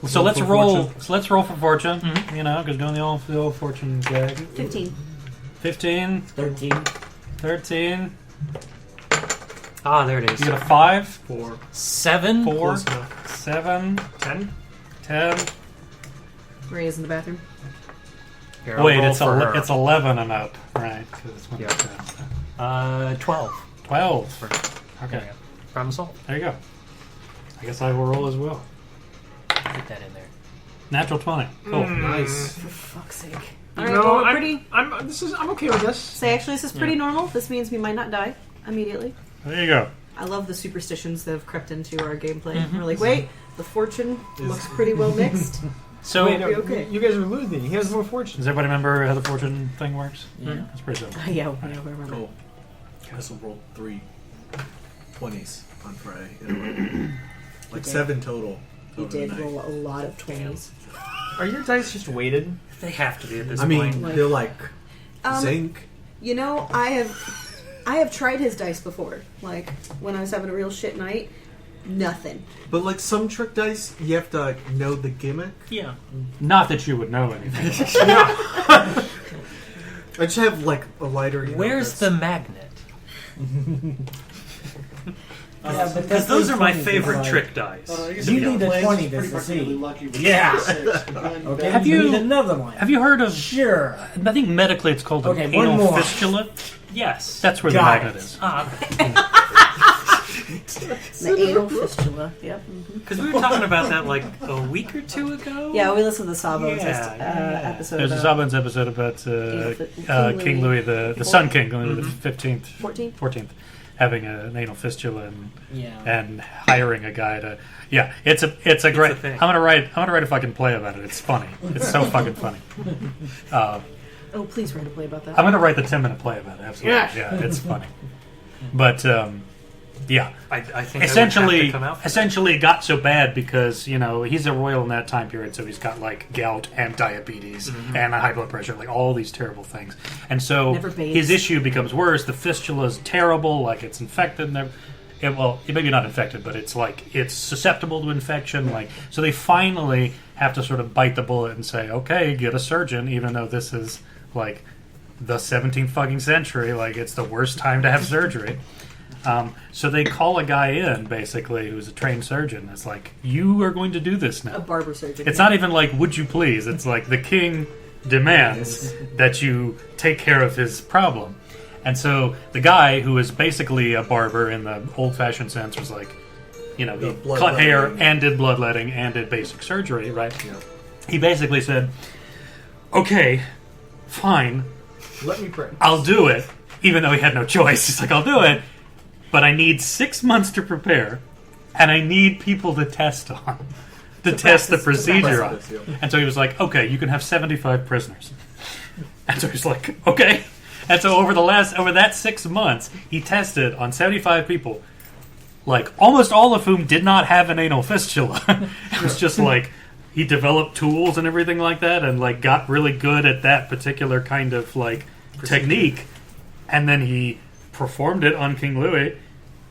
So let's roll. So let's roll for fortune. You know, because doing the old fortune gag. 15. 15. 13. Ah, there it is. You got a 5. 4. 7. 4. 7. 10. 10. Maria's in the bathroom. Here, I'll Wait, roll it's for her. it's 11 and up, right? Yeah. 12. 12. Okay, Problem solved. there you go. I guess I will roll as well. Put that in there. Natural 20. Cool. Nice. For fuck's sake. You Alright, know, well, we're I'm, pretty... I'm okay with this. Say, actually, this is pretty normal. This means we might not die immediately. There you go. I love the superstitions that have crept into our gameplay. We're like, wait, the fortune looks pretty well mixed. So, Wait, no, okay. you guys are losing. He has more fortune. does everybody remember how the fortune thing works? Yeah. That's pretty simple. Yeah, we remember. Cool. I also rolled 3 20s on Friday. In a row. Like did. 7 total. He over the did night. roll a lot of 20s. Are your dice just weighted? They have to be at this I point. mean, Like- they're like Um, zinc. You know, I have tried his dice before. Like, when I was having a real shit night, nothing. But like some trick dice, you have to like, know the gimmick. Yeah. Not that you would know anything. I just have like a lighter. You know, Where's that's- the magnet? Yeah, but Because those are my favorite like, trick dice. You need a 20 to succeed. Lucky with Yeah. 6, but then Okay, Have you you- need another one. Have you heard of... Sure. I think medically it's called Okay, an one anal more. fistula. Yes. That's where Got the magnet it. is. The anal fistula. Yep. Because we were talking about that like a week or two ago. Yeah, we listened to the Sawbones Yeah. episode. There's a Sawbones episode about King Louis, the Sun King, Louis the 15th, 14th, having an anal fistula and hiring a guy to. Yeah, it's a great. a thing. I'm gonna write a fucking play about it. It's funny. It's so fucking funny. Oh, please write a play about that. I'm gonna write the 10-minute play about it. Absolutely. Yeah, it's funny. But yeah, I think essentially it got so bad because he's a royal in that time period, so he's got like gout and diabetes and high blood pressure, like all these terrible things, and so Never bathes. his issue becomes worse. The fistula's terrible, like it's infected. Well, it may be not infected, but it's like it's susceptible to infection. Like so, they finally have to sort of bite the bullet and say, "Okay, get a surgeon," even though this is like the 17th fucking century. Like it's the worst time to have surgery. So they call a guy in, basically, who's a trained surgeon. It's like, you are going to do this now. A barber surgeon. It's not even like, would you please? It's like, the king demands that you take care of his problem. And so the guy, who is basically a barber in the old-fashioned sense, was like, he cut hair and did bloodletting and did basic surgery, right? Yeah. He basically said, okay, fine, Let me practice. I'll do it, even though he had no choice. He's like, I'll do it, but I need 6 months to prepare, and I need people to test on, to test the procedure on. And so he was like, okay, you can have 75 prisoners. And so he's like, okay. And so over that 6 months, he tested on 75 people, like almost all of whom did not have an anal fistula. It was just like, he developed tools and everything like that, and like got really good at that particular kind of like technique, and then he performed it on King Louis,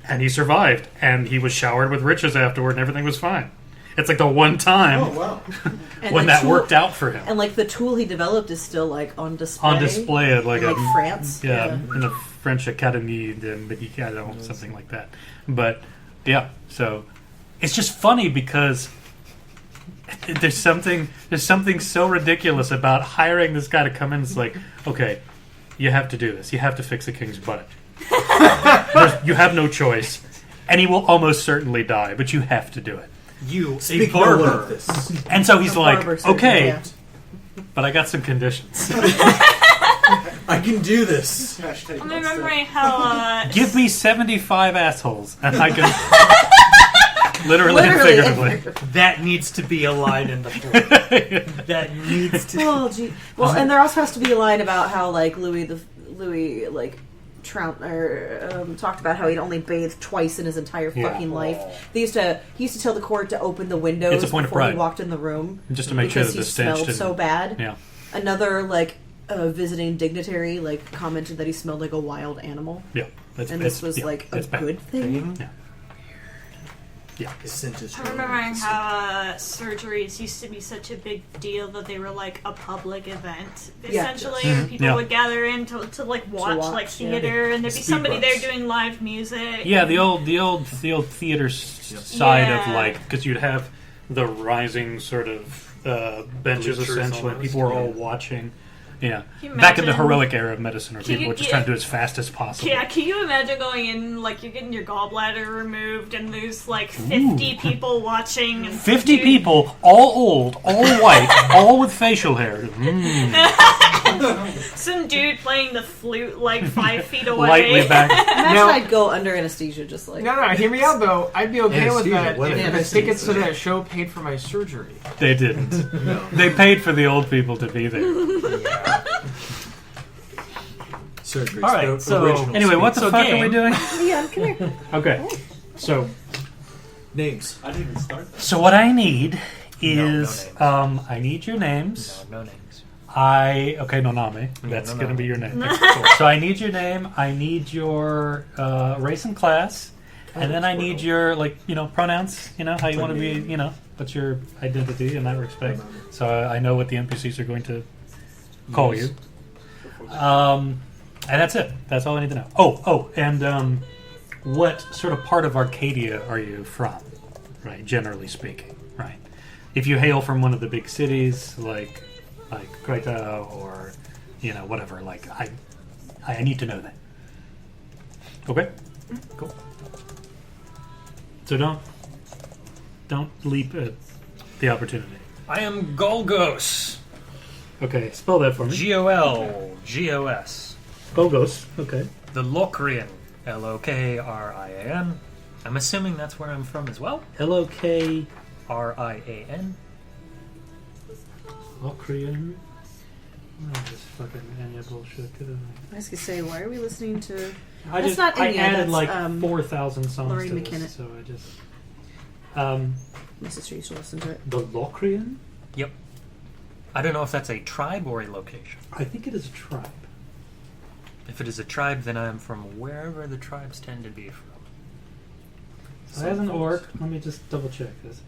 and he survived, and he was showered with riches afterward, and everything was fine. It's like the one time And when the that tool- worked out for him. And like the tool he developed is still like on display. On display at like in, a like France. in the French Académie de Médicale, something like that. But yeah, so it's just funny because there's something so ridiculous about hiring this guy to come in. It's like, okay, you have to do this. You have to fix a king's butt. You have no choice, and he will almost certainly die, but you have to do it. You, Speak a no one barber. of this. And so he's like, barber surgeon, okay, yeah. but I got some conditions. I can do this. Hashtag I'm not remembering how Give me 75 assholes, and I can literally and Literally and figuratively. That needs to be a line in the book. That needs to. Oh, gee. Well, and there also has to be a line about how like Louis talked about how he'd only bathed twice in his entire Yeah. fucking life. He used to tell the court to open the windows It's a point of before he pride. walked in the room, Just to make sure because that the he stench smelled didn't. so bad. Yeah. Another visiting dignitary commented that he smelled like a wild animal, Yeah. and this was like a it's bad. good thing. Yeah. Yeah. Cinches I'm your remembering own how surgeries used to be such a big deal that they were like a public event. Yeah. Essentially, Yes. and people Yeah. would gather in to like watch watch, like yeah. theater, and there'd be Speed somebody there bumps. doing live music. Yeah, the old theater side of Yeah. like because you'd have the rising sort of benches Bleachers essentially. almost, People were all yeah. watching. Yeah, Can you back in the imagine- heroic era of medicine, where Can people you were just get- trying to do it as fast as possible. Yeah, can you imagine going in, like, you're getting your gallbladder removed, and there's, like, 50 people watching. And 50 dude- people, all old, all white, all with facial hair. Some dude playing the flute, like, 5 feet away. Lightly back. Imagine No. I'd go under anesthesia just like. No, hear me out though. I'd be okay with Anesthesia, that what if the anesthesia? tickets to that show paid for my surgery. They didn't. No. They paid for the old people to be there. Surgery. All right, so- Anyway, what the So fuck are we game. doing? Yeah, come here. Okay, so Names. I didn't even start. so what I need is No names. I need your names. No names. Noname. That's Noname. going to be your name. So I need your name. I need your race and class, and then I need your pronouns. How you want to be. What's your identity in that respect. So I know what the NPCs are going to call you. And that's it. That's all I need to know. And what sort of part of Arcadia are you from? Right, generally speaking. Right. If you hail from one of the big cities, like Kryta or whatever, I need to know that. Okay. Cool. So don't leap at the opportunity. I am Golgos. Okay, spell that for me. Golgos. Golgos. Okay. The Lokrian. Lokrian. I'm assuming that's where I'm from as well. Lokrian. Rian. Lokrian. Oh, this fucking Anya bullshit. I was gonna say, why are we listening to? I That's just not I Enya, added that's, 4,000 songs Laurie to McKenna. this, so I just My sister used to listen to it. the Lokrian. Yep. I don't know if that's a tribe or a location. I think it is a tribe. If it is a tribe, then I'm from wherever the tribes tend to be from. So as an orc, let me just double check this.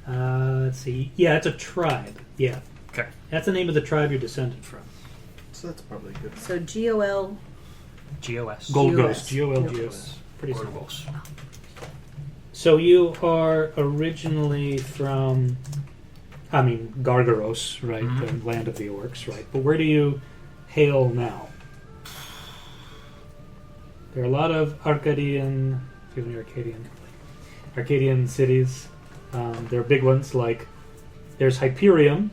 Let's see. Yeah, it's a tribe. Yeah, Okay. that's the name of the tribe you're descended from. So that's probably good. So GOL. GOS. Golgos. G-O-S. G-O-L-G-O-S. Pretty simple. Golgos. So you are originally from, Gargaros, right? Mhm. The land of the orcs, right? But where do you hail now? There are a lot of Arcadian cities. There are big ones like there's Hyperium,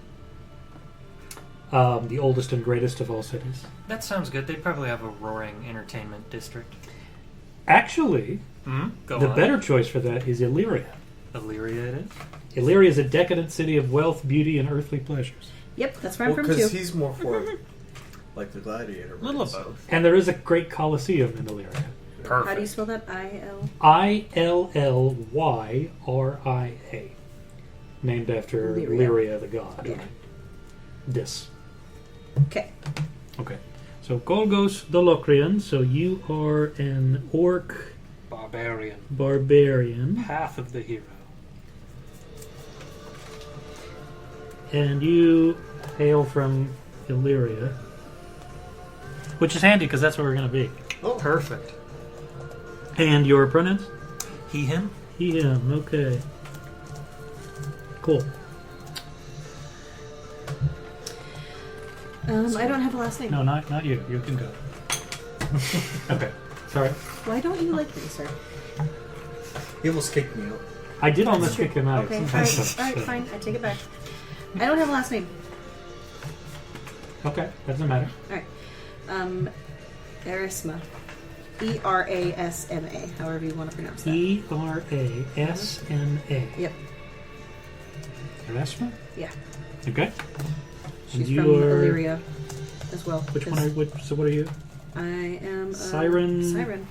the oldest and greatest of all cities. That sounds good. They'd probably have a roaring entertainment district. Actually, Go the on. better choice for that is Illyria. Illyria it is. Illyria is a decadent city of wealth, beauty, and earthly pleasures. Yep, that's where I'm Well, from because too. he's more for like the gladiator. A little of race. both. And there is a great coliseum in Illyria. Perfect. How do you spell that? I-L. Illyria, named after Illyria. Illyria, the god. Yeah. This. Okay. Okay. So Golgos the Lokrian. So you are an orc barbarian, Half of the hero. and you hail from Illyria, which is handy because that's where we're going to be. Oh, Perfect. And your pronouns? He, him. He, him. Okay. Cool. I don't have a last name. No, not you. You can go. Okay. Sorry. Why don't you like me, sir? he almost kicked me out. I did almost That's true. kick him out. Okay, alright, fine. I take it back. I don't have a last name. Okay, doesn't matter. Erasma. Erasma. However you want to pronounce that. Erasma. Yep. Erasma? Yeah. Okay. She's you from are- Illyria as well. Which one because so what are you? I am Siren? Siren.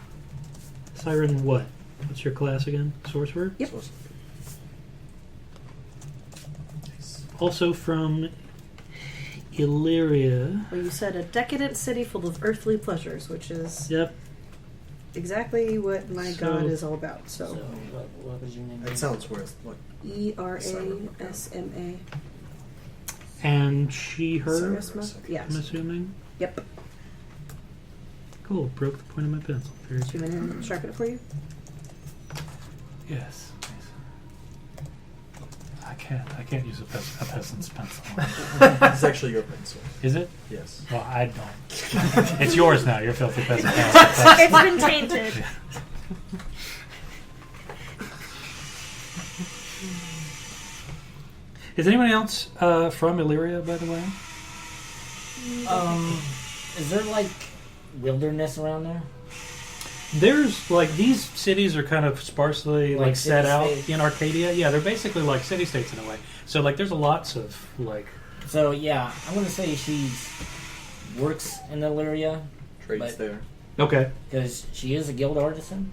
Siren what? What's your class again? Sorcerer? Yep. Also from Illyria. Well, you said a decadent city full of earthly pleasures, which is Yep. exactly what my So- god is all about. So, So what was your name? That sounds worse. What? ERASMA. And she, her, Erasma? Yeah. I'm assuming. Yep. Cool. Broke the point of my pencil. Very Do you want me to sharpen it for you? Yes. I can't use a peasant's pencil. It's actually your pencil. Is it? Yes. Well, I don't. It's yours now. Your filthy peasant pencil. It's been tainted. Is anybody else from Illyria, by the way? Is there like wilderness around there? There's like these cities are kind of sparsely Like set out city-states? in Arcadia. Yeah, they're basically like city states in a way. So like there's lots of like So yeah, I'm gonna say she works in Illyria Trades But- there. okay, because she is a guild artisan.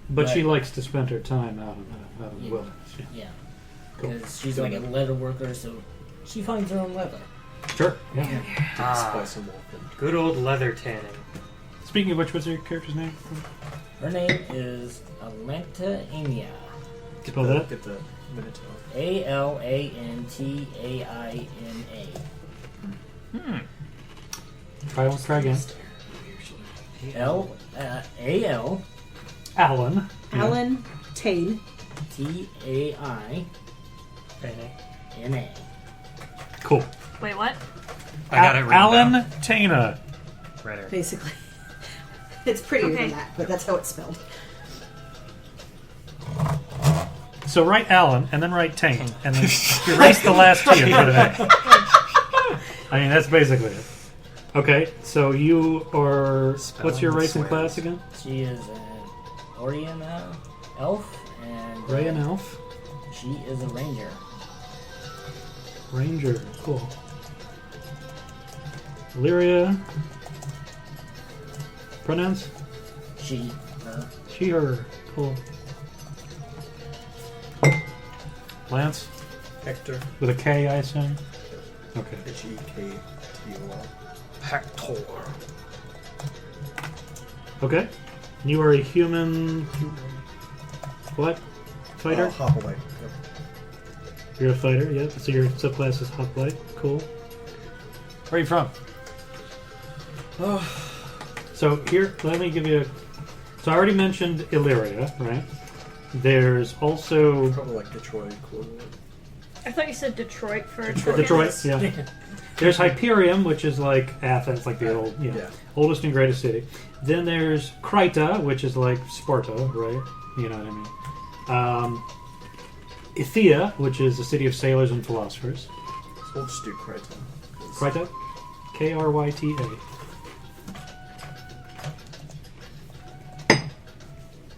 but she Right. likes to spend her time out in the Yeah. wilderness. Yeah. Yeah, Cool. because she's like a leather worker, so she finds her own leather. Sure. Yeah. Spice and wolf. Good old leather tanning. Speaking of which, what's your character's name? Her name is Alantaina. Spell that. Get the Minotaur. Alantaina. Try again. Alantaina. Alan. Alan Tane. Cool. Wait, what? I got it written Alan down. Taina. Right here. Basically. It's prettier Okay. than that, but that's how it's spelled. So write Alan and then write Taint and then erase the last T and put an A. I mean, that's basically it. Okay, so you are. What's your race and Spelling class again? She is an Orion elf, and Ray and Elf. she is a ranger. Ranger. Cool. Illyria. Pronouns? She, her. She, her. Cool. Lance? Hektor. With a K, I assume? Okay. Hektor. Hektor. Okay. You are a human. What? Fighter? Hoplite. Yep. You're a fighter, yep. So your subclass is Hoplite. Cool. Where are you from? So here, let me give you a... So I already mentioned Illyria, right? There's also... Probably like Detroit. Cool. I thought you said Detroit for Detroit, yeah. There's Hyperium, which is like Athens, like the old, Yeah. oldest and greatest city. Then there's Kryta, which is like Sparta, right? You know what I mean. Ithia, which is a city of sailors and philosophers. So we'll just do Kryta. Kryta? Kryta.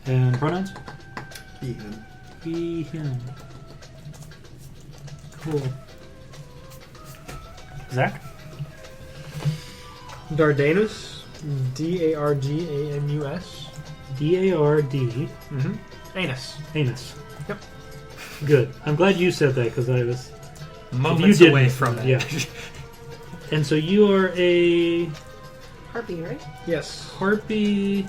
And pronouns? He, him. He, him. Cool. Zach? Dardanus. Dardanus. D-A-R-D. Anus. Anus. Yep. Good. I'm glad you said that because I was... Moments didn't, away from it. yeah. And so you are a Harpie, right? Yes. Harpie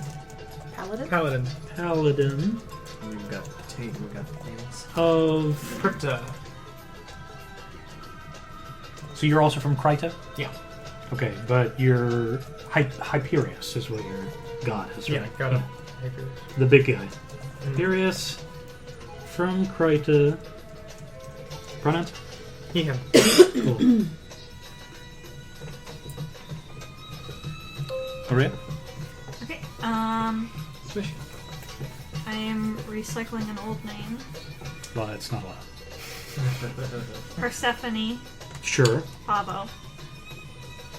Paladin? Paladin. Paladin We've got Tate. We've got Anus. of... Kryta. So you're also from Kryta? Yeah. Okay, but you're Hyperious is what your god is, right? Yeah, got him. Hyperious. The big guy. Hyperious from Kryta. Pronouns? He, him. Cool. Maria? Okay. Swish. I am recycling an old name. Well, it's not allowed. Persephone Sure. Pavo.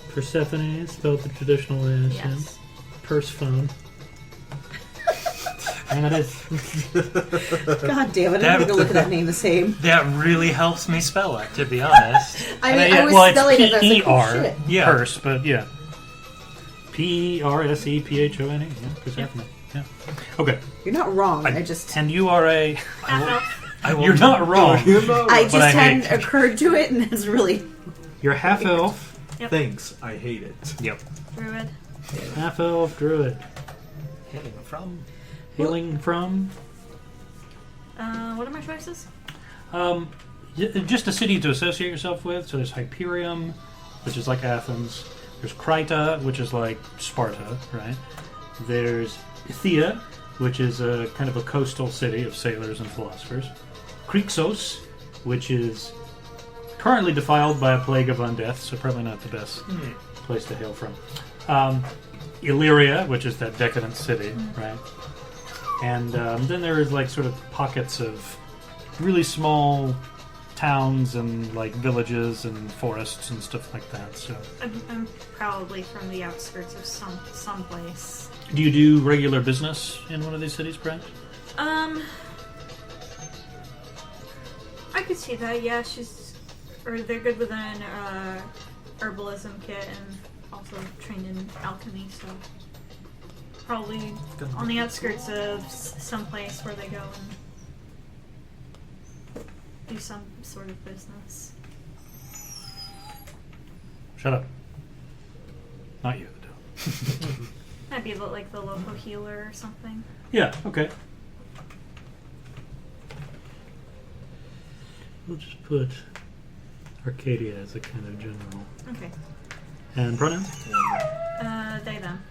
Persephone, spelled the traditional way, I assume. Yes. Persephone. And that is. God damn it, I'm going to look at that name the same. That really helps me spell it, to be honest. I mean, I was well, spelling it it's and I was like, P-E-R, oh, shit. Yeah. Perse, but yeah. P-E-R-S-E-P-H-O-N-E. Yeah, Persephone. Yeah. Okay. You're not wrong. I just... And you are a. Half elf. I will You're not wrong. I just But I hadn't hate- occurred to it, and it's really... You're half elf. Thanks. I hate it. Yep. Druid. Half elf druid. Hailing from? What are my choices? Just a city to associate yourself with. So there's Hyperium, which is like Athens. There's Kryta, which is like Sparta, right? There's Thea, which is a kind of a coastal city of sailors and philosophers. Krixos, which is currently defiled by a plague of undeath, so probably not the best place to hail from. Illyria, which is that decadent city, right? And then there is like sort of pockets of really small towns and like villages and forests and stuff like that. So I'm probably from the outskirts of some place. do you do regular business in one of these cities, perhaps? I could see that. Yeah, they're good with an herbalism kit and also trained in alchemy. So probably on the outskirts of some place where they go and do some sort of business. Shut up. Not you, though. Might be like the local healer or something. Yeah, okay. We'll just put Arcadia as a kind of general. Okay. And pronouns? They, them.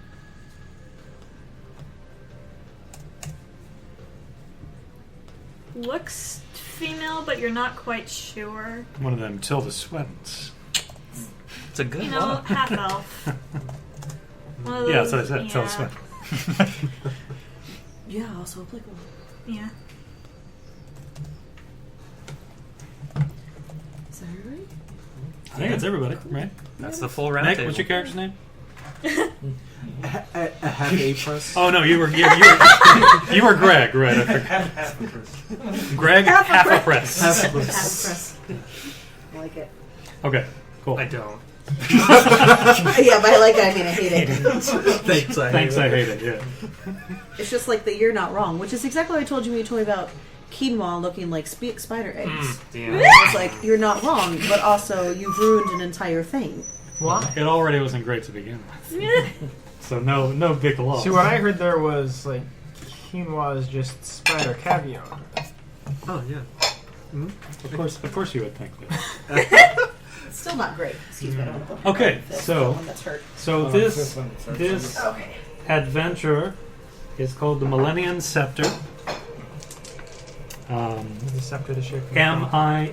Looks female, but you're not quite sure. One of them, Tilda Swedens. It's a good You know, one. half elf. One of Yeah, those- that's what I said, Tilda Swedens. Yeah, also applicable. Yeah. Is that everybody? I think it's everybody, right? That's the full round Nick, table. what's your character's name? A half a press. Oh no, you were Greg, right? I forgot. Greg, half a press. Half a Half press. press. I like it. Okay, cool. I don't. Yeah, by like I mean I hate it. Thanks, I hate it. Yeah. It's just like the you're not wrong, which is exactly what I told you when you told me about quinoa looking like spider eggs. Damn. It's like you're not wrong, but also you've ruined an entire thing. What? It already wasn't great to begin with, so no big loss. See, what I heard there was like quinoa is just spider caviar. Oh yeah. Of course, you would think that. It's still not great. Excuse me, I don't want to put Okay, my fist so- on one that's hurt. So this Okay. adventure is called the Milenian Scepter. Is the scepter the shape of Milenian.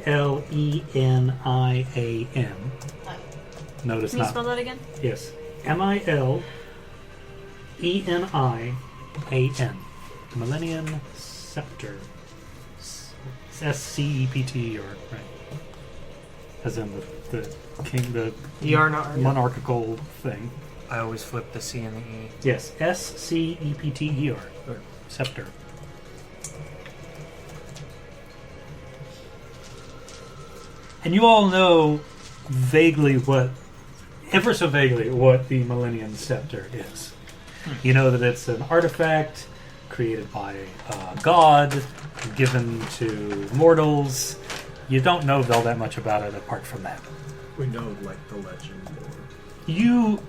Notice Can you not. spell that again? Yes. Milenian. The Millennium Scepter. SCEPT, or right. As in the king, the ER not R. monarchical thing. I always flip the C and the E. Yes, SCEPTER, or Scepter. And you all know vaguely ever so vaguely, what the Millennium Scepter is. You know that it's an artifact created by a god, given to mortals. You don't know all that much about it apart from that. We know like the legend. You,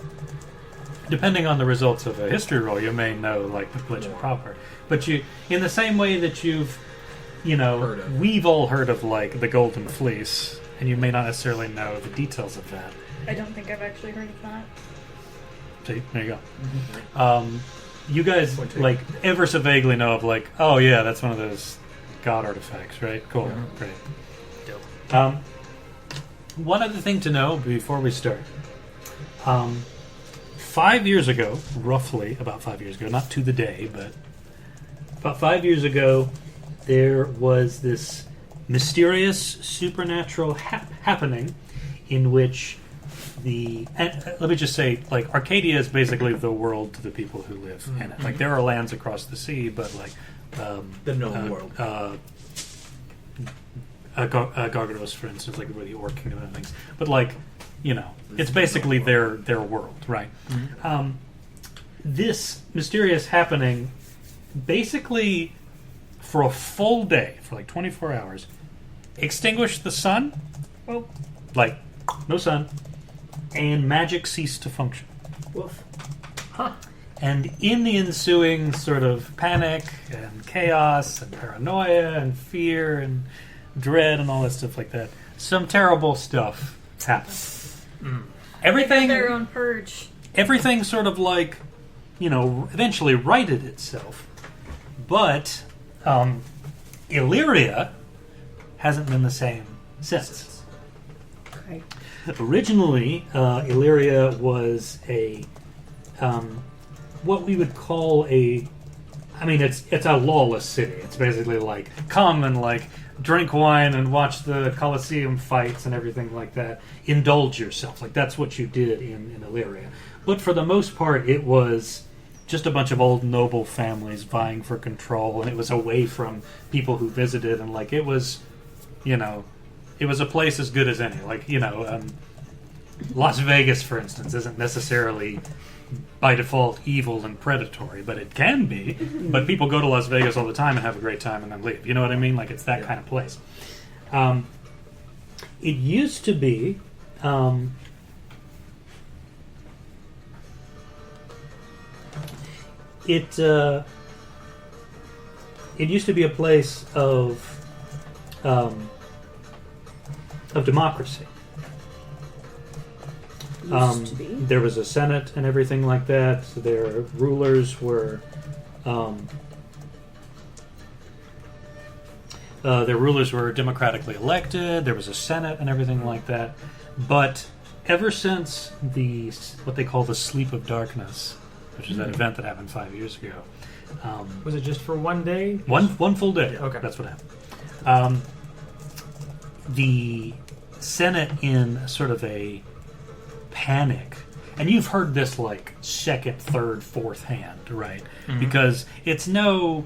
depending on the results of a history roll, you may know like the legend proper. But you, in the same way that you've, Heard of. we've all heard of like the Golden Fleece, and you may not necessarily know the details of that. I don't think I've actually heard of that. See, there you go. You guys like ever so vaguely know of like, oh yeah, that's one of those god artifacts, right? Cool, great. Dope. One other thing to know before we start. 5 years ago, roughly about 5 years ago, not to the day, but about 5 years ago, there was this mysterious supernatural happening in which let me just say, like, Arcadia is basically the world to the people who live in it. Like, there are lands across the sea, but like The known world. Golgos, for instance, like where the Orc Kingdom and things. But like, it's basically their world, right? This mysterious happening, basically, for a full day, for like 24 hours, extinguished the sun. Oh. Like, no sun. And magic ceased to function. Woof. And in the ensuing sort of panic and chaos and paranoia and fear and dread and all that stuff like that, some terrible stuff happens. Everything, Their own purge. everything sort of like, eventually righted itself. But Illyria hasn't been the same since. Okay. Originally, Illyria was a what we would call it's a lawless city. It's basically like come and like drink wine and watch the Colosseum fights and everything like that. Indulge yourself. Like that's what you did in Illyria. But for the most part, it was just a bunch of old noble families vying for control, and it was away from people who visited, and like it was, it was a place as good as any. Like, Las Vegas, for instance, isn't necessarily by default evil and predatory, but it can be. But people go to Las Vegas all the time and have a great time and then leave. You know what I mean? Like it's that kind of place. It used to be it used to be a place of democracy. Used to be. There was a senate and everything like that. Their rulers were democratically elected. There was a senate and everything like that. But ever since what they call the Sleep of Darkness, which is that event that happened 5 years ago, Was it just for one day? one full day. Okay. That's what happened. The Senate, in sort of a panic, and you've heard this like second, third, fourth hand, right? Mm-hmm. Because it's no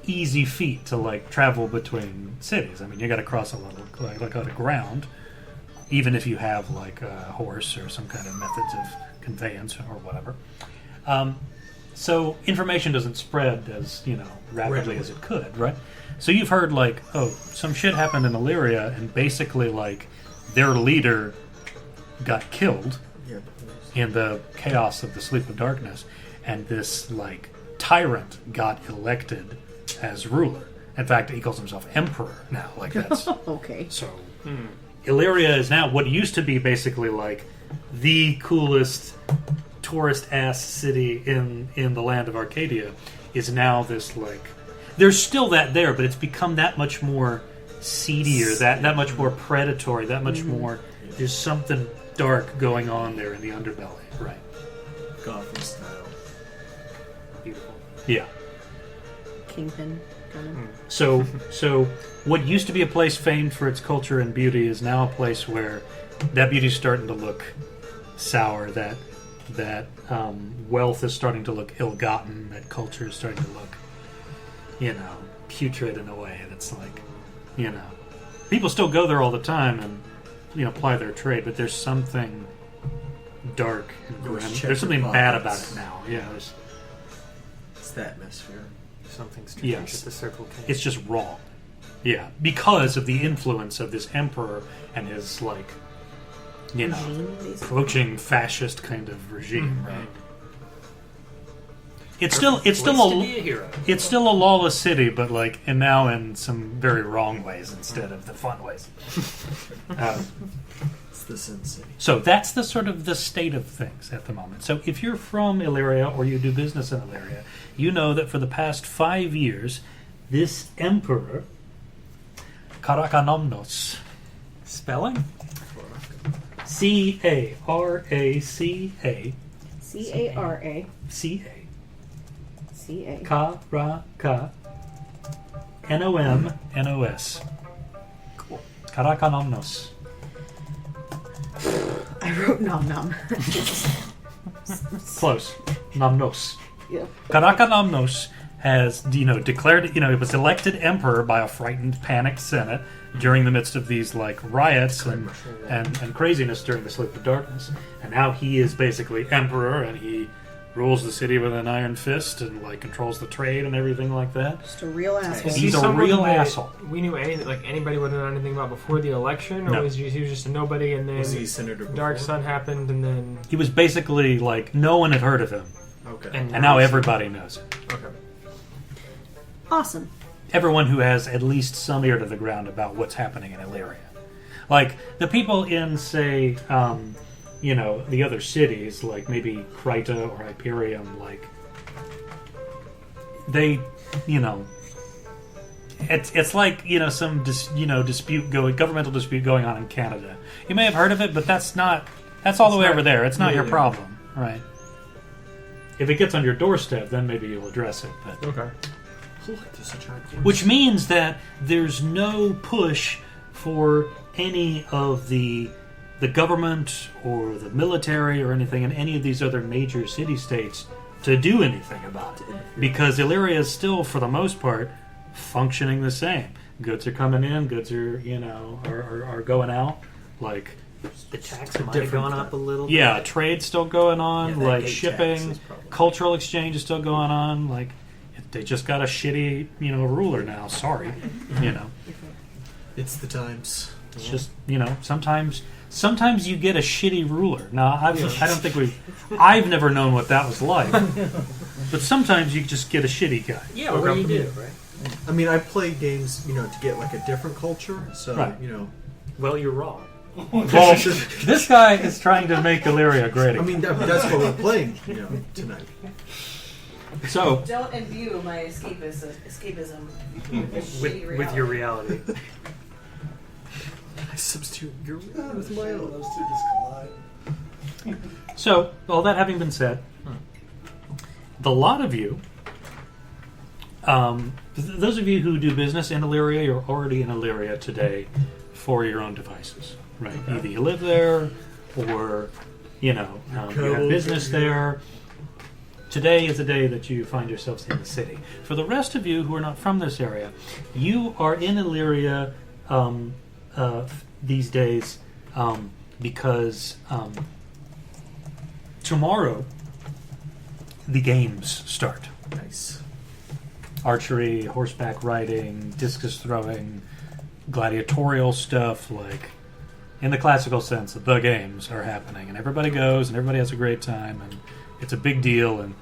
easy feat to like travel between cities. I mean, you got to cross a lot of ground, even if you have like a horse or some kind of methods of conveyance or whatever. So information doesn't spread as rapidly as it could, right? So you've heard like, oh, some shit happened in Illyria, and basically like their leader got killed in the chaos of the Sleep of Darkness, and this like tyrant got elected as ruler. In fact, he calls himself emperor now. Like that's Okay. so. Illyria is now what used to be basically like the coolest tourist-ass city in the land of Arcadia is now this like. There's still that there, but it's become that much more seedier, that much more predatory, that much more. There's something dark going on there in the underbelly, right? Gotham style. Beautiful. Yeah. Kingpin, kind of. So what used to be a place famed for its culture and beauty is now a place where that beauty's starting to look sour. That wealth is starting to look ill-gotten. That culture is starting to look, putrid in a way. That's like, people still go there all the time and ply their trade, but there's something dark and grim. There's something bad about it now. Yeah, It's the atmosphere. Something strange Yes. at the Circle K. it's just wrong. Yeah, because of the influence of this emperor and his like, Regime, basically. poaching fascist kind of regime, right? It's Place to still be a hero. it's still a lawless city, but like, and now in some very wrong ways instead of the fun ways. It's the Sin City. So that's the sort of the state of things at the moment. So if you're from Illyria or you do business in Illyria, you know that for the past 5 years, this emperor, Karakanomnos, Spelling? C-A-R-A-C-A, C-A-R-A. C-A, C-A. N-O-M-N-O-S. Cool. Karakanomnos. I wrote nom nom. Close. Nomnos. Yeah. Karakanomnos has, declared, it was elected emperor by a frightened, panicked senate during the midst of these, like, riots and craziness during the Sleep of Darkness. And now he is basically emperor, and he rules the city with an iron fist and, like, controls the trade and everything like that. Just a real asshole. Is He's he a someone real that asshole. We knew anybody would have known anything about before the election, or No. he was just a nobody, and then Was he senator before? Dark Sun happened, and then He was basically, like, no one had heard of him. Okay. Okay. And now everybody knows it. Okay. Awesome. Everyone who has at least some ear to the ground about what's happening in Illyria. Like, the people in, say, the other cities, like maybe Kryta or Hyperium, like, they, it's like, some governmental dispute going on in Canada. You may have heard of it, but that's all the way over there. It's not your problem, right? If it gets on your doorstep, then maybe you'll address it. But Okay. which means that there's no push for any of the government or the military or anything in any of these other major city-states to do anything about it. Because Illyria is still, for the most part, functioning the same. Goods are coming in, goods are, are going out. Like, The tax might have gone up a little bit. yeah, trade's still going on, Yeah, that like gate tax shipping, is probably- cultural exchange is still going on. Like, they just got a shitty, ruler now. Sorry, It's the times. It's just, sometimes you get a shitty ruler. Now, I don't think I've never known what that was like. But sometimes you just get a shitty guy. Yeah, what do you do, right? I mean, I play games, to get like a different culture. So, Right. Well, you're wrong. Well, this guy is trying to make Illyria great I again. mean, that's what we're playing, tonight. So, Don't imbue my escapism With your reality. I substitute your with my own. Those two just collide. so, all that having been said, the lot of you, those of you who do business in Illyria, you're already in Illyria today for your own devices, right? Either you live there, or you have business there. Today is the day that you find yourselves in the city. For the rest of you who are not from this area, you are in Illyria these days because tomorrow the games start. Nice. Archery, horseback riding, discus throwing, gladiatorial stuff, like in the classical sense, the games are happening, and everybody goes, and everybody has a great time, and it's a big deal, and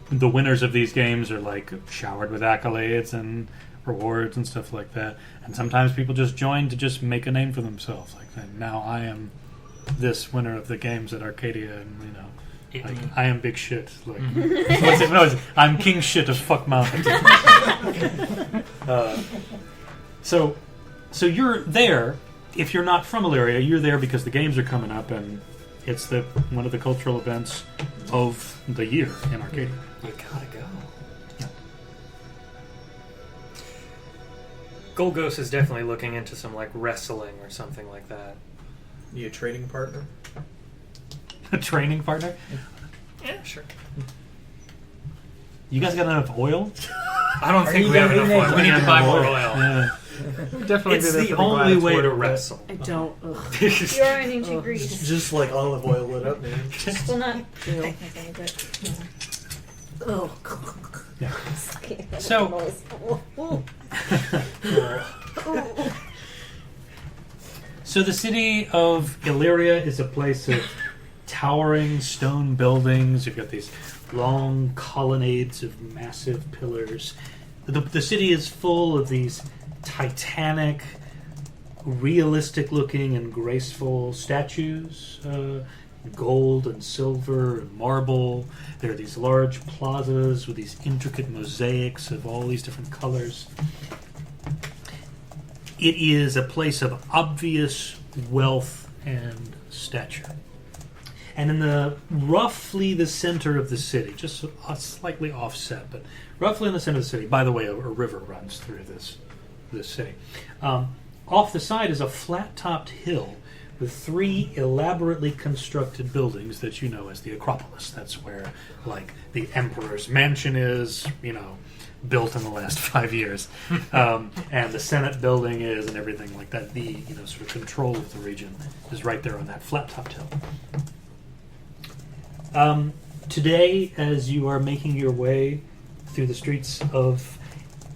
the winners of these games are like showered with accolades and rewards and stuff like that. And sometimes people just join to just make a name for themselves, like now I am this winner of the games at Arcadia, and like, I am big shit. Like, what's it? No, I'm king shit of fuck mountain. So you're there. If you're not from Illyria, you're there because the games are coming up, and it's one of the cultural events of the year in Arcadia. You gotta go. Golgos is definitely looking into some like wrestling or something like that. You a trading partner? A training partner. Yeah, sure. You guys got enough oil? I don't think you we have gonna enough renege oil. We need to buy more oil. Yeah. Definitely It's do that the for only way to gladiatorial, but- wrestle. I don't. Ugh. You are an ancient Greece. Just like olive oil lit up, man. Well, not technically, but Oh. Yeah. So, so the city of Illyria is a place of towering stone buildings. You've got these long colonnades of massive pillars. The city is full of these titanic, realistic-looking and graceful statues, gold and silver and marble. There are these large plazas with these intricate mosaics of all these different colors. It is a place of obvious wealth and stature. And in roughly the center of the city, just slightly offset, but roughly in the center of the city, by the way, a river runs through this city. Off the side is a flat-topped hill with 3 elaborately constructed buildings that you know as the Acropolis. That's where, like, the Emperor's mansion is, built in the last 5 years. And the Senate building is, and everything like that. The, sort of control of the region is right there on that flat-topped hill. Today, as you are making your way through the streets of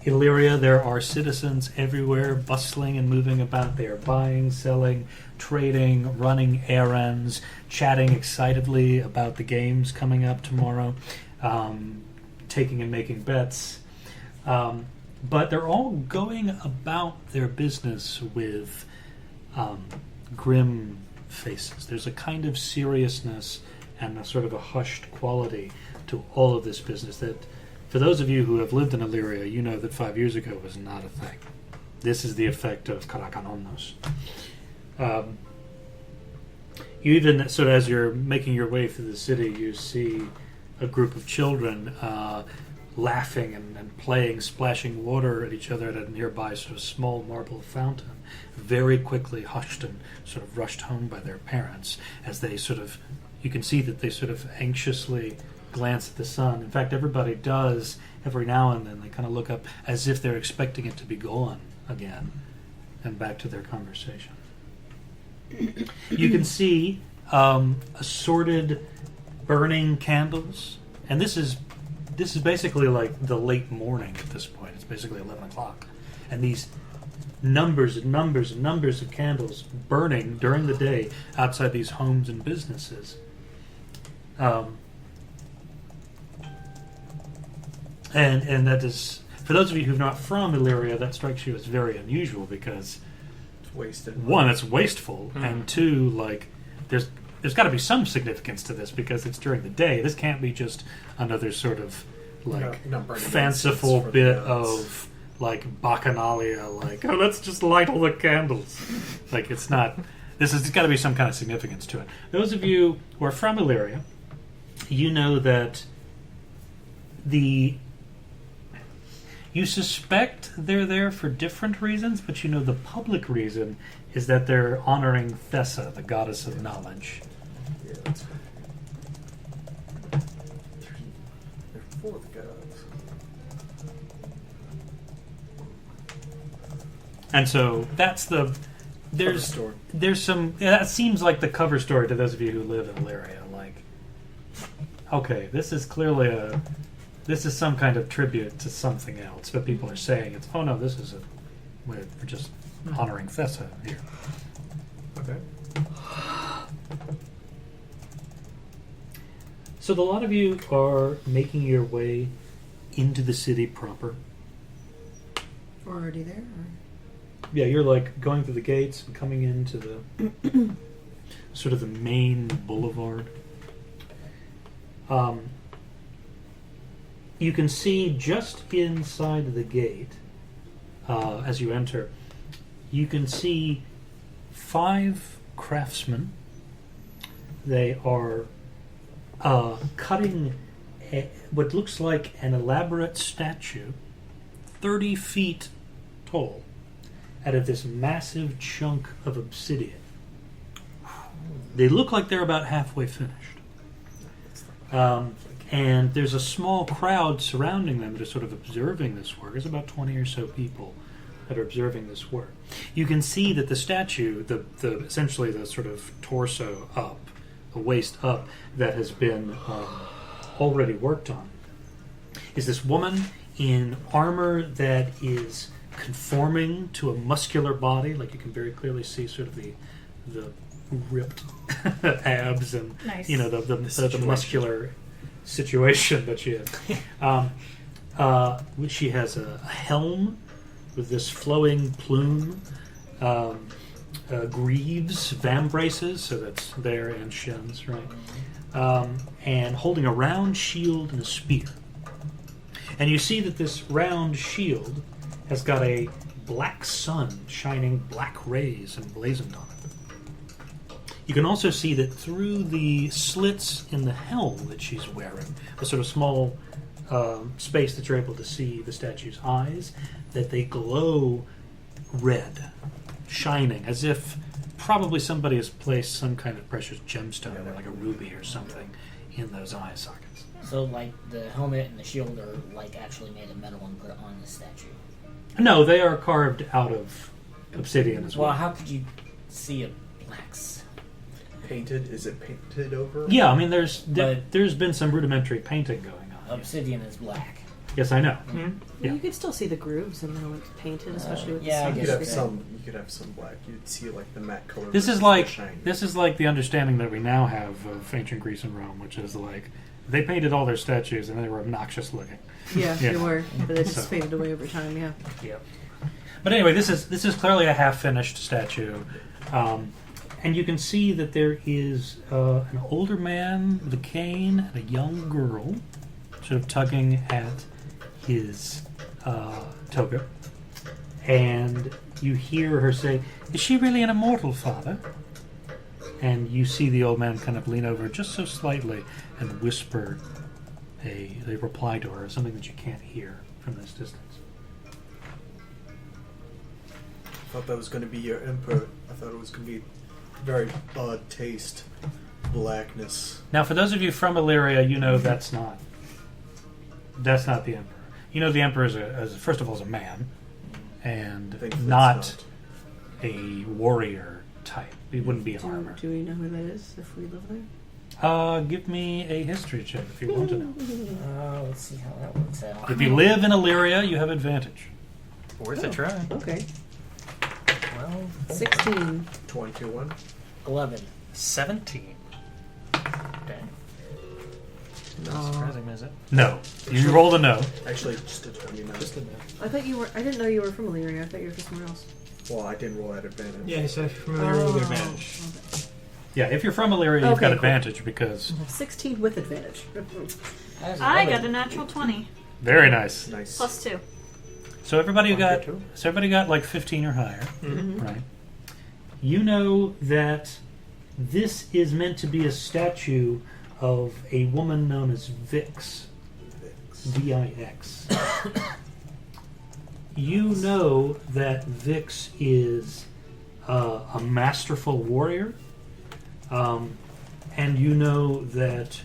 Illyria, there are citizens everywhere bustling and moving about. They are buying, selling, trading, running errands, chatting excitedly about the games coming up tomorrow. taking and making bets. But they're all going about their business with grim faces. There's a kind of seriousness and a sort of a hushed quality to all of this business that, for those of you who have lived in Illyria, you know that 5 years ago was not a thing. This is the effect of Karakanomnos. You even, so as you're making your way through the city, you see a group of children laughing and playing, splashing water at each other at a nearby sort of small marble fountain, very quickly hushed and sort of rushed home by their parents as they sort of, you can see that they sort of anxiously glance at the sun. In fact, everybody does every now and then. They kind of look up as if they're expecting it to be gone again and back to their conversation. You can see assorted burning candles, and this is basically like the late morning at this point. It's basically 11 o'clock, and these numbers and numbers and numbers of candles burning during the day outside these homes and businesses. And that is, for those of you who're not from Illyria, that strikes you as very unusual because It's wasted. one, it's wasteful, and two, like there's got to be some significance to this because it's during the day. This can't be just another sort of like You're not burning fanciful incense for the bit gods. of like bacchanalia, like, oh, let's just light all the candles. Like, it's not. There's got to be some kind of significance to it. Those of you who are from Illyria, you know that you suspect they're there for different reasons, but you know the public reason is that they're honoring Thessa, the goddess of knowledge. Yeah, that's right. They're for the gods. And so that's the Cover story. there's some that seems like the cover story to those of you who live in Illyria. Like, okay, this is clearly this is some kind of tribute to something else, but people are saying it's, oh no, this is we're just honoring Thessa here. Okay. So a lot of you are making your way into the city proper. We're already there. Yeah, you're like going through the gates and coming into the sort of the main boulevard. You can see just inside the gate, as you enter, you can see 5 craftsmen. They are cutting what looks like an elaborate statue, 30 feet tall, out of this massive chunk of obsidian. They look like they're about halfway finished. And there's a small crowd surrounding them that are sort of observing this work. There's about 20 or so people that are observing this work. You can see that the statue, the essentially the sort of torso up, the waist up, that has been already worked on, is this woman in armor that is conforming to a muscular body. Like, you can very clearly see sort of the ripped abs and Nice. you know the muscular situation that she has. She has a helm with this flowing plume, greaves, vambraces, so that's there, and shins, right? And holding a round shield and a spear. And you see that this round shield has got a black sun shining black rays emblazoned on it. You can also see that through the slits in the helm that she's wearing, a sort of small space that you're able to see the statue's eyes, that they glow red, shining, as if probably somebody has placed some kind of precious gemstone, or like a ruby or something, in those eye sockets. So, like, the helmet and the shield are, like, actually made of metal and put on the statue. No, they are carved out of obsidian as well. Well, how could you see a blacks? Painted? Is it painted over? Yeah, I mean, there's But- been some rudimentary painting going on. Obsidian is black. Yes, I know. Well, Yeah. you could still see the grooves and how it's painted, especially with yeah, I the You guess could have so. some. You could have some black. You'd see like the matte color. This is versus like the shine. this is like the understanding that we now have of ancient Greece and Rome, which is like They painted all their statues, and they were obnoxious looking. Yeah, Yeah. they were, but they just So- faded away over time. Yeah. Yeah. But anyway, this is clearly a half-finished statue, and you can see that there is an older man with a cane and a young girl, sort of tugging at his toga, and you hear her say, "Is she really an immortal, Father?" And you see the old man kind of lean over just so slightly and whisper a reply to her, something that you can't hear from this distance. I thought that was going to be your emperor. I thought it was going to be very odd taste, blackness. Now, for those of you from Illyria, you know that's not the emperor. You know the emperor as first of all, is a man, and I think that's not a warrior type. He wouldn't be in armor. Do we know who that is if we live there? Give me a history check if you want to know. Let's see how that works out. If you live in Illyria, you have advantage. Worth a try. Okay. Well, 16. 21. 11. 17. Dang. Not surprising, is it? No. You rolled a no. Actually, just a 29. I thought you were. I didn't know you were from Illyria. I thought you were from somewhere else. Well, I didn't roll at advantage. Yeah, he said familiar with advantage. Okay. Yeah, if you're from Illyria, you've Okay, got cool. advantage because 16 with advantage. I got a natural 20 very nice. Nice. plus 2. So everybody got like 15 or higher, right? You know that this is meant to be a statue of a woman known as Vix, V-I-X. You know that Vix is a masterful warrior, and you know that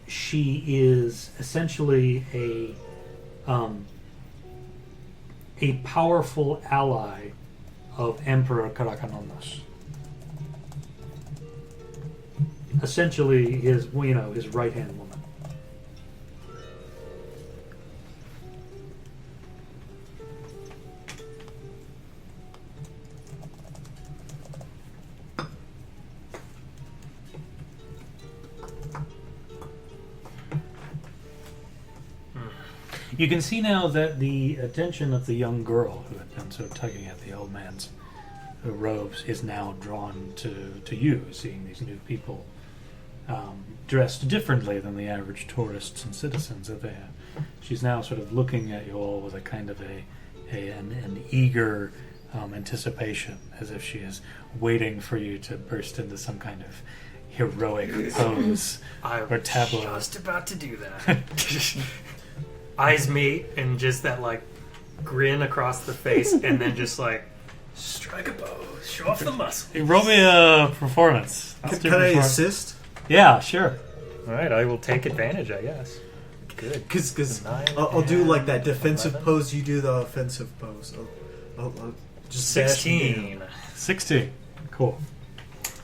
she is essentially a powerful ally of Emperor Karakanomos. Essentially, his right-hand woman. You can see now that the attention of the young girl who had been so tugging at the old man's robes is now drawn to you, seeing these new people dressed differently than the average tourists and citizens of there. She's now sort of looking at you all with a kind of an eager anticipation, as if she is waiting for you to burst into some kind of heroic pose I or was tableau. just about to do that. Eyes meet and just that like grin across the face, and then just like strike a pose, show off the muscle. Hey, roll me a performance. Let's do Can I performance. assist? Yeah, sure. All right, I will take advantage, I guess. Good. Because Nine, I'll do like that 10, defensive 11. pose, you do the offensive pose. I'll just dash you 16. down. 16. Cool.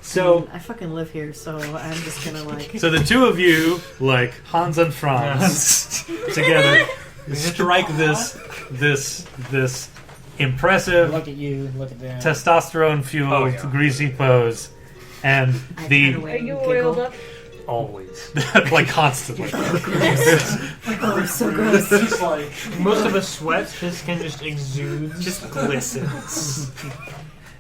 So, I fucking live here, so I'm just gonna like. so the two of you, like Hans and Franz, together strike this impressive, Look at you, look at them. testosterone-fueled, Oh, yeah. greasy pose, and I turn the away Are and you giggle. oiled up? Always. like constantly. Oh, so gross. Just like most of us sweat, his skin just exudes. Just glistens.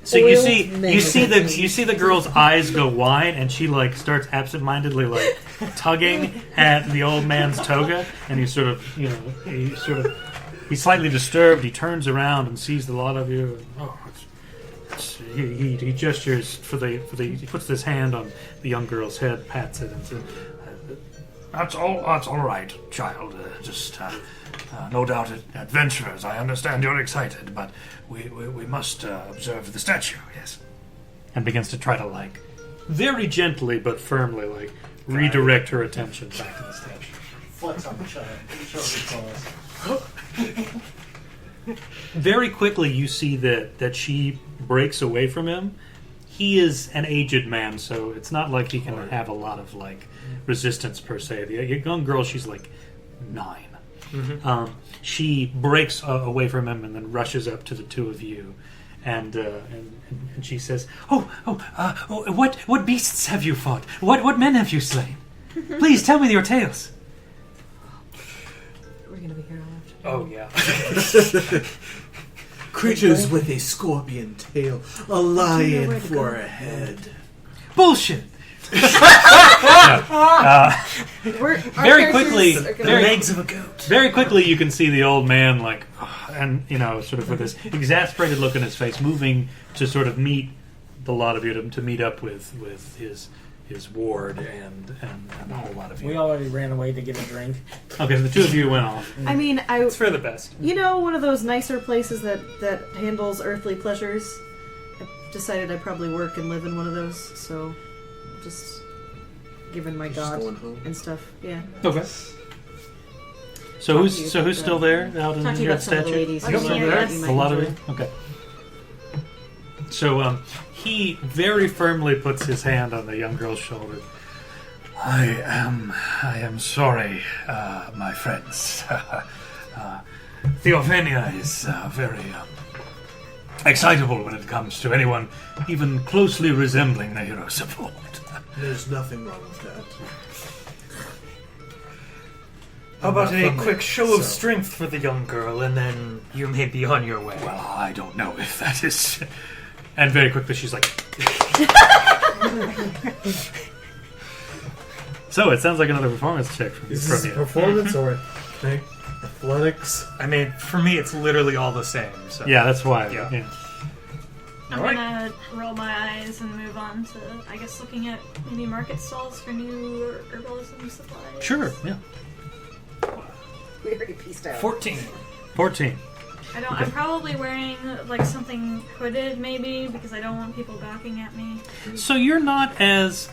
So you Oiled see the girl's eyes go wide, and she like starts absentmindedly like tugging at the old man's toga, and he's slightly disturbed. He turns around and sees the lot of you. He gestures for the he puts his hand on the young girl's head, pats it, and says, "That's all right, child. No doubt adventurers. I understand you're excited, but we must observe the statue, yes." And begins to try to, like, very gently but firmly, like, redirect her attention back to the statue. Flex on the child. Show the claws. Very quickly, you see that she breaks away from him. He is an aged man, so it's not like he can have a lot of, like, resistance, per se. The young girl, she's, like, 9. Mm-hmm. She breaks away from him and then rushes up to the two of you, and she says, "What beasts have you fought? What men have you slain?" Please tell me your tales. We're gonna be here all afternoon. Oh yeah. Creatures with a scorpion tail, a lion for a head. Bullshit. Very Legs of a goat. Very quickly, you can see the old man, like, and sort of with this exasperated look on his face, moving to sort of meet the lot of you to meet up with his ward and a whole lot of you. We already ran away to get a drink. Okay, so the two of you went off. I mean, It's for the best. one of those nicer places that handles earthly pleasures. I decided I'd probably work and live in one of those, so just given my Just god going home. and stuff. Yeah. Okay. So who's still there out in Talking your about some of the statue? ladies. Yep. who Yeah, you might A lot of enjoy. you? Okay. So he very firmly puts his hand on the young girl's shoulder. I am sorry, my friends. Theophania is very excitable when it comes to anyone even closely resembling the hero support. There's nothing wrong with that. How about I'm a not from quick there, show of so- strength for the young girl, and then you may be on your way. Well, I don't know if that is... And very quickly she's like... So, it sounds like another performance check from Is this you. performance or athletics? I mean, for me, it's literally all the same. So. Yeah, that's why. Yeah. Yeah. I'm Alright. gonna roll my eyes and move on to, I guess, looking at maybe market stalls for new herbalism supplies. Sure, yeah. We already pieced out. 14. 14. I'm probably wearing like something hooded, maybe, because I don't want people gawking at me. So you're not as...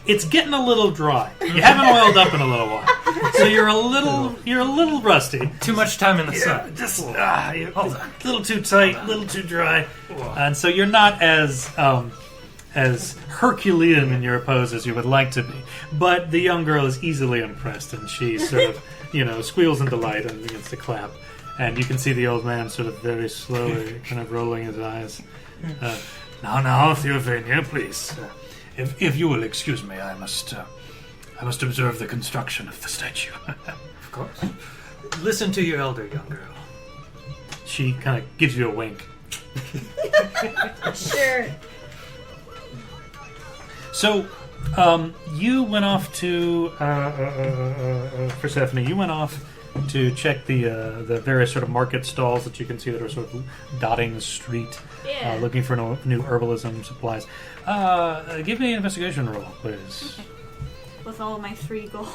It's getting a little dry. You haven't oiled up in a little while. So you're a little rusty. Too much time in the sun. Just a little too tight, a little too dry. And so you're not as Herculean in your pose as you would like to be. But the young girl is easily impressed, and she sort of, squeals in delight and begins to clap. And you can see the old man sort of very slowly kind of rolling his eyes. Now, Theophania, please. If you will excuse me, I must observe the construction of the statue. Of course. Listen to your elder, young girl. She kind of gives you a wink. Sure. So, you went off to Persephone. You went off to check the various sort of market stalls that you can see that are sort of dotting the street, Yeah. looking for new herbalism supplies. Give me an investigation roll, please. Okay. With all of my 3 gold.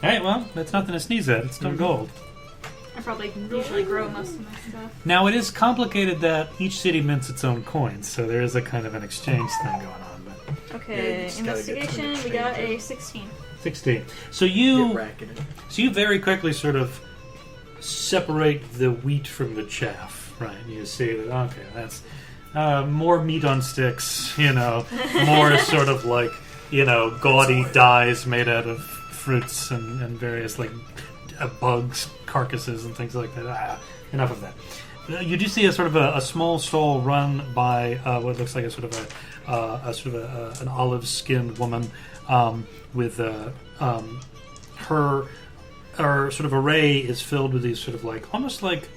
Hey, well, that's nothing to sneeze at. It's still gold. I probably usually grow most of my stuff. Now, it is complicated that each city mints its own coins, so there is a kind of an exchange thing going on. But Okay, Yeah, you just gotta get to an investigation, we got a exchange. 16. 16. So Get you racking it. very quickly sort of separate the wheat from the chaff, right? You see that, okay, that's more meat on sticks, more sort of like, gaudy dyes made out of fruits and various like bugs, carcasses, and things like that. Enough of that. You do see a sort of a small stall run by what looks like a sort of an olive-skinned woman with her sort of array is filled with these sort of like almost like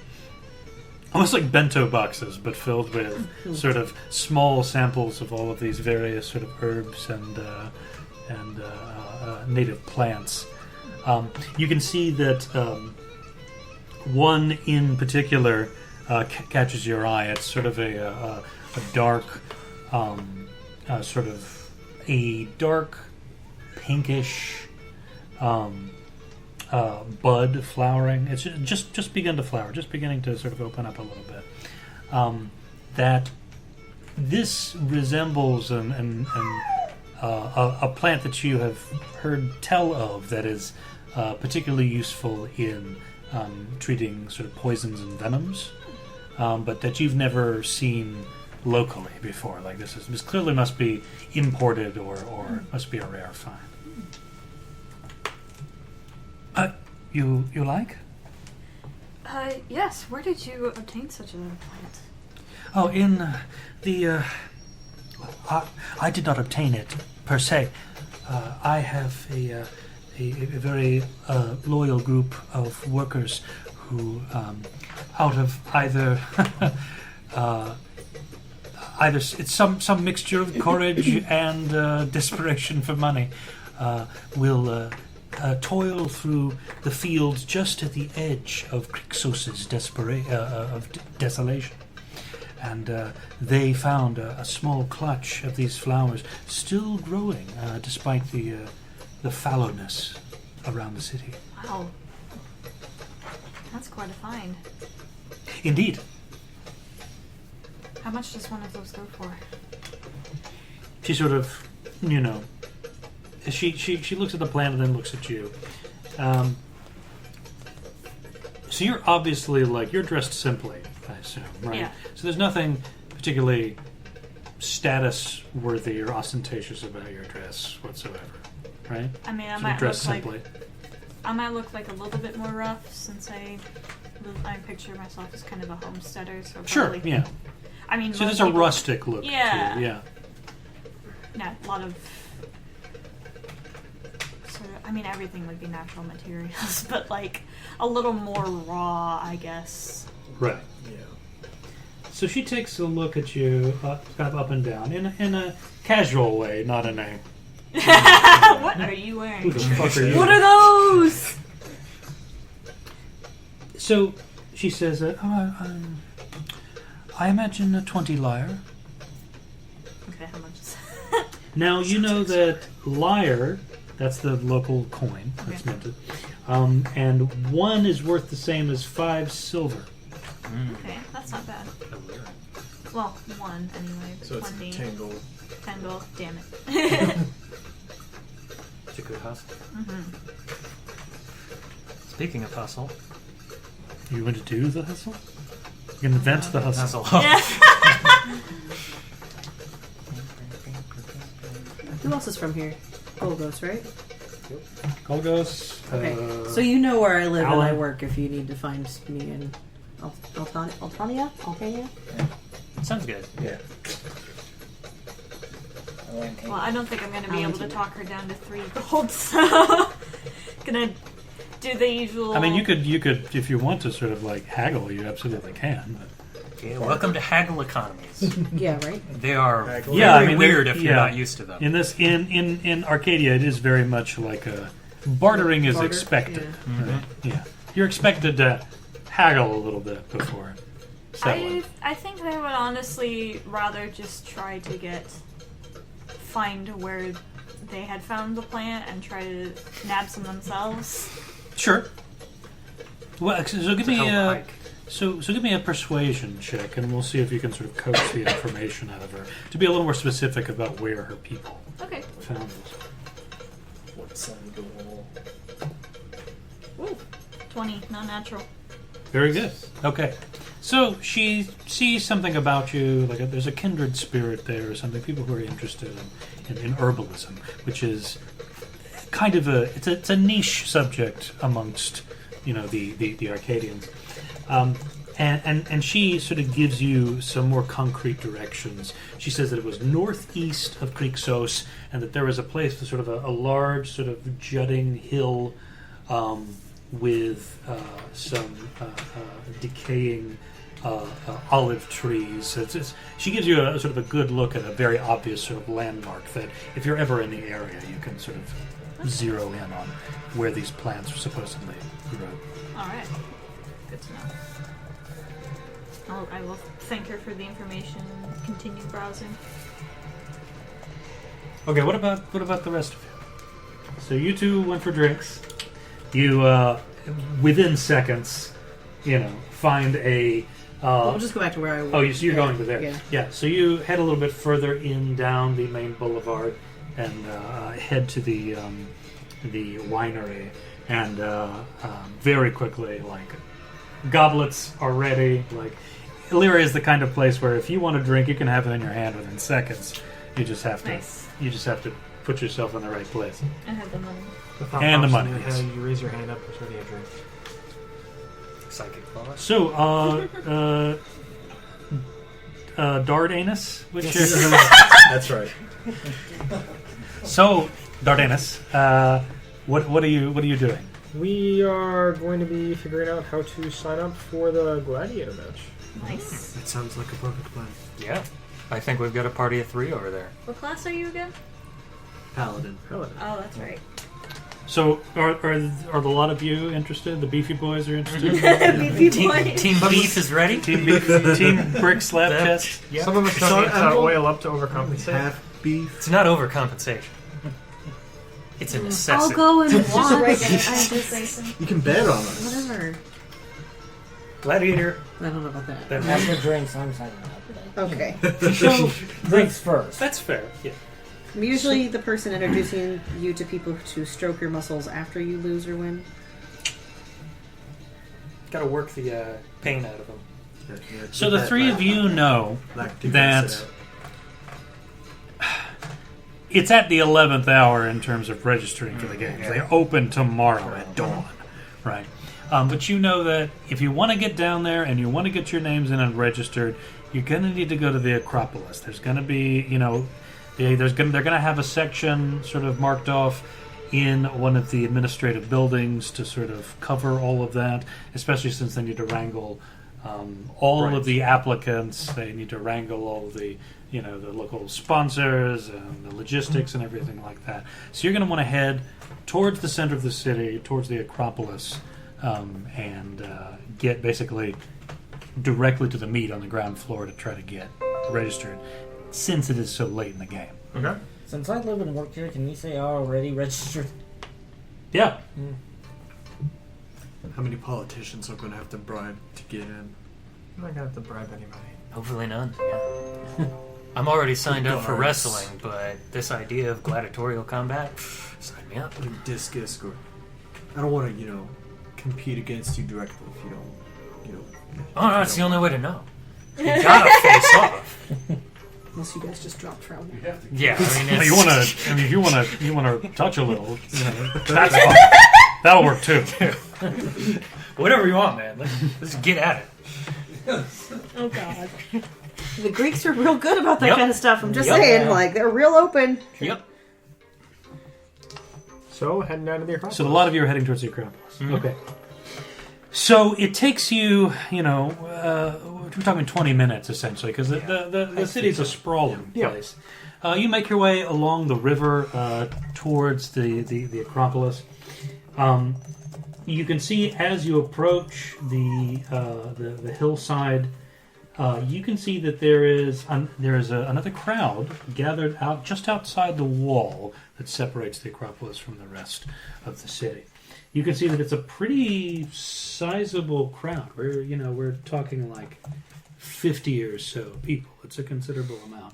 bento boxes, but filled with sort of small samples of all of these various sort of herbs and native plants. You can see that one in particular catches your eye. It's sort of a dark, sort of a dark pinkish bud flowering. It's just begun to flower, just beginning to sort of open up a little bit. That this resembles a plant that you have heard tell of that is particularly useful in treating sort of poisons and venoms, but that you've never seen locally before. Like this clearly must be imported or must be a rare find. You like? Yes. Where did you obtain such a plant? Oh, in the... I did not obtain it, per se. I have a very loyal group of workers who, out of either it's some mixture of courage and desperation for money, will toil through the fields just at the edge of Krixos's desolation. And they found a small clutch of these flowers still growing, despite the fallowness around the city. Wow. That's quite a find. Indeed. How much does one of those go for? She sort of, she looks at the plant and then looks at you. So you're obviously, you're dressed simply, I assume, right? Yeah. So there's nothing particularly status-worthy or ostentatious about your dress whatsoever, right? I mean, I might look like a little bit more rough since I picture myself as kind of a homesteader. So probably, Sure, yeah. I mean, So there's a rustic look Yeah. to you, yeah. Yeah, a lot of sort of. I mean, everything would be natural materials, but a little more raw, I guess. Right. Yeah. So she takes a look at you, kind of up and down, in a casual way, not in a... What are you wearing? Who the fuck are you? What are those? So she says, I imagine a 20 lyre. Okay, how much is Now, you know that lyre, that's the local coin that's Okay. minted, and 1 is worth the same as 5 silver. Okay, that's not bad. Well, 1 anyway. So it's 20. 10 gold. 10 gold, damn it. It's a good hustle. Mm-hmm. Speaking of hustle, You want to do the hustle? You can invent the hustle. Yeah. Who else is from here? Golgos, right? Golgos. Okay. So you know where I live and I Alan. work if you need to find me in Altaina? sounds good. Yeah. Well, I don't think I'm going to be able to talk her down to 3 gold, so gonna do the usual. I mean, you could, if you want to sort of haggle, you absolutely can. But. Yeah, welcome to haggle economies. Yeah, right? They are Haggle. very Yeah, I mean, weird they're- if you're yeah. not used to them. In this, in Arcadia, it is very much like a bartering is Barter, expected. yeah. Right? Yeah, you're expected to haggle a little bit before settling. I think I would honestly rather just try to find where they had found the plant and try to nab some themselves. Sure. Well, so give me It's a a hike. so give me a persuasion check, and we'll see if you can sort of coax the information out of her to be a little more specific about where her people Okay. found this. What side of the wall? Ooh, 20, not natural. Very good. Okay. So she sees something about you, there's a kindred spirit there or something, people who are interested in herbalism, which is kind of it's a niche subject amongst, the Arcadians. And she sort of gives you some more concrete directions. She says that it was northeast of Krixos, and that there was a place, sort of a large sort of jutting hill with some decaying olive trees. So she gives you a sort of a good look at a very obvious sort of landmark that if you're ever in the area, you can sort of zero in on where these plants are supposedly grow. Alright. Good to know. I will thank her for the information and continue browsing. Okay, what about the rest of you? So you two went for drinks. You within seconds, find a. We'll just go back to where I work. Oh, so you're going to there. Yeah. So you head a little bit further down the main boulevard and head to the winery, and very quickly, goblets are ready. Illyria is the kind of place where if you want a drink, you can have it in your hand within seconds. You just have to. Nice. You just have to put yourself in the right place. I have the money. And the money, You, yes. you raise your hand up, there's already a drink. Psychic claws. So, Dardanus, which That's right. so Dardanus, what are you doing? We are going to be figuring out how to sign up for the gladiator match. Nice. That sounds like a perfect plan. Yeah. I think we've got a party of 3 over there. What class are you again? Paladin. Oh, that's right. So, are a lot of you interested? The beefy boys are interested. Beefy boy. Team Beef is ready? Team beef, team brick slap test. Yep. Some of us don't need to oil up to overcompensate. Half beef. It's not overcompensation. It's a necessity. I'll go and Just watch. regular. You can bet on us. Whatever. Gladiator. I don't know about that. Then After drinks, I'm signing up. Okay. So, drinks first. That's fair. Yeah. I'm usually the person introducing you to people to stroke your muscles after you lose or win. Gotta work the pain out of them. So the three of you know that it's at the 11th hour in terms of registering for the games. They open tomorrow at dawn, right? But you know that if you want to get down there and you want to get your names in and registered, you're going to need to go to the Acropolis. There's going to be, they're going to have a section sort of marked off in one of the administrative buildings to sort of cover all of that, especially since they need to wrangle all of the applicants. They need to wrangle all of the, the local sponsors and the logistics and everything like that. So you're going to want to head towards the center of the city, towards the Acropolis, and get basically directly to the meet on the ground floor to try to get registered, since it is so late in the game. Okay. Since I live and work here, can you say I already registered? Yeah. How many politicians are going to have to bribe to get in? I'm not gonna have to bribe anybody. Hopefully none. Yeah. I'm already signed up for wrestling, but this idea of gladiatorial combat, sign me up. Discus, or I don't want to, compete against you directly if you don't, Oh no, that's the only way to know. You gotta face off. Unless you guys just drop trout. Yeah, I mean, If it's, you want to touch a little, that's fine. That'll work too. whatever you want, man. Let's get at it. Oh god. The Greeks are real good about that Yep. kind of stuff. I'm just Yep. saying, they're real open. Yep. So, heading down to the Acropolis. So a lot of you are heading towards the Acropolis. Okay. So it takes you, we're talking 20 minutes essentially, because the city's a sprawling place. You make your way along the river towards the Acropolis. You can see as you approach the hillside, you can see that there is another crowd gathered out just outside the wall that separates the Acropolis from the rest of the city. You can see that it's a pretty sizable crowd. We're talking like 50 or so people. It's a considerable amount.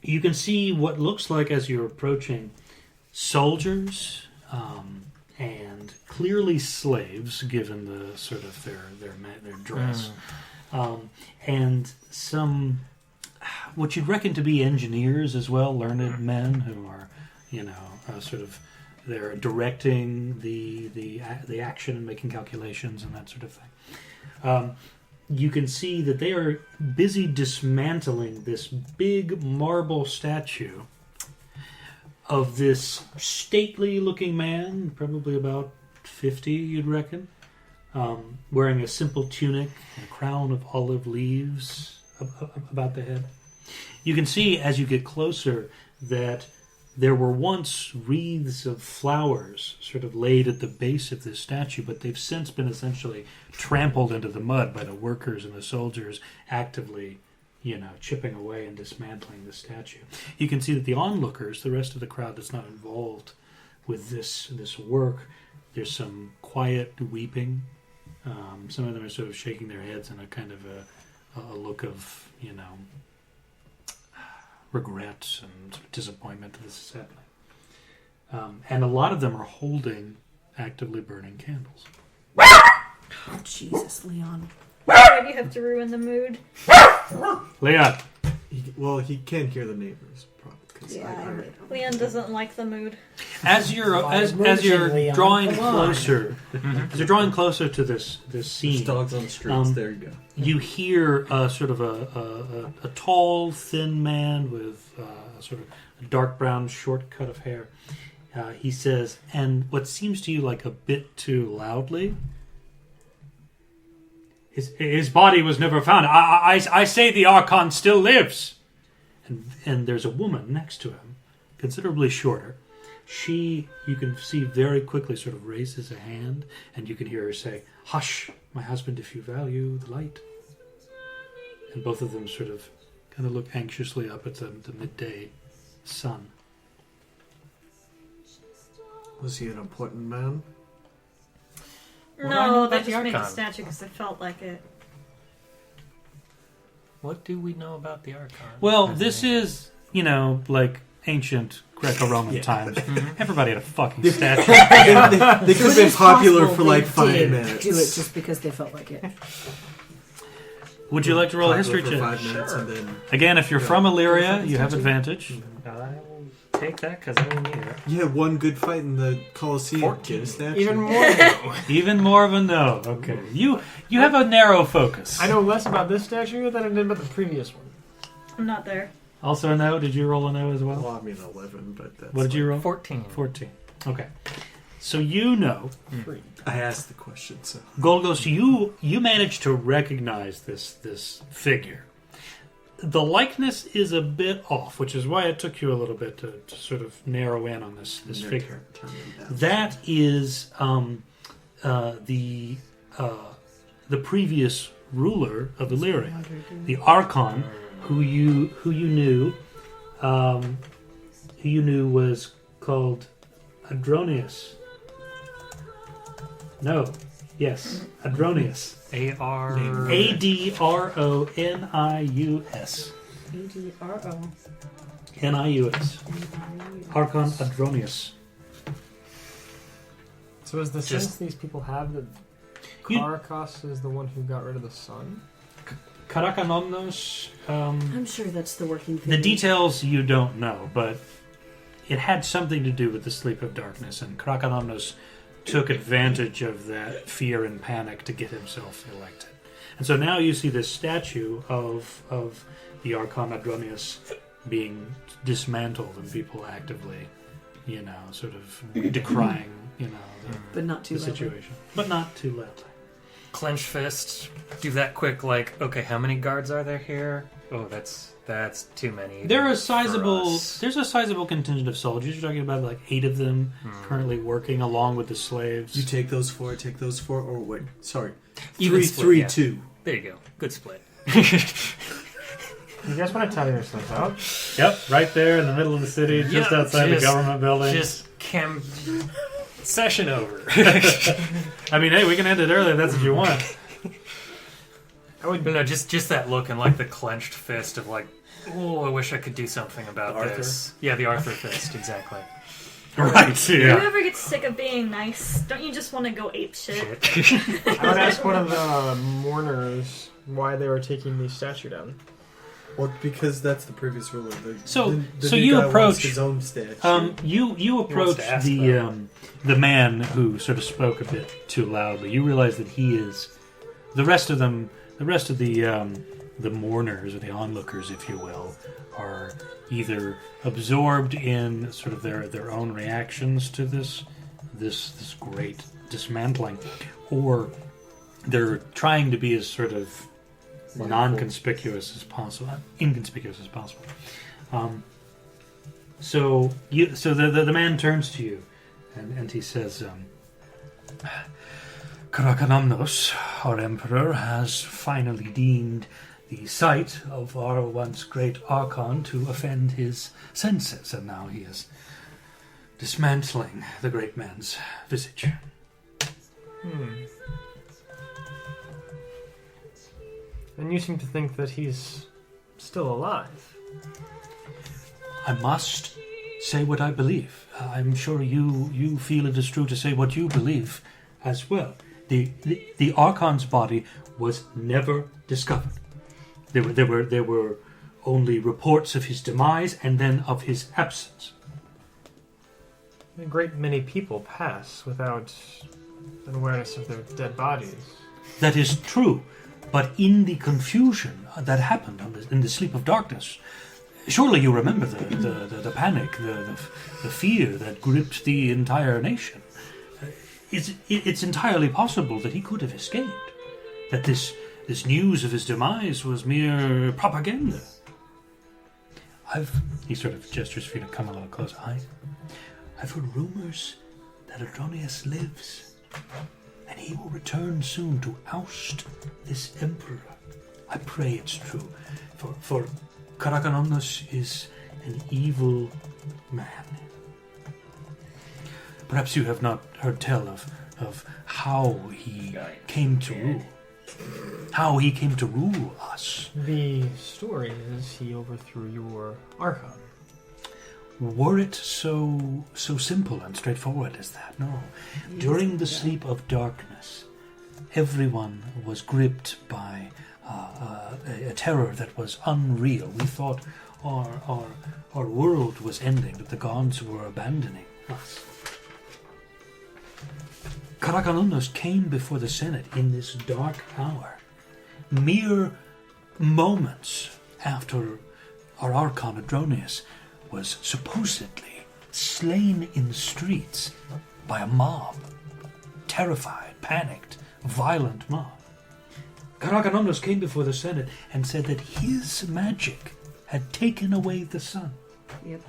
You can see what looks like, as you're approaching, soldiers and clearly slaves, given the sort of their dress, and some what you'd reckon to be engineers as well, learned men who are, sort of. They're directing the action and making calculations and that sort of thing. You can see that they are busy dismantling this big marble statue of this stately-looking man, probably about 50, you'd reckon, wearing a simple tunic and a crown of olive leaves about the head. You can see, as you get closer, that there were once wreaths of flowers sort of laid at the base of this statue, but they've since been essentially trampled into the mud by the workers and the soldiers actively, chipping away and dismantling the statue. You can see that the onlookers, the rest of the crowd that's not involved with this work, there's some quiet weeping. Some of them are sort of shaking their heads in a kind of a look of, regret and disappointment that this is happening. And a lot of them are holding actively burning candles. Oh, Jesus, Leon. Why do you have to ruin the mood? Leon! He can't hear the neighbors, probably. 'cause Yeah, Leon doesn't like the mood. As you're Leon. drawing Come on. closer, as you're drawing closer to this scene, dogs on the streets. There you go. you hear sort of a tall, thin man with sort of a dark brown, short cut of hair. He says, and what seems to you like a bit too loudly, his body was never found. I say the Archon still lives. And there's a woman next to him, considerably shorter. She, you can see very quickly, sort of raises a hand, and you can hear her say, "Hush, my husband, if you value the light." And both of them sort of kind of look anxiously up at the midday sun. Was he an important man? What do I know No, about they the just made a Archon? statue because they felt like it. What do we know about the Archon? Well, this is, like ancient Greco-Roman times. Everybody had a fucking statue. They could have been popular for like 5 did minutes. do it just because they felt like it. Would you like to roll a Popular history for check? 5 minutes and then Again, if you're from Illyria, you have advantage. I will take that because I will need it. you had one good fight in the Colosseum. 14. Get a statue. Even more no. Even more of a no. Okay. You have a narrow focus. I know less about this statue than I did about the previous one. I'm not there. Also a no. Did you roll a no as well? Well, I mean 11, but that's What did you roll? 14. 14. Okay. So you know, I asked the question, so Golgos, you managed to recognize this figure. The likeness is a bit off, which is why it took you a little bit to sort of narrow in on this figure. turn them down. That is the previous ruler of Illyria, the Archon, who you knew was called Adronius. No, yes, Adronius. A-R... Adronius. ADRO. Nius. Archon Adronius. So is the Just- sense these people have that You- Karakos is the one who got rid of the sun? Karakanomnos. I'm sure that's the working thing. The details you don't know, but it had something to do with the sleep of darkness, and Karakanomnos took advantage of that fear and panic to get himself elected. And so now you see this statue of the Archon Adronius being dismantled, and people actively, sort of decrying, but not too the loudly. situation, but not too loudly. Clench fist. Do that quick, okay, how many guards are there here? Oh, that's too many. There's a for sizable contingent of soldiers. You're talking about like 8 of them currently working along with the slaves. You take those 4, or wait, sorry, Even 3, split, 3, yeah. 2. There you go. Good split. You guys want to tell yourself out? Yep, right there in the middle of the city, just Yeah, outside the government building. Just session over. I mean, hey, we can end it early if that's what you want. I would. But no, just that look and like the clenched fist of like, oh, I wish I could do something about Arthur? this. Yeah, the Arthur fist, exactly. Right, Do you yeah. ever get sick of being nice? Don't you just want to go ape shit? I would ask one of the mourners why they were taking the statue down. Well, because that's the previous ruler. So the you new guy approach- wants his own statue. You approach to ask the man who sort of spoke a bit too loudly. You realize that he is the rest of them. The rest of the mourners or the onlookers, if you will, are either absorbed in sort of their own reactions to this great dismantling, or they're trying to be as sort of inconspicuous as possible. So the man turns to you, and he says, Karakanomnos, our emperor, has finally deemed the sight of our once great Archon to offend his senses, and now he is dismantling the great man's visage. And you seem to think that he's still alive. I must say what I believe. I'm sure you feel it is true to say what you believe as well. The Archon's body was never discovered. There were only reports of his demise and then of his absence. A great many people pass without an awareness of their dead bodies. That is true, but in the confusion that happened in the sleep of darkness, surely you remember the panic, the fear that gripped the entire nation. It's entirely possible that he could have escaped, that this news of his demise was mere propaganda. He sort of gestures for you to come a little closer. I've heard rumors that Adronius lives, and he will return soon to oust this emperor. I pray it's true, for Karakanomnos is an evil man. Perhaps you have not heard tell of how he came to rule. How he came to rule us. The story is he overthrew your Archon. Were it so simple and straightforward as that? No. During the sleep of darkness, everyone was gripped by a terror that was unreal. We thought our world was ending, that the gods were abandoning us. Karakanomnos came before the Senate in this dark hour, mere moments after our Archon Adronius was supposedly slain in the streets by a mob, terrified, panicked, violent mob. Karakanomnos came before the Senate and said that his magic had taken away the sun. Yep.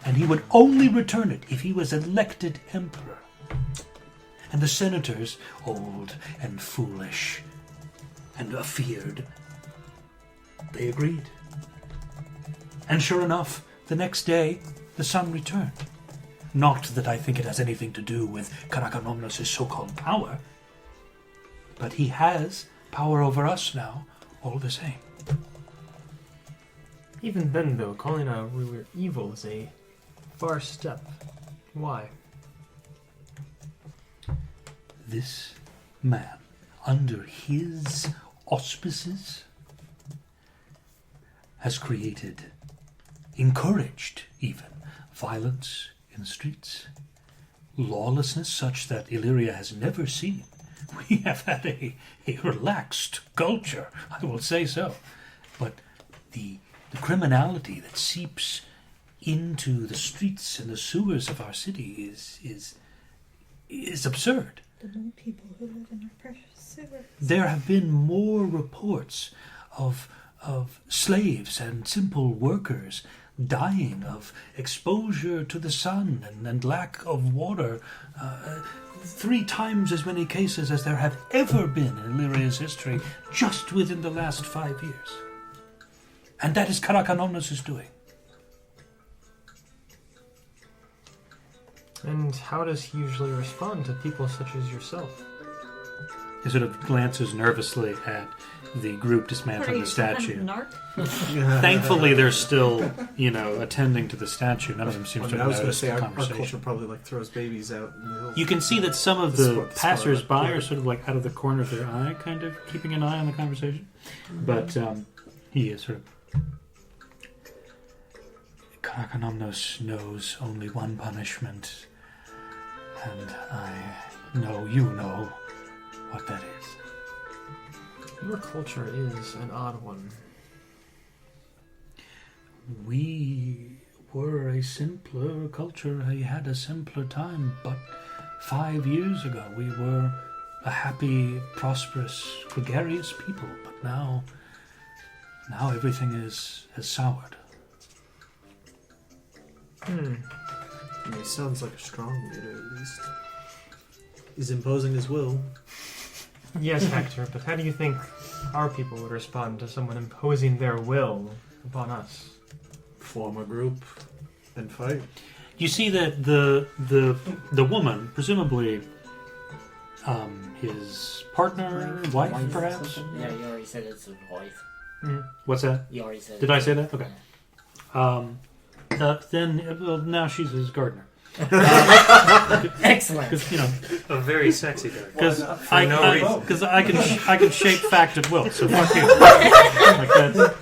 And he would only return it if he was elected emperor. And the senators, old and foolish and afeared, they agreed. And sure enough, the next day, the sun returned. Not that I think it has anything to do with Karakanomnos' so-called power, but he has power over us now, all the same. Even then, though, calling a ruler evil is a far step. Why? This man, under his auspices, has encouraged even, violence in the streets, lawlessness such that Illyria has never seen. We have had a relaxed culture, I will say so. But the criminality that seeps into the streets and the sewers of our city is absurd. The new people who live in our precious sewers. There have been more reports of slaves and simple workers dying of exposure to the sun and lack of water. 3 times as many cases as there have ever been in Illyria's history, just within the last 5 years. And that is Karakanomnos' doing. And how does he usually respond to people such as yourself? He sort of glances nervously at the group dismantling the statue. Thankfully, they're still, attending to the statue. None of them seems to have I was going to noticed say, the our conversation. culture probably throws babies out in the hills. You can see that some of the passers-by yeah. are sort of out of the corner of their eye, kind of keeping an eye on the conversation. But he is sort of... Karakanomnos knows only one punishment, and I know you know what that is. Your culture is an odd one. We were a simpler culture. I had a simpler time, but 5 years ago we were a happy, prosperous, gregarious people. But now everything has soured. I mean, he sounds like a strong leader, at least. He's imposing his will. Yes, Hektor, but how do you think our people would respond to someone imposing their will upon us? Form a group and fight. You see that the woman, presumably his partner, wife perhaps? Yeah, you already said it's a wife. What's that? You already said Did I say that? Okay. Then, now she's his gardener. Excellent. Because A very sexy dark. because For no reason. I can shape fact at will. So fuck you. Like that.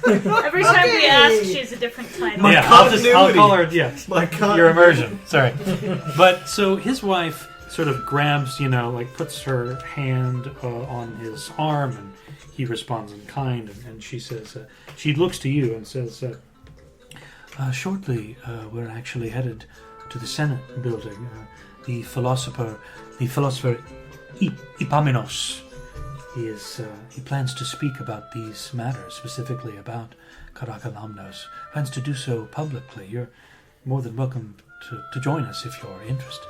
Every time we ask, she has a different title. Yeah, I'll call her. Yeah, My God. your immersion. Sorry, but so his wife sort of grabs, puts her hand on his arm, and he responds in kind, and she says, she looks to you and says, shortly we're actually headed to the Senate building. The philosopher Epaminondas he plans to speak about these matters, specifically about Karakalomnos. Plans to do so publicly. You're more than welcome to join us if you're interested.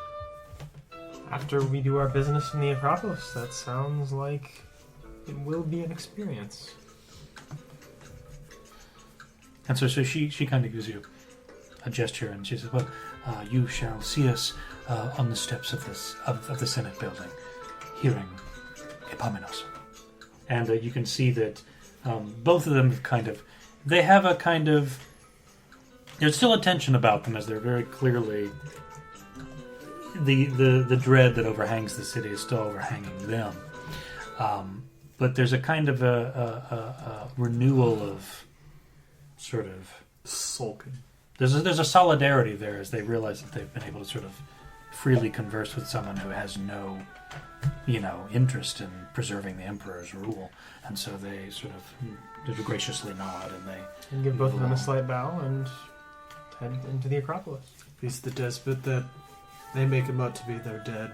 After we do our business in the Acropolis, that sounds like it will be an experience. And so she kind of gives you a gesture, and she says, "Well, you shall see us on the steps of the Senate building, hearing Epaminondas." And you can see that both of them there's still a tension about them, as they're very clearly the dread that overhangs the city is still overhanging them. But there's a kind of a renewal of sort of Sulking. there's a solidarity there as they realize that they've been able to sort of freely converse with someone who has no interest in preserving the emperor's rule, and so they sort of graciously nod and they And give both of them a slight bow and head into the Acropolis. He's the despot that they make him out to be. They're dead.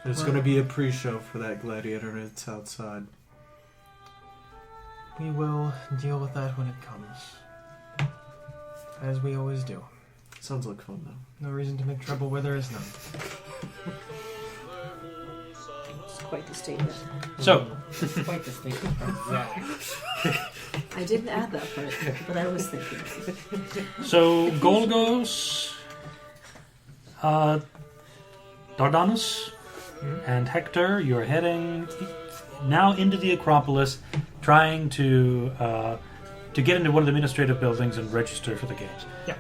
There's going to be a pre-show for that gladiator. It's outside. We will deal with that when it comes. As we always do. Sounds like fun, though. No reason to make trouble where there is none. It's quite the statement. So Quite the statement from Zach. I didn't add that part, but I was thinking. So Golgos, Dardanus, and Hektor, you're heading now into the Acropolis, trying to get into one of the administrative buildings and register for the games. Yeah.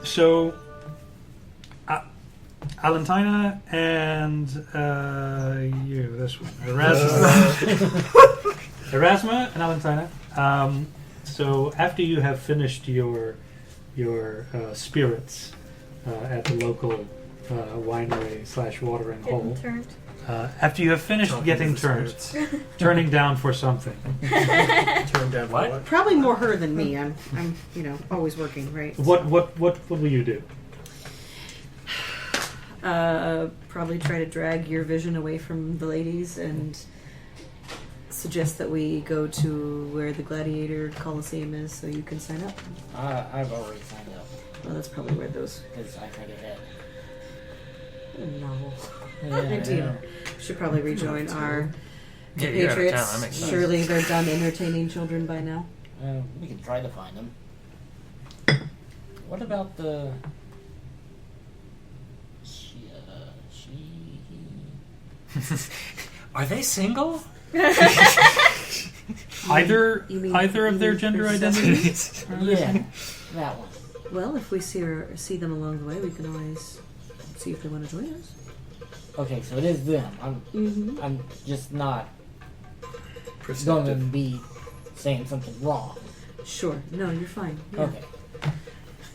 So Alantaina and this one, Erasma and Alantaina. So after you have finished your spirits at the local winery / watering hole, Getting turned. after you have finished getting turned, turning down for something. Turn down What? what? Probably more her than me. I'm always working, right? What will you do? Probably try to drag your vision away from the ladies and suggest that we go to where the Gladiator Coliseum is so you can sign up. I've already signed up Well, that's probably where those... because I tried ahead. No. Yeah, Idea. Should probably rejoin our Yeah, you're out of town. That compatriots. makes sense. Surely they're done entertaining children by now. We can try to find them. What about the... Are they single? Either You mean- of their gender Persephone? identities? Yeah, that one. Well, if we see them along the way, we can always see if they want to join us. Okay, so it is them. Mm-hmm. I'm just not going to Perceptive. be saying something wrong. Sure. No, you're fine. Yeah. Okay.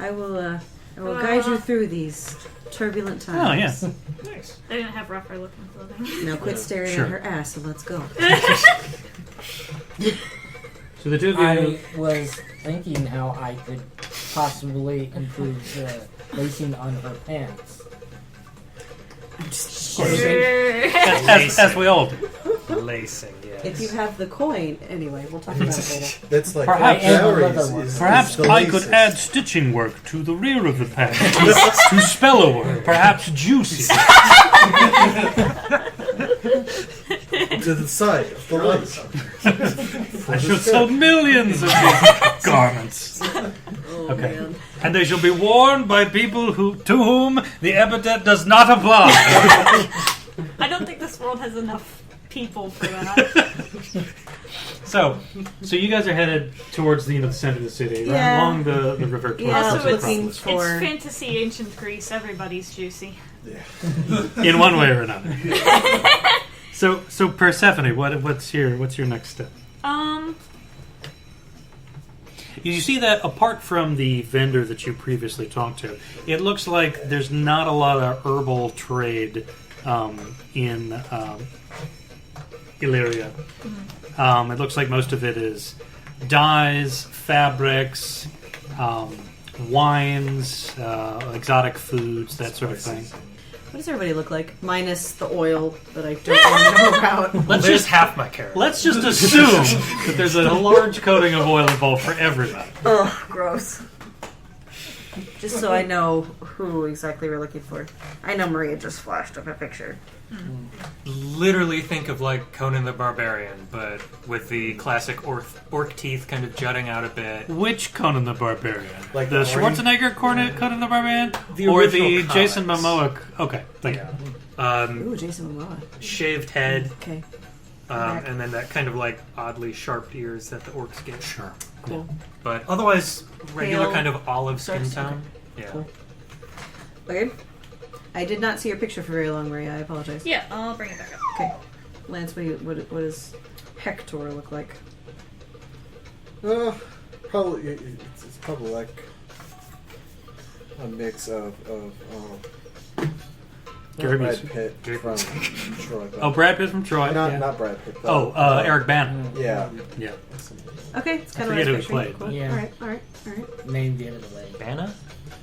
I will guide you through these turbulent Oh, times. yeah. Nice. They didn't have rougher looking clothing. Now quit staring Sure. at her ass and let's go. So the two of you... I was thinking how I could possibly improve the lacing on her pants. I'm just course. kidding. as we all do. Lacing, yes. If you have the coin, anyway, we'll talk about it later. That's like Perhaps- dowries Perhaps the I could laces. add stitching work to the rear of the pants to spell a word. Perhaps juicy. to the side of the lace. I shall sell millions of these garments. Oh, Okay. man. And they shall be worn by people to whom the epithet does not apply. I don't think this world has enough people for that. So you guys are headed towards the center of the city, right? Yeah. Along the river. Towards Yeah, Also, the it's- looking It's for. fantasy ancient Greece. Everybody's juicy. in one way or another. So Persephone, what's your next step? You see that apart from the vendor that you previously talked to, it looks like there's not a lot of herbal trade in Illyria. It looks like most of it is dyes, fabrics, wines, exotic foods, that sort of thing. What does everybody look like? Minus the oil that I don't want to know about. Well, there's half my character. Let's just assume that there's a large coating of oil involved for everybody. Ugh, gross. Just so I know who exactly we're looking for. I know Maria just flashed up a picture. Literally think of like Conan the Barbarian, but with the classic orc teeth kind of jutting out a bit. Which Conan the Barbarian? Like the the Schwarzenegger Conan the Barbarian? The or original the comics. Jason Momoa? Okay, thank you. Ooh, Jason Momoa. Shaved head, Okay, and then that kind of like oddly sharp ears that the orcs get. Sure. cool. But otherwise, regular Pale, kind of olive skin dark tone. skin. Yeah. Cool. Okay. I did not see your picture for very long, Maria. I apologize. Yeah, I'll bring it back up. Okay. Lance, what does Hektor look like? Probably it's probably like a mix of Gary Brad Busey. Pitt from Troy. Oh, Brad Pitt from Troy. not yeah. not Brad Pitt. Eric Bana. Yeah. Yeah. Okay, it's kind of forget what I who was he played. picturing. Cool. Yeah. All right. Name gave it away. Bana?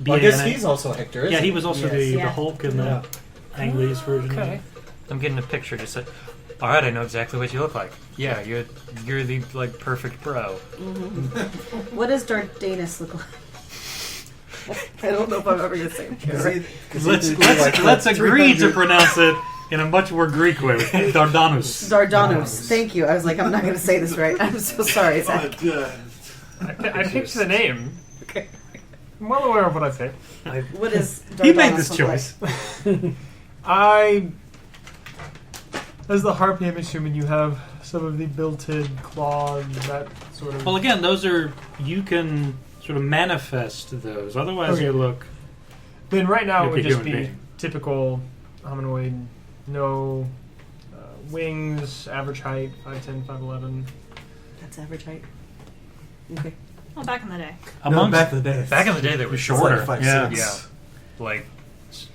Well, I guess B-A-N-A. he's also Hektor, isn't Yeah, he was also Yes. the Yeah. Hulk in Yeah. the Anglese version. Okay. I'm getting a picture. Just like, all right, I know exactly what you look like. Yeah, you're the like perfect bro. What does Dardanus look like? I don't know if I'm ever going to say it. Let's agree to pronounce it in a much more Greek way. Dardanus. Dardanus. Thank you. I was like, I'm not going to say this right. I'm so sorry, Zach. I picked the name. Okay. I'm well aware of what I say. What is Dardanus He made this look choice. As the Harpie, I'm assuming you have some of the built-in claws, that sort of. Well, again, those are you can sort of manifest those. Otherwise, Okay. you look. Then right now it You'd would be just human be being. typical hominoid, no wings, average height, 5'10", 5'11". That's average height. Okay. Well, back in the day. Amongst, back in the day. Back in the day, they were It's shorter. like 5'6". Yeah. Like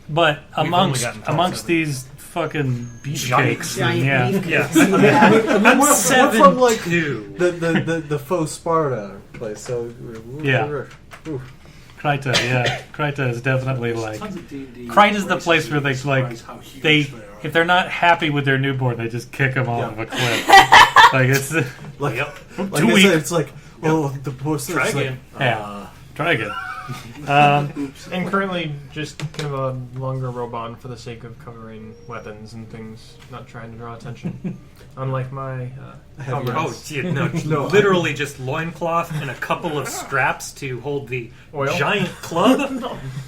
but We've only amongst gotten tall amongst since these fucking Giant- beefcakes, Giant yeah, beef. yeah. And we're from like 7'2". the faux Sparta place. So Yeah. ooh. Kryta, yeah, Kryta is definitely like Tons of D&D Kryta's the place where they races, like surprise how huge they are. if they're not happy with their newborn, they just kick them off of a cliff. Like it's Like, Yep. like Too I weak. said, it's like, oh, the poster. Try It's like, again. yeah. Try again. And currently just kind of a longer robe on for the sake of covering weapons and things, not trying to draw attention. Unlike my Heavy comrades. Oh, yeah, no, No. literally just loincloth and a couple of straps to hold the Oil? giant club,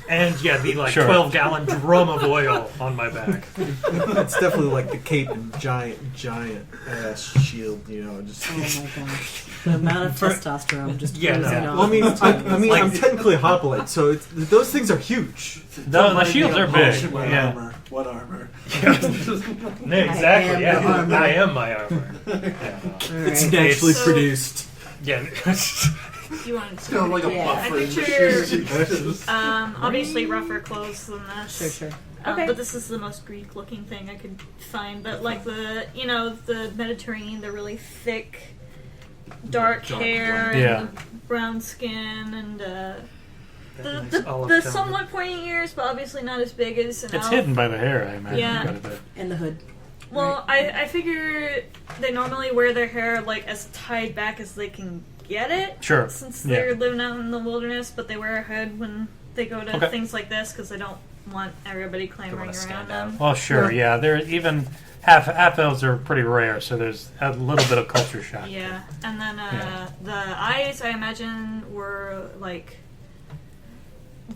and yeah, the like Sure. 12-gallon drum of oil on my back. it's definitely like the cape and giant ass shield. You know, just. Oh my gosh. The amount of testosterone just Yeah, oozing no. off. Well, I mean, Like- I'm technically a hoplite, so those things are huge. The shields are big. What Yeah. armor? What armor? Exactly. I am Yeah, the armor. I am my armor. All It's right. naturally So- produced. Yeah. You wanted It's kind of like a Yeah. buffer. I in the picture- shoes. obviously rougher clothes than this. Sure. But this is the most Greek-looking thing I could find. But like the Mediterranean, the really thick, dark hair, and Yeah. the brown skin, and Nice olive the tone. somewhat pointy ears, but obviously not as big as an It's elf. hidden by the hair, I imagine. Yeah. quite a bit. And the hood. Well, I figure they normally wear their hair like as tied back as they can get it. Sure. Since Yeah. they're living out in the wilderness, but they wear a hood when they go to Okay. things like this because they don't want everybody clamoring wanna around stand them. out. Well, sure, yeah. There even half elves are pretty rare, so there's a little bit of culture shock. Yeah, and then Yeah. the eyes I imagine were like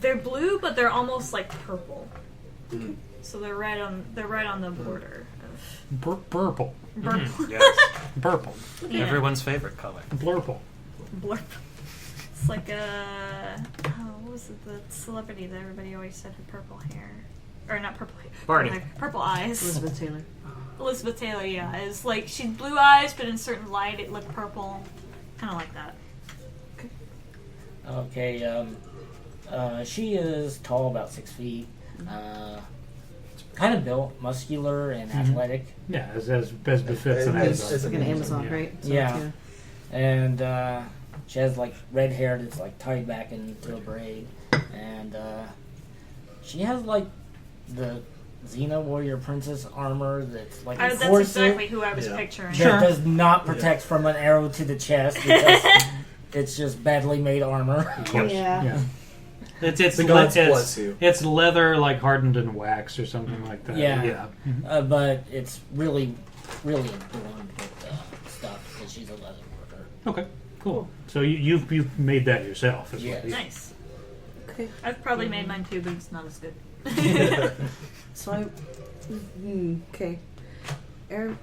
they're blue, but they're almost like purple. Mhm. So they're right on the border of Purple. Yes. Purple. Yeah. Everyone's favorite color. Blurple. Blurp. It's like what was it? The celebrity that everybody always said had purple hair, or not purple hair, Barney. purple eyes. Elizabeth Taylor. Elizabeth Taylor, yeah, is like she's blue eyes, but in certain light it looked purple, kind of like that. Okay, she is tall, about 6 feet. Kind of built, muscular and athletic. Yeah, as befits an It's like an Amazon. Amazon, right? So, Yeah. And she has like red hair that's like tied back into a braid. And she has like the Xena Warrior Princess armor that's like a That's corset exactly who I was picturing. that does not protect from an arrow to the chest because it's just badly made armor. Yeah. It's The gods bless you. It's leather like hardened in wax or something like that. Yeah. Yeah. But it's really, really adorned with stuff because she's a leather worker. Okay. Cool. So you've made that yourself as Yes. well. Nice. Okay. I've probably made mine too, but it's not as good. So I. Okay. I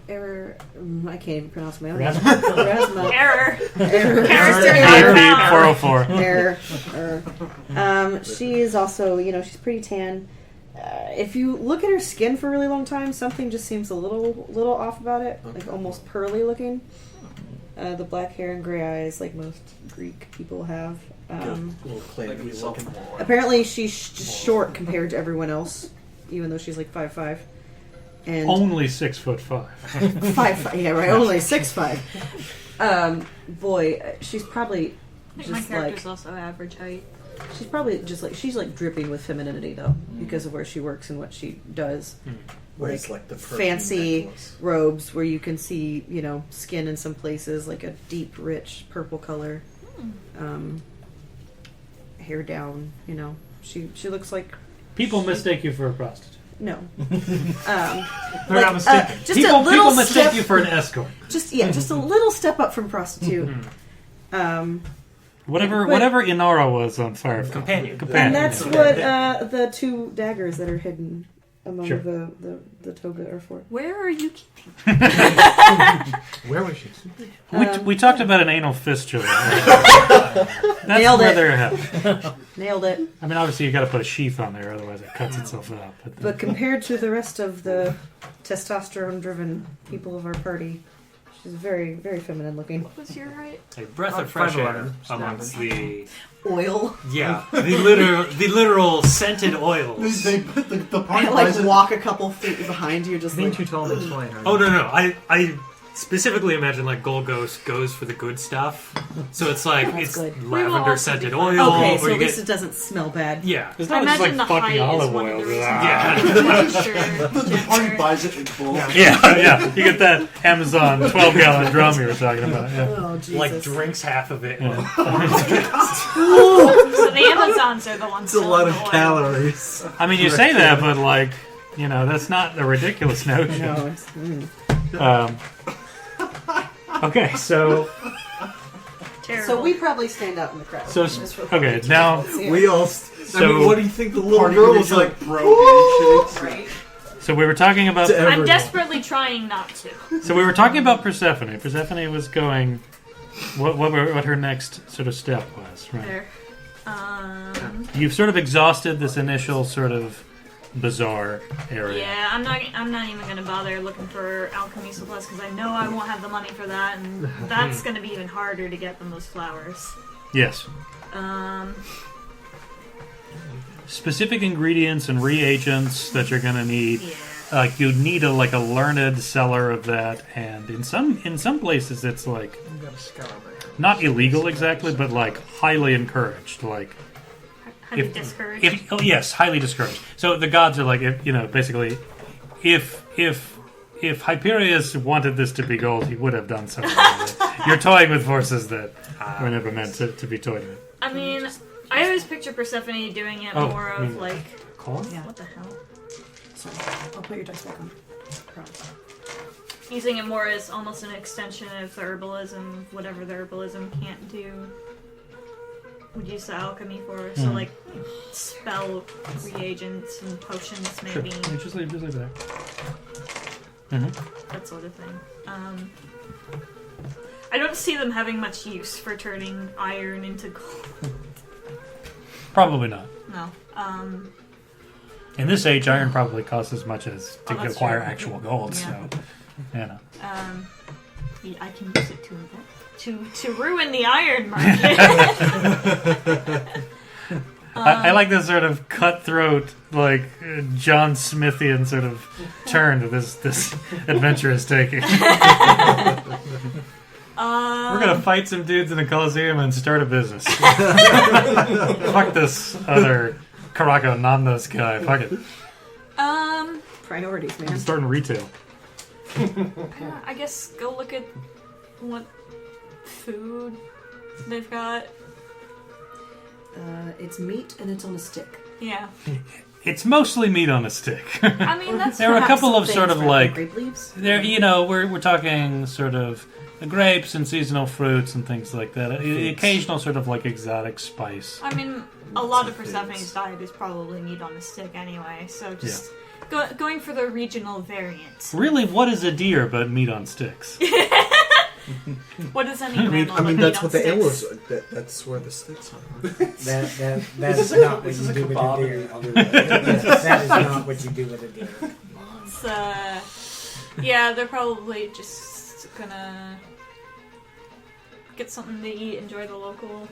can't even pronounce my own name. Erasma. Error. Error. AP 404. Error. She is also, she's pretty tan. If you look at her skin for a really long time, something just seems a little off about it, like almost pearly looking. The black hair and gray eyes, like most Greek people have. Little clammy looking. Apparently, she's short compared to everyone else, even though she's like 5'5". And Only 6'5". 5'5". Yeah, right. Only 6'5". Boy, she's probably I think my just character's like also average height. she's probably just like she's like dripping with femininity though, because of where she works and what she does. Wears like the perfume fancy necklace. robes where you can see, skin in some places, like a deep, rich purple color. Hair down, She looks like People mistake you for a prostitute. no. They're not mistaken. Just People a little mistake step, you for an escort. just a little step up from prostitute. Whatever Inara was on Fire. Companion. And that's what the two daggers that are hidden among Sure. the toga are for. Where are you keeping? Where was she? We talked about an anal fistula. That's Nailed where it. they're headed. Nailed it. I mean, obviously you got to put a sheath on there, otherwise it cuts itself up. But compared to the rest of the testosterone-driven people of our party, she's very, very feminine looking. What's your height? A breath of fresh air 5'11". amongst the Oil. the literal scented oils. They put the I party like walk a couple feet behind you, just Being like too tall to explain. Oh no! I specifically imagine like Golgos goes for the good stuff. So it's like That's it's good. We will lavender also scented be oil. fine. okay. or So you at least get it doesn't smell bad. yeah. It's I not just like imagine the fucking height olive is one of oil. the reasons Yeah. why I'm sure. The party buys it in bulk. Yeah. You get that Amazon 12-gallon drum you were talking about. Yeah. Oh Jesus! Like drinks half of it. So the Amazons are the ones. It's a lot of selling the oil. calories. I mean, you say that, but like, that's not a ridiculous notion. No, it's, Okay, so Terrible. So we probably stand out in the crowd. So, Just for- okay, now- We all. So- what do you think the little Party girl was condition, like? bro, handshakes. Right. So we were talking about. To I'm everyone. desperately trying not to. So we were talking about Persephone. Persephone was going. What her next sort of step was, right? There. You've sort of exhausted this initial sort of bazaar area. Yeah, I'm not even gonna bother looking for alchemy supplies because I know I won't have the money for that, and that's gonna be even harder to get than those flowers. Yes. Specific ingredients and reagents that you're gonna need. Yeah. Like you need a learned seller of that, and in some places it's like not illegal exactly, but like highly encouraged. Like Highly discouraged. yes, highly discouraged. So the gods are like, basically, if Hyperious wanted this to be gold, he would have done something with it. You're toying with forces that were never meant to be toyed with. I mean, I always picture Persephone doing it Oh, more I of mean- like, Corn? Yeah. what the hell? Sorry. I'll put your dice back on. Using it more as almost an extension of the herbalism, whatever the herbalism can't do. Would use the alchemy for, so like spell reagents and potions Sure. maybe. Just leave that. that sort of thing. I don't see them having much use for turning iron into gold. Probably not. No. In this age, iron probably costs as much as to that's acquire true. actual gold. Yeah. So, you know. Yeah, I can use it to ruin the iron market. I like this sort of cutthroat, like John Smithian sort of turn that this adventure is taking. We're gonna fight some dudes in a coliseum and start a business. Fuck this other Caraco Nandos guy. Fuck it. Priorities, I'm man. starting retail. I guess go look at what food they've got. It's meat and it's on a stick. Yeah. It's mostly meat on a stick. I mean, that's There are a Perhaps couple some of things sort of wrapped in like grape leaves. there, we're talking sort of grapes and seasonal fruits and things like that. Occasional sort of like exotic spice. I mean, a lot of Persephone's diet is probably meat on a stick anyway, so just going for the regional variant. Really, what is a deer but meat on sticks? What does any I mean, mammal but that's meat what on the ale sticks? is. That's where the sticks are. That's not what you do with a deer. That is not what you do with a deer. It's, yeah, they're probably just gonna get something to eat, enjoy the local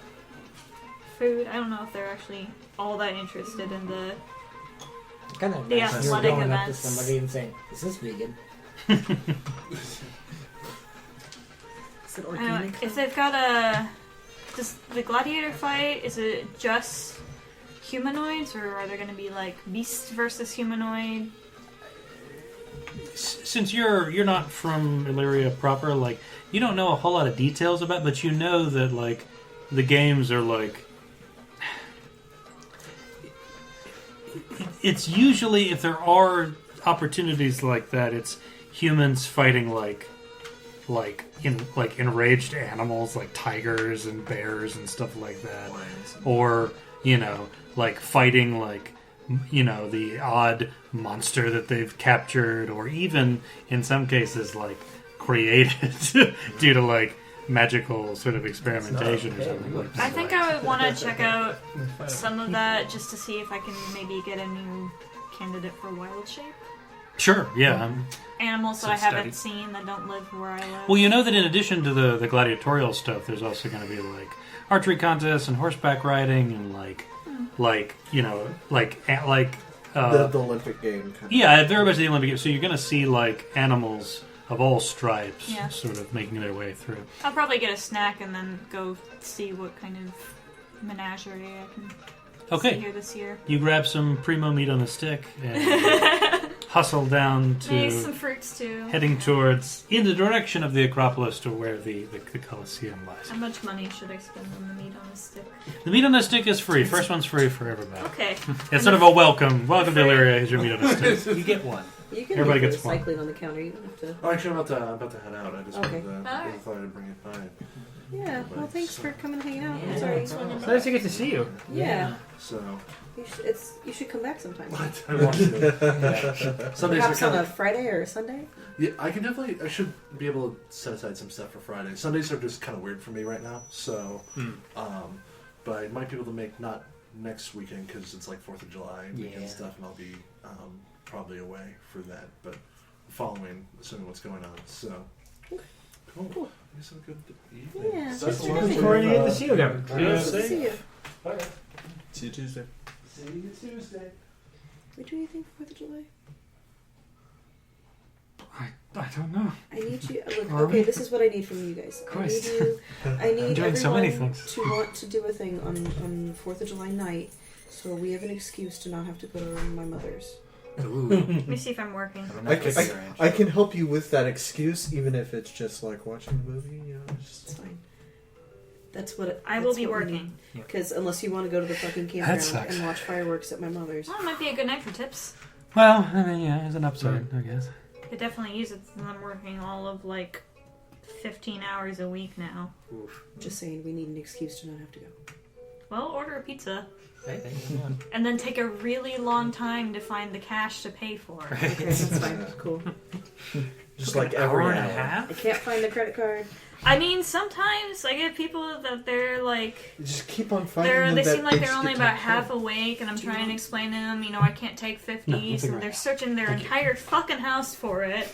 food. I don't know if they're actually all that interested in the Kind of The nice. You're athletic going up to events. somebody and saying, "Is this vegan?" Is it I don't know, organic? if they've got does the gladiator fight, is it just humanoids, or are there going to be like beast versus humanoid? Since you're not from Illyria proper, like you don't know a whole lot of details about, but you know that like the games are like. It's usually, if there are opportunities like that, it's humans fighting like enraged animals like tigers and bears and stuff like that, or like fighting like the odd monster that they've captured, or even in some cases like created due to like magical sort of experimentation or something like that. I think I would want to check out some of that just to see if I can maybe get a new candidate for wild shape. Sure, yeah. Animals that Some I haven't study. seen that don't live where I live. Well, you know that in addition to the gladiatorial stuff, there's also going to be like archery contests and horseback riding and The Olympic game. Kind yeah, very much the Olympic. So you're going to see like animals of all stripes, Yeah. sort of making their way through. I'll probably get a snack and then go see what kind of menagerie I can see Okay, here this year. you grab some primo meat on a stick and hustle down Maybe to some fruits too. heading towards in the direction of the Acropolis to where the Colosseum lies. How much money should I spend on the meat on the stick? The meat on the stick is free. First one's free for everybody. Okay. It's sort of a welcome to Illyria. Here's your meat on a stick. You get one. You can Everybody leave gets the one. recycling on the counter. You don't have to. Oh, actually, I'm about to head out. I just Okay. wanted to, Alright. I thought I'd bring it by. Yeah. Well, thanks for coming and hanging out. Yeah. I'm sorry. It's It's nice to get to see you. Yeah. So, You should come back sometime. I want to. Sundays Perhaps are on kind a of. Friday or a Sunday. Yeah, I should be able to set aside some stuff for Friday. Sundays are just kind of weird for me right now. So, but I might be able to make not next weekend because it's like 4th of July weekend Yeah. stuff, and I'll be probably away for that. But following, assuming what's going on. So, cool. I guess have a good evening. Yeah. That's thanks the for one coming. for- Before you get to see you again. Nice to see you. Okay. See you Tuesday. See you Tuesday. We do anything for 4th of July? I don't know. I need you. Look, Are okay, we? this is what I need from you guys. Christ. I need doing so many everyone things. to want to do a thing on 4th of July night, so we have an excuse to not have to go to my mother's. Let me see if I'm working. I can help you with that excuse, even if it's just like watching a movie. It's fine. That's what I will be working. Because unless you want to go to the fucking That campground sucks. and watch fireworks at my mother's. Well, it might be a good night for tips. Well, I mean, yeah, it's an upside, I guess. Could definitely use it since I'm working all of like 15 hours a week now. Just saying, we need an excuse to not have to go. Well, order a pizza. Hey, And then take a really long time to find the cash to pay for. Okay, that's fine. Cool. Just like An hour every and a hour. half. I can't find the credit card. I mean, sometimes I get people that they're like, You just keep on finding they them seem like that they're only instant about time. half awake, and I'm trying to explain to them, I can't take 50s, and they're searching their entire fucking house for it.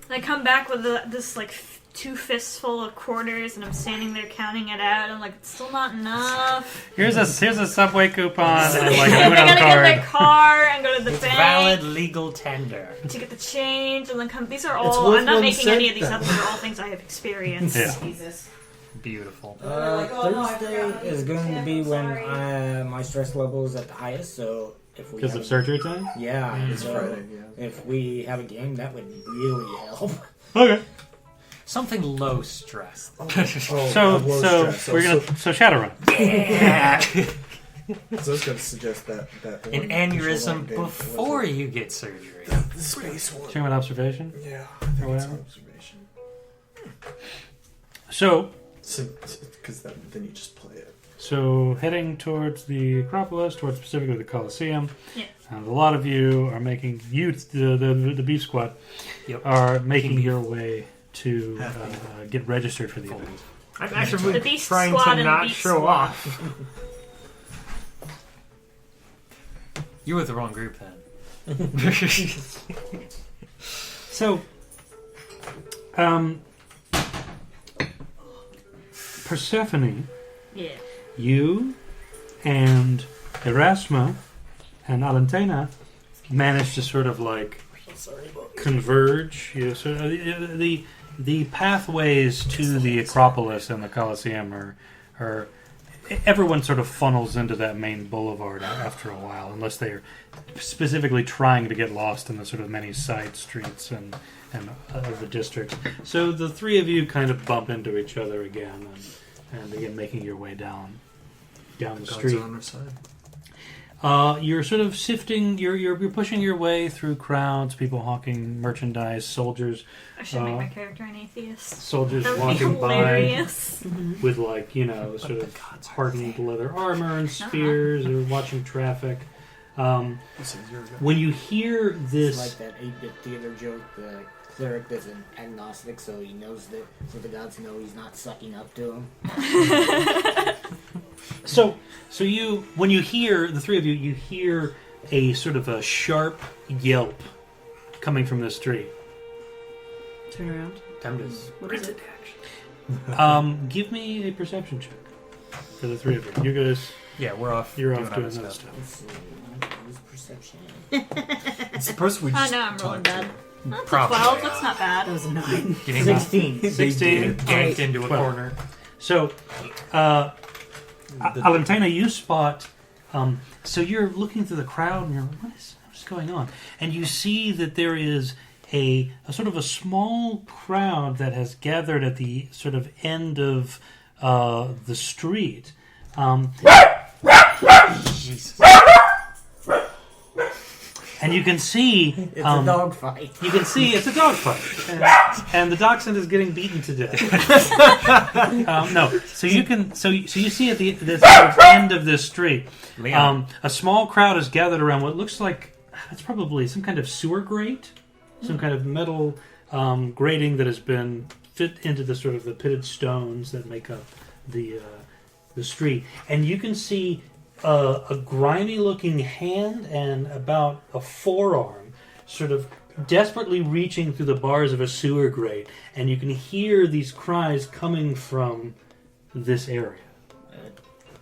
I come back with this like 2 fists full of quarters, and I'm standing there counting it out. I'm like, it's still not enough. Here's a subway coupon and like I an Uno gotta get in card. the car and go to the It's bank valid legal tender. to get the change, and then come. These are It's all. worth I'm not 1 making any of cent these then. up. These are all things I have experienced. Yeah. Jesus. Beautiful. Thursday is going to be when my stress level is at the highest. So if we Because have of surgery time? yeah, It's so Friday, yeah. if we have a game, that would really help. Okay. Something low stress. Oh, So low stress. we're gonna Shadowrun. Yeah. So I was going to suggest that An aneurysm before you get surgery. the space one. Talking about observation. Yeah, I think Or it's whatever. observation. So Because then you just play it. So heading towards the Acropolis, towards specifically the Colosseum. Yeah. And a lot of you are making the beef squad are making your way to get registered for the event. I'm The actively Beast trying Squad to and not Beast show Squad. off. You're with the wrong group then. So, Persephone, Yeah. you and Erasma and Alantaina managed to sort of like converge. You know, sort of, the pathways to the Acropolis and the Colosseum are everyone sort of funnels into that main boulevard after a while, unless they are specifically trying to get lost in the sort of many side streets and of the district. So the three of you kind of bump into each other again and begin making your way down the God's street. on our side. You're sort of sifting. You're pushing your way through crowds, people hawking merchandise, soldiers. I should make my character an atheist. Soldiers That would be walking by hilarious. with sort of hardened leather armor and spears, or watching traffic. When you hear It's this, like that 8-bit theater joke. The cleric is an agnostic, so he knows that, so the gods know he's not sucking up to him. so when you hear the three of you, you hear a sort of a sharp yelp coming from the street. Turn around. Time to What is it? Give me a perception check for the three of you. You guys, Yeah, we're off. you're doing off other doing that stuff. stuff. Let's see. Use perception. It's the person we Oh, just no, I'm rolling talked to. bad. That's a Probably. 12. That's not That bad. was a 9. Getting 16. 16. ganked into a corner. So, Alantaina, you spot. So you're looking through the crowd, and you're like, "What's going on?" And you see that there is a sort of a small crowd that has gathered at the sort of end of the street. Jesus. And you can see It's a dog fight. You can see it's a dog fight, and the dachshund is getting beaten to death. No, so you can so you see at the sort of end of this street, a small crowd is gathered around what looks like it's probably some kind of sewer grate, some kind of metal grating that has been fit into the sort of the pitted stones that make up the street, and you can see a grimy-looking hand and about a forearm sort of desperately reaching through the bars of a sewer grate, and you can hear these cries coming from this area.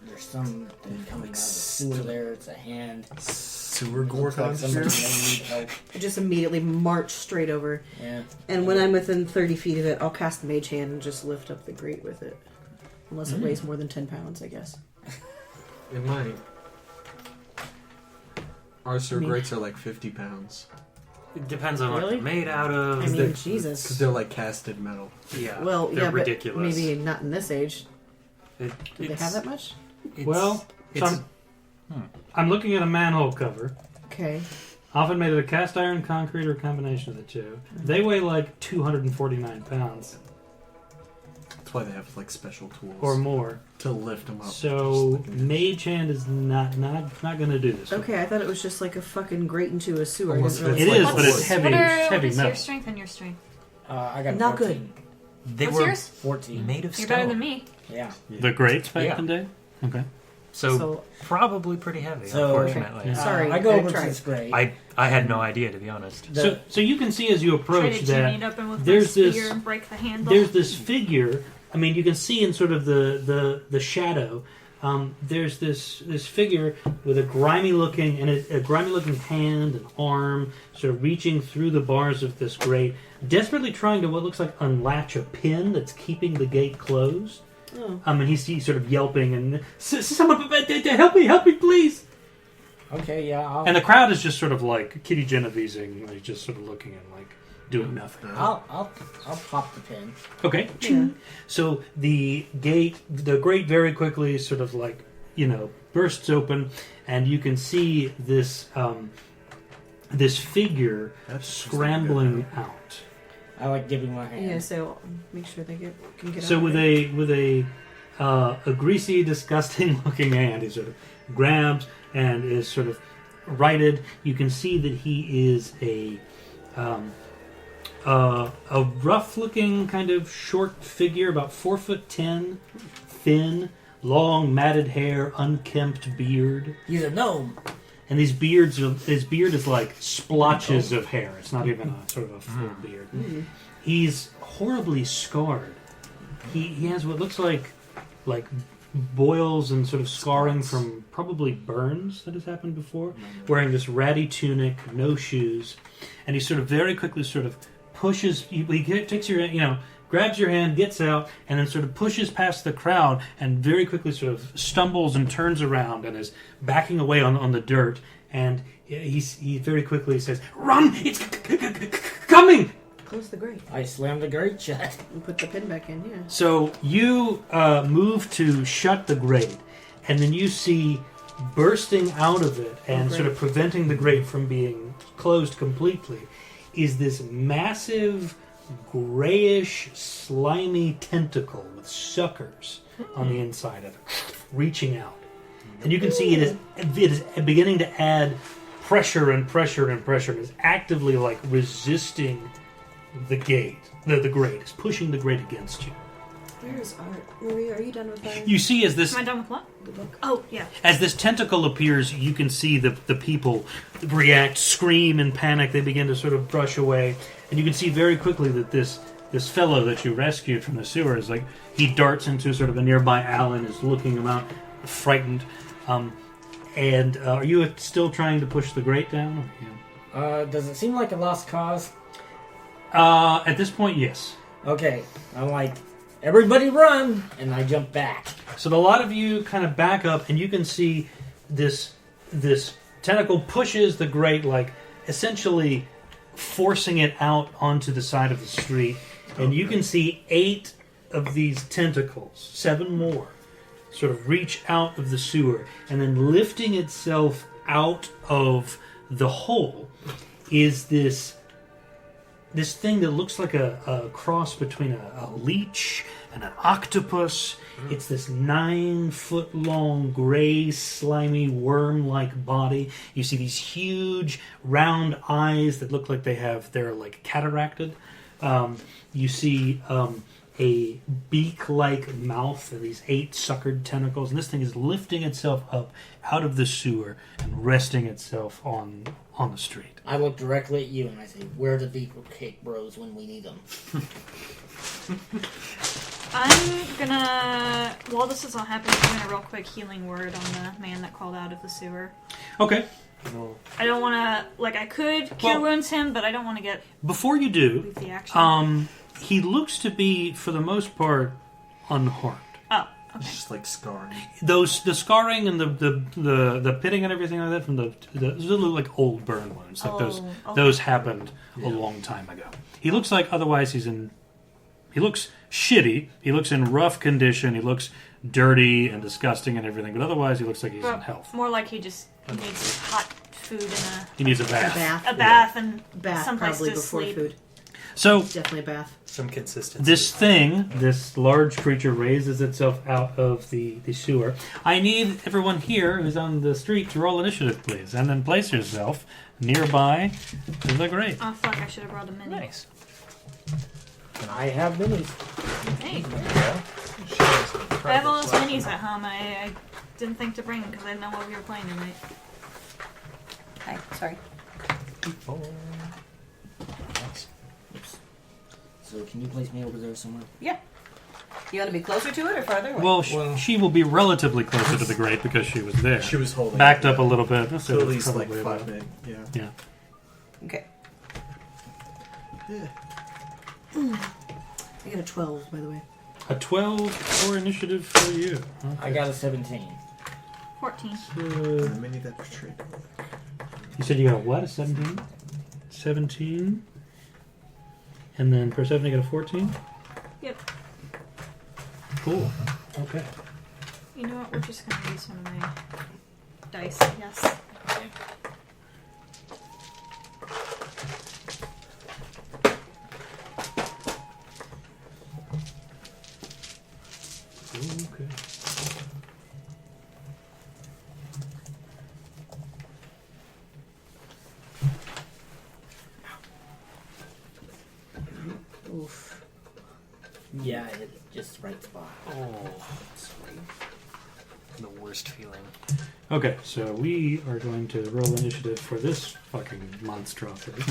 There's something coming out of the sewer there. It's a hand. Sewer Looks like gorgons somebody here. may need help. I just immediately march straight over. Yeah. And when I'm within 30 feet of it, I'll cast Mage Hand and just lift up the grate with it. Unless it weighs more than 10 pounds, I guess. It might. Our sewer grates are like 50 pounds. It depends on what Really? they're made out of. I mean, Because Jesus. they're like casted metal. Yeah, Well, they're yeah, ridiculous. but maybe not in this age. It, Do they have that much? Well, it's I'm looking at a manhole cover, Okay. often made out of cast iron, concrete, or a combination of the two. They weigh like 249 pounds. That's why they have like special tools or more. to lift them up. So Just like an Mage Hand is not going to do this. Okay, I thought it was just like a fucking grate into a sewer. I Almost didn't It realize is, what but it it's was. heavy. What Heavy is your metal. strength and your strength? I got Not 14. They What's were yours? 14. made of You're stone. better than me. Yeah. The greats back Yeah. in the day. Okay. So probably pretty heavy, So- unfortunately. Okay. Sorry, I go I over to tried. this grate. I had no idea, to be honest. So you can see as you Try approach to that team it up and with there's my this- spear and break the handle. there's this figure. I mean, you can see in sort of the shadow. There's this figure with a grimy looking hand and arm, sort of reaching through the bars of this grate, desperately trying to what looks like unlatch a pin that's keeping the gate closed. Oh. And he's sort of yelping and someone help me, please. Okay, yeah. And the crowd is just sort of like Kitty Genevieve'ing, like just sort of looking and like doing nothing. I'll pop the pin. Okay. Yeah. So the grate very quickly sort of like, bursts open, and you can see this this figure That's scrambling out. I like giving my hand. Yeah, so make sure they can get So out with of it. a greasy, disgusting looking hand, he sort of grabs and is sort of righted. You can see that he is a rough-looking kind of short figure, about 4'10", thin, long matted hair, unkempt beard, He's a gnome. and his beard is like splotches of hair. It's not even a sort of a full beard. He's horribly scarred. He has what looks like boils and sort of scarring from probably burns that has happened before. Wearing this ratty tunic, no shoes, and he sort of very quickly sort of pushes. He takes your grabs your hand, gets out, and then sort of pushes past the crowd, and very quickly sort of stumbles and turns around and is backing away on the dirt. And he very quickly says, "Run! It's coming!" Close the grate I slammed the grate shut. and put the pin back in. Yeah. So you move to shut the grate, and then you see bursting out of it and sort of preventing the grate from being closed completely is this massive grayish, slimy tentacle with suckers on the inside of it, reaching out. And you can see it is beginning to add pressure and pressure and pressure. It is actively like resisting the gate. The grate is pushing the grate against you. Where is Art? Maria, are you done with that? You see as this Am I done with what? The book. Oh, yeah. as this tentacle appears, you can see the people react, scream in panic. They begin to sort of brush away, and you can see very quickly that this fellow that you rescued from the sewer is like he darts into sort of a nearby Alan, is looking him out, frightened. And are you still trying to push the grate down? Does it seem like a lost cause? At this point, yes. Okay. I'm like, everybody run! And I jump back. So a lot of you kind of back up, and you can see this tentacle pushes the grate, like essentially forcing it out onto the side of the street. And you can see 8 of these tentacles, 7 more, sort of reach out of the sewer, and then lifting itself out of the hole is this thing that looks like a cross between a leech and an octopus. It's this 9-foot-long, gray, slimy, worm-like body. You see these huge, round eyes that look like they're like cataracted. You see a beak-like mouth and these 8 suckered tentacles. And this thing is lifting itself up out of the sewer and resting itself on the street. I look directly at you and I say, where are the beefcake bros when we need them? I'm gonna, while this is all happening, I'm gonna real quick healing word on the man that crawled out of the sewer. Okay. I don't want to, I could cure wounds him, but I don't want to get Before you do, leave the action. he looks to be, for the most part, unharmed. Oh, It's okay. just like scarring. The scarring and the pitting and everything like that from those look like old burn wounds. Like those happened a long time ago. He looks like otherwise he looks shitty. He looks in rough condition. He looks dirty and disgusting and everything. But otherwise, he looks like he's in health. More like he just needs hot food and He needs a bath. A bath. a bath and Bath someplace probably to before sleep. food. So Definitely a bath. Some consistency. this thing, this large creature, raises itself out of the sewer. I need everyone here who's on the street to roll initiative, please, and then place yourself nearby to the grate. Oh fuck! I should have brought a mini. Nice. I have minis. Hey, She has I have all those incredible minis at home. I didn't think to bring them because I didn't know what we were playing tonight. Hi, sorry. So can you place me over there somewhere? Yeah. You want to be closer to it or farther away? Well, Well- she will be relatively closer to the grate because she was there. She was holding Backed it. up a little bit. So So at it's least like probably 5 about- minutes. Yeah. Yeah. Okay. Yeah. I got a 12, by the way. A 12 for initiative for you. Okay. I got a 17. 14. The mini that betrayed. You said you got a what? A 17? 17. And then Persephone got a 14? Yep. Cool. Okay. You know what? We're just gonna use one of my dice. Yes. Okay. Oof. Yeah, I hit just the right spot. Oh, the worst feeling. Okay, so we are going to roll initiative for this fucking monstrosity.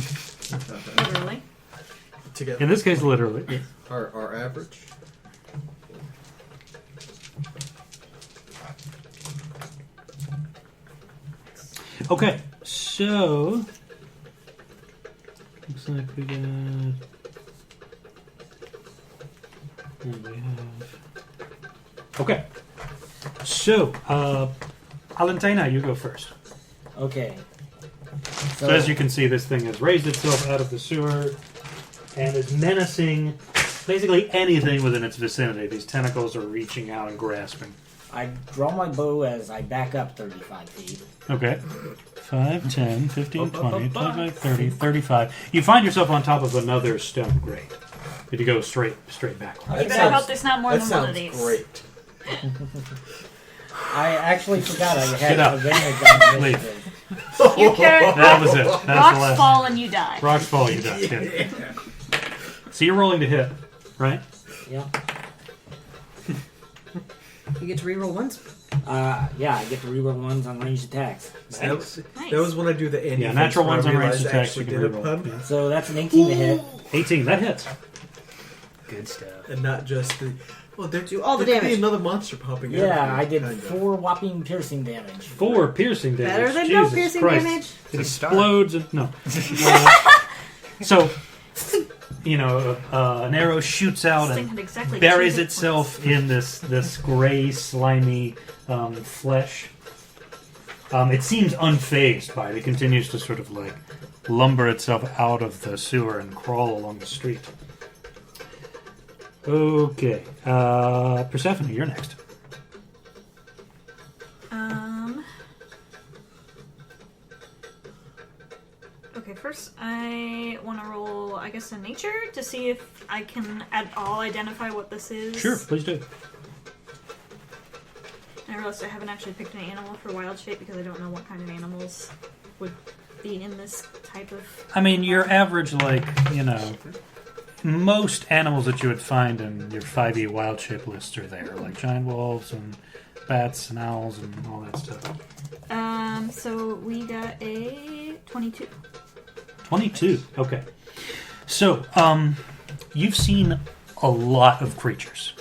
Literally. Together. In this case, literally. Yes. Our average. Okay, so looks like we got. What do we have? Okay, so Alantaina, you go first. Okay. So as you can see, this thing has raised itself out of the sewer and is menacing basically anything within its vicinity. These tentacles are reaching out and grasping. I draw my bow as I back up 35 feet. Okay. 5, 10, 15, 20, 25, 30, 35. You find yourself on top of another stone grate. If you go straight backwards. You better hope there's not more than one of these. Great. I actually forgot I Get up. had advantage on Leave. initiative. You care. That was it. That's the Rocks last. fall and you die. Rocks fall, you die. Yeah. So you're rolling to hit, right? Yeah. You get to reroll once. Yeah, I get to reroll ones on ranged attacks. That was, Nice. that was when I do the Andy. Yeah, natural things ones when on I ranged realized I attacks you actually can did a reroll. pun, Yeah. So that's an 18 to hit. 18, that hits. Good stuff. and not just the. Well, there Do all the there could be damage. another monster popping out. Yeah, I did kind of. 4 whopping piercing damage. 4 piercing damage. Better than Jesus no piercing Christ. damage. It It's a start. explodes and no. So, you know, an arrow shoots out This and thing had exactly buries 2 hit itself in this gray, slimy flesh. It seems unfazed by it. It continues to sort of like lumber itself out of the sewer and crawl along the street. Okay, Persephone, you're next. Okay, first I want to roll, I guess, a nature to see if I can at all identify what this is. Sure, please do. And I realized I haven't actually picked an animal for wild shape because I don't know what kind of animals would be in this type of. I mean, your average, like, you know, most animals that you would find in your 5e wild shape lists are there, like giant wolves and bats and owls and all that stuff. So we got a 22. 22. Okay. So, you've seen a lot of creatures.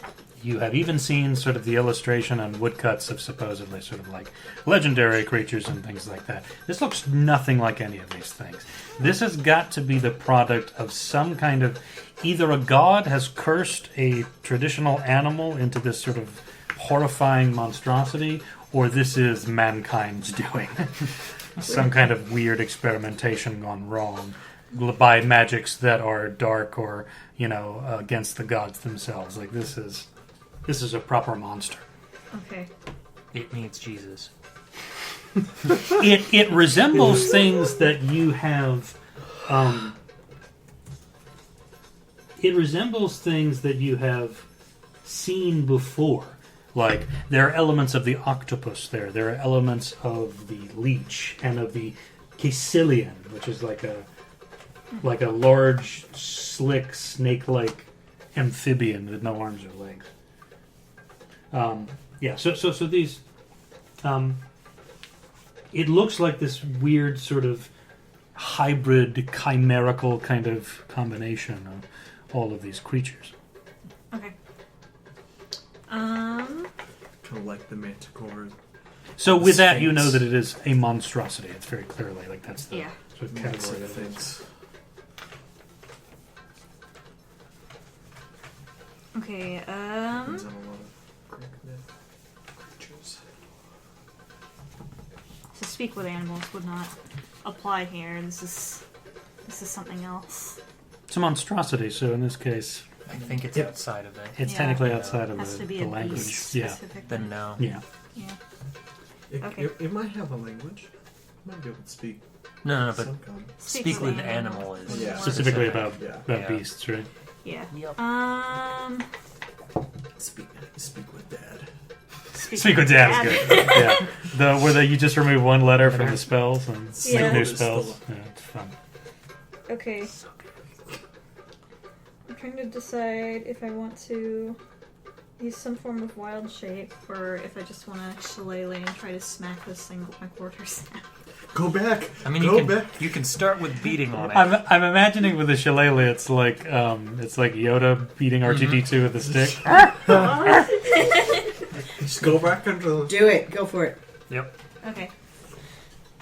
You have even seen sort of the illustration and woodcuts of supposedly sort of like legendary creatures and things like that. This looks nothing like any of these things. This has got to be the product of some kind of... Either a god has cursed a traditional animal into this sort of horrifying monstrosity, or this is mankind's doing. Some kind of weird experimentation gone wrong by magics that are dark or, you know, against the gods themselves. Like, this is a proper monster. Okay. It needs Jesus. It resembles things that you have it resembles things that you have seen before. Like, there are elements of the octopus there. There are elements of the leech and of the caecilian, which is like a large, slick, snake-like amphibian with no arms or legs. So these... it looks like this weird sort of hybrid, chimerical kind of combination of all of these creatures. Okay. Kind of like the manticore. So with that, Sphinx. you know that it is a monstrosity. It's very clearly like that's the Yeah. sort of category of things. Things. Okay, Depends on a lot of Greek myth creatures. to speak with animals would not apply here. This is something else. It's a monstrosity, so in this case, I think it's outside of it. it's Yeah. technically outside of Has to be the a language. beast Yeah, specifically. Then no. yeah. Yeah. It, Okay. it might have a language. It might be able to speak No, but some kind. speak with animal is Yeah. Specifically specific. about Yeah. beasts, right? Yeah. Yep. Speak with dad. Speak with Dad is good. Yeah, where you just remove one letter from the spells and Yeah. make new spells. Yeah, it's fun. Okay. I'm trying to decide if I want to use some form of wild shape or if I just want to shillelagh and try to smack this thing with my quarterstaff. Go back. I mean, Go back. you can start with beating on it. I'm imagining with the shillelagh, it's like Yoda beating R2D2 with a stick. Just go back into the... Do it. Go for it. Yep. Okay.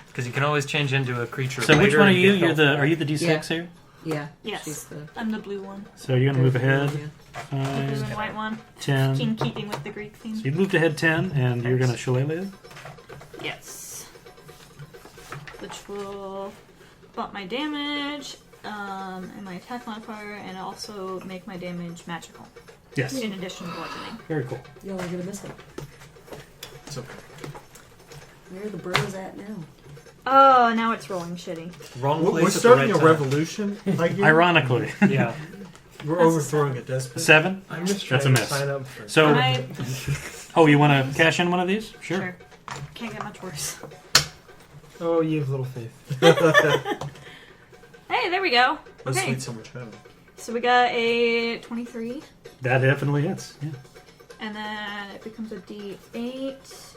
Because you can always change into a creature. So which later one are and you? get Are you the D6 here? Yeah. Yes. She's the I'm the blue one. So you're gonna move ahead The blue and 5, white one. 10. In keeping with the Greek theme. So you moved ahead 10, and you're gonna shillelagh. Yes. Which will bump my damage, and my attack modifier, and also make my damage magical. Yes. In addition to bludgeoning. Very cool. Y'all are gonna miss it. It's okay. Where are the bros at now? Oh, now it's rolling shitty. Wrong We're place at the starting right a time. revolution. Like Ironically, Yeah. we're overthrowing a despot. 7. I'm just That's trying a to miss. sign up for So, you want to cash in one of these? Sure. Can't get much worse. Oh, you have little faith. Hey, there we go. Let's Okay. sweet summer child. So we got a 23, That definitely hits. Yeah. and then it becomes a D8,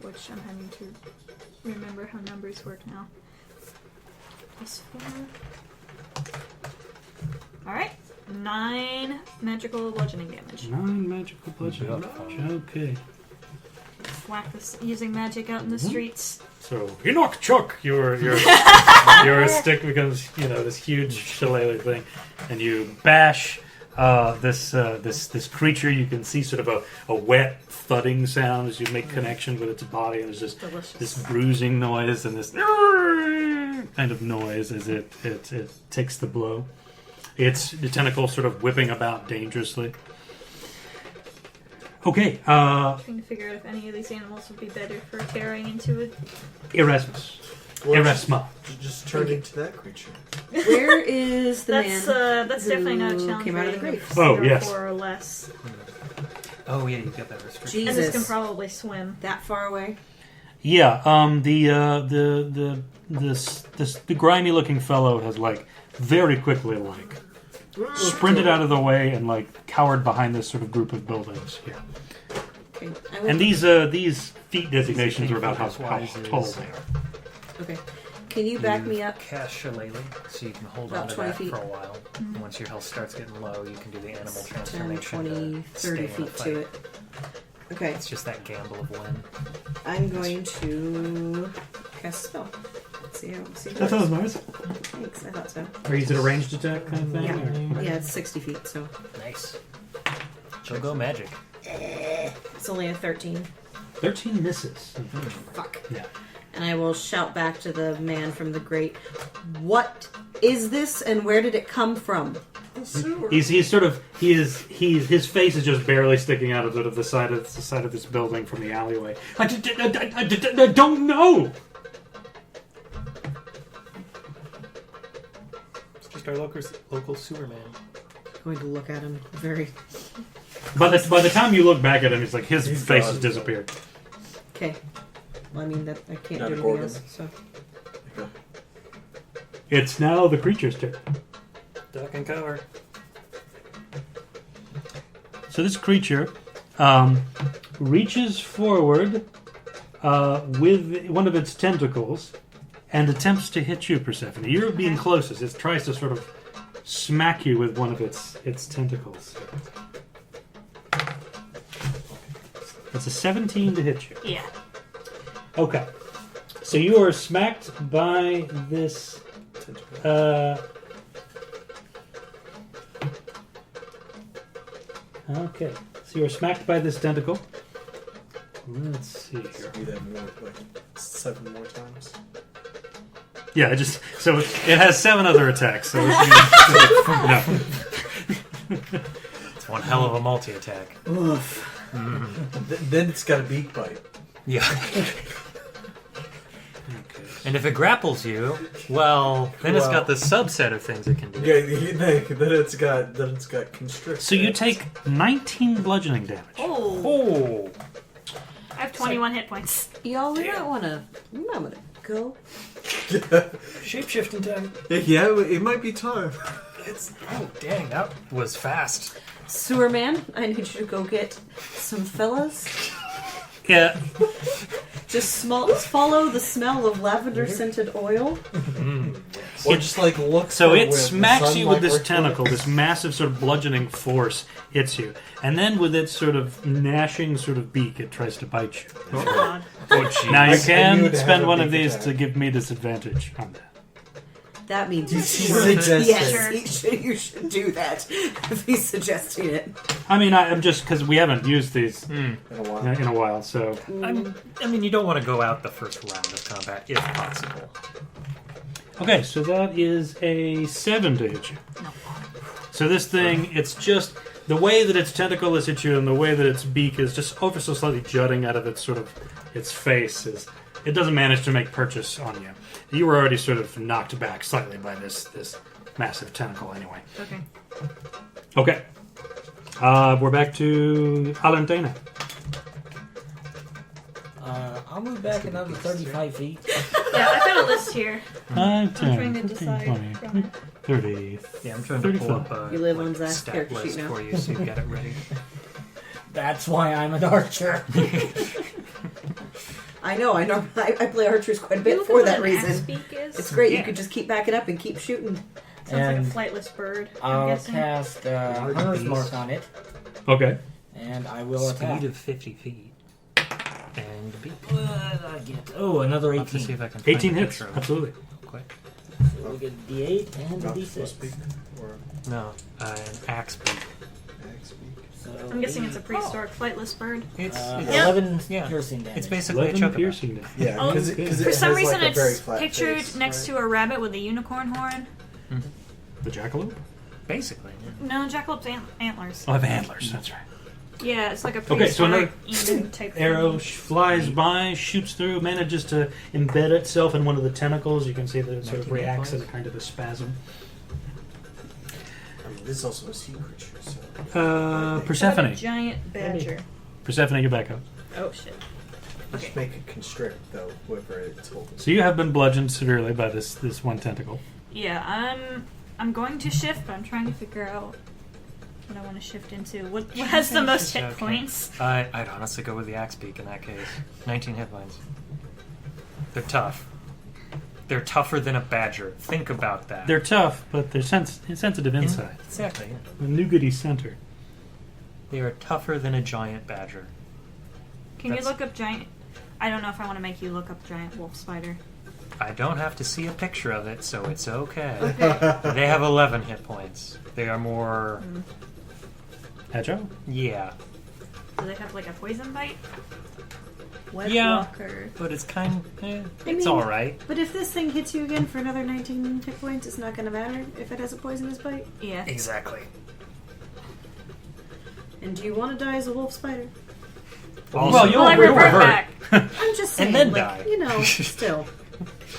which I'm having to remember how numbers work now. Plus 4. Alright. 9 magical bludgeoning damage. 9 magical bludgeoning. Okay. Whack this using magic out in the streets. So Enoch Chuck, your stick becomes this huge shillelagh thing, and you bash this creature. You can see sort of a wet thudding sound as you make connection with its body, and there's just Delicious. this bruising noise and this kind of noise as it takes the blow. Its tentacles sort of whipping about dangerously. Okay, Trying to figure out if any of these animals would be better for tearing into it. Erasma. Just turn into that creature. Where is the That's man? that's who definitely not a challenge came out of the rating grave? of Oh, 0, yes. 4 or less. Oh yeah, you got that restriction. And this can Jesus. probably swim. That far away? Yeah, the grimy looking fellow has very quickly sprinted out of the way and cowered behind this sort of group of buildings here. Okay. And these feet designations are about how tall they are. Okay. Can you back me up? Cast Shillelagh, so you can hold About on to 20 that feet. for a while. And once your health starts getting low, you can do the animal 10, transformation 20, to 30 stay in the feet fight. to it. Okay. It's just that gamble of when. I'm going to cast a spell. See how That was nice. Thanks, I thought so. Or is it a ranged attack kind of thing? Yeah. or- Yeah, it's 60 feet, so Nice. She'll go magic. it's only a 13. 13 misses. Fuck. Yeah. And I will shout back to the man from the grate, "What is this, and where did it come from?" His face is just barely sticking out of sort of the side of this building from the alleyway. I don't know. It's just our local sewer man. going to look at him very. By the time you look back at him, it's like his He's face gone. has disappeared. Okay. Well, I mean that I can't Not do a anything Gorgon. else. So It's now the creature's turn. Duck and cover. So this creature reaches forward with one of its tentacles and attempts to hit you, Persephone. You're being closest. It tries to sort of smack you with one of its tentacles. It's a 17 to hit you. Yeah. Okay. So you are smacked by this. Okay. So you are smacked by this tentacle. Let's see here. Do that more, like 7 more times. Yeah, so it has 7 other attacks. So no. It's one hell of a multi-attack. Oof. Then it's got a beak bite. Yeah. Okay. And if it grapples you, well, then it's got the subset of things it can do. Yeah, then it's got constrict. So you take 19 bludgeoning damage. Oh. I have 21 hit points. y'all, we might want to go. Shapeshifting time. Yeah, it might be time. Oh, dang, that was fast. Sewer man, I need you to go get some fellas. Yeah. Just follow the smell of lavender scented oil. Or just like look. So for it where the smacks you with sunlight this reflects. tentacle, this massive sort of bludgeoning force hits you. And then with its sort of gnashing sort of beak, it tries to bite you. Oh god. Now you I knew can it had spend a one of beak these attack. to give me disadvantage on that. That means He yes, suggested. you should do that if he's suggesting it. I mean, I'm just because we haven't used these In a while. in a while, so I mean, you don't want to go out the first round of combat, if possible. okay. So that is a 7 to hit you. No. So this thing, it's just the way that its tentacle has hit you, and the way that its beak is just ever so slightly jutting out of its sort of its face is. It doesn't manage to make purchase on you. You were already sort of knocked back slightly by this massive tentacle, anyway. Okay. Okay. We're back to Alantaina. I'll move back another 35 feet. Yeah, I've got a list here. 5, 10, trying to 15, decide 20, from it. 30. Yeah, I'm trying to pull up a You live on Zach's stat character sheet list now. for you so you get it ready. That's why I'm an archer. I know. I play archers quite a You bit look for at that what an reason. axe-beak is? It's great. Yeah. You could just keep backing up and keep shooting. Sounds And like a flightless bird. I'm I'll guessing. cast Hunter's Mark on it, Okay. and I will attack. Speed of 50 feet. And the beak. What did I get? Oh, another I'll have to see 18. if I can find 18 a hits. picture of it Absolutely. real quick. So we get D8 and a Not supposed to D6. speak. Or No, an axe beak. axe speak. So I'm guessing it's a prehistoric flightless bird. It's, it's, 11 yeah. piercing damage. it's basically a 11 chocobo. piercing damage. Yeah, Oh, because For some reason, like a very it's flat pictured face, next right? to a rabbit with a unicorn horn. The jackalope? Basically, yeah. No, jackalope's antlers. Oh, I have antlers. That's right. Yeah, it's like a Okay, so prehistoric emu type Arrow thing. flies by, shoots through, manages to embed itself in one of the tentacles. You can see that it sort of 19 reacts in points. a kind of a spasm. I mean, this is also a sea creature, so. What about a Persephone. giant badger. Persephone, you're back up. Oh shit. Just make it constrict, though, whoever it's holding. So you have been bludgeoned severely by this one tentacle. Yeah, I'm going to shift, but I'm trying to figure out what I want to shift into. What has the most hit Okay. points? I'd honestly go with the axe beak in that case. 19 hit points. They're tough. They're tougher than a badger. Think about that. They're tough, but they're sensitive inside. Exactly. Yeah. The nougaty center. They are tougher than a giant badger. Can you That's- look up giant? I don't know if I want to make you look up giant wolf spider. I don't have to see a picture of it, so it's okay. Okay. They have 11 hit points. They are more... Agile? Yeah. Do they have like a poison bite? Web Yeah. walker. But it's kind I it's mean- alright. But if this thing hits you again for another 19 hit points, it's not going to matter if it has a poisonous bite. Yeah. Exactly. And do you want to die as a wolf spider? Well, you'll I revert back. I'm just saying, And then like, die. you know, still.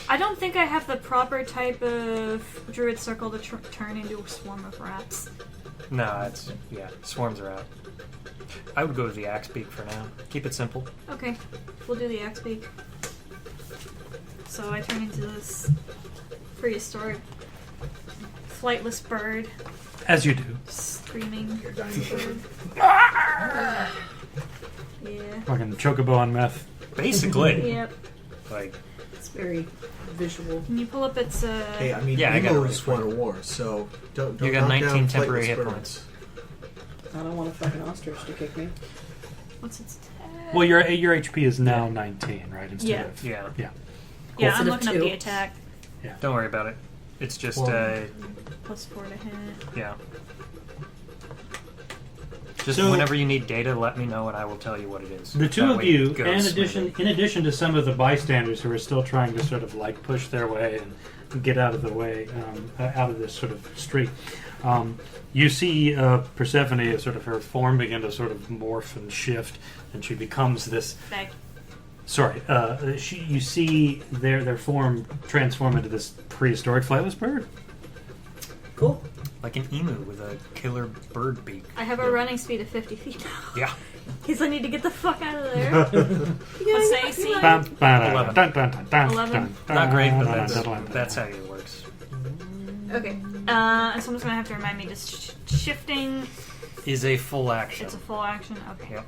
I don't think I have the proper type of druid circle to turn into a swarm of rats. No, swarms are out. I would go with the axe beak for now. Keep it simple. Okay, we'll do the axe beak. So I turn into this prehistoric flightless bird. As you do. Screaming bird. Yeah. Fucking chocobo on meth. Basically. Yep. Like, It's very visual. Can you pull up its Hey, I mean, Yeah, I got it Emo ready is for Swan of War, so don't you got knock 19 down temporary Flightless hit Bird. points. I don't want a fucking ostrich to kick me. what's its tag? Well, your HP is now 19, right? Instead Yeah. of Yeah. Yeah, Instead I'm of looking up 2. the attack. Don't worry about it. It's just, Well, +4 to hit. yeah. Just So- whenever you need data, let me know and I will tell you what it is. The two That of way you, it goes smoothly. in addition to some of the bystanders who are still trying to sort of like push their way and get out of the way, out of this sort of street, you see Persephone, sort of her form begin to sort of morph and shift, and she becomes this. Bag. Sorry, you see their form transform into this prehistoric flightless bird. Cool. Like an emu with a killer bird beak. I have a running speed of 50 feet now. Yeah. Because I need to get the fuck out of there. What's the AC? 11. 11. Not great, but that's how it works. Okay. Someone's gonna have to remind me. Just shifting. Is a full action. It's a full action. Okay. Yep.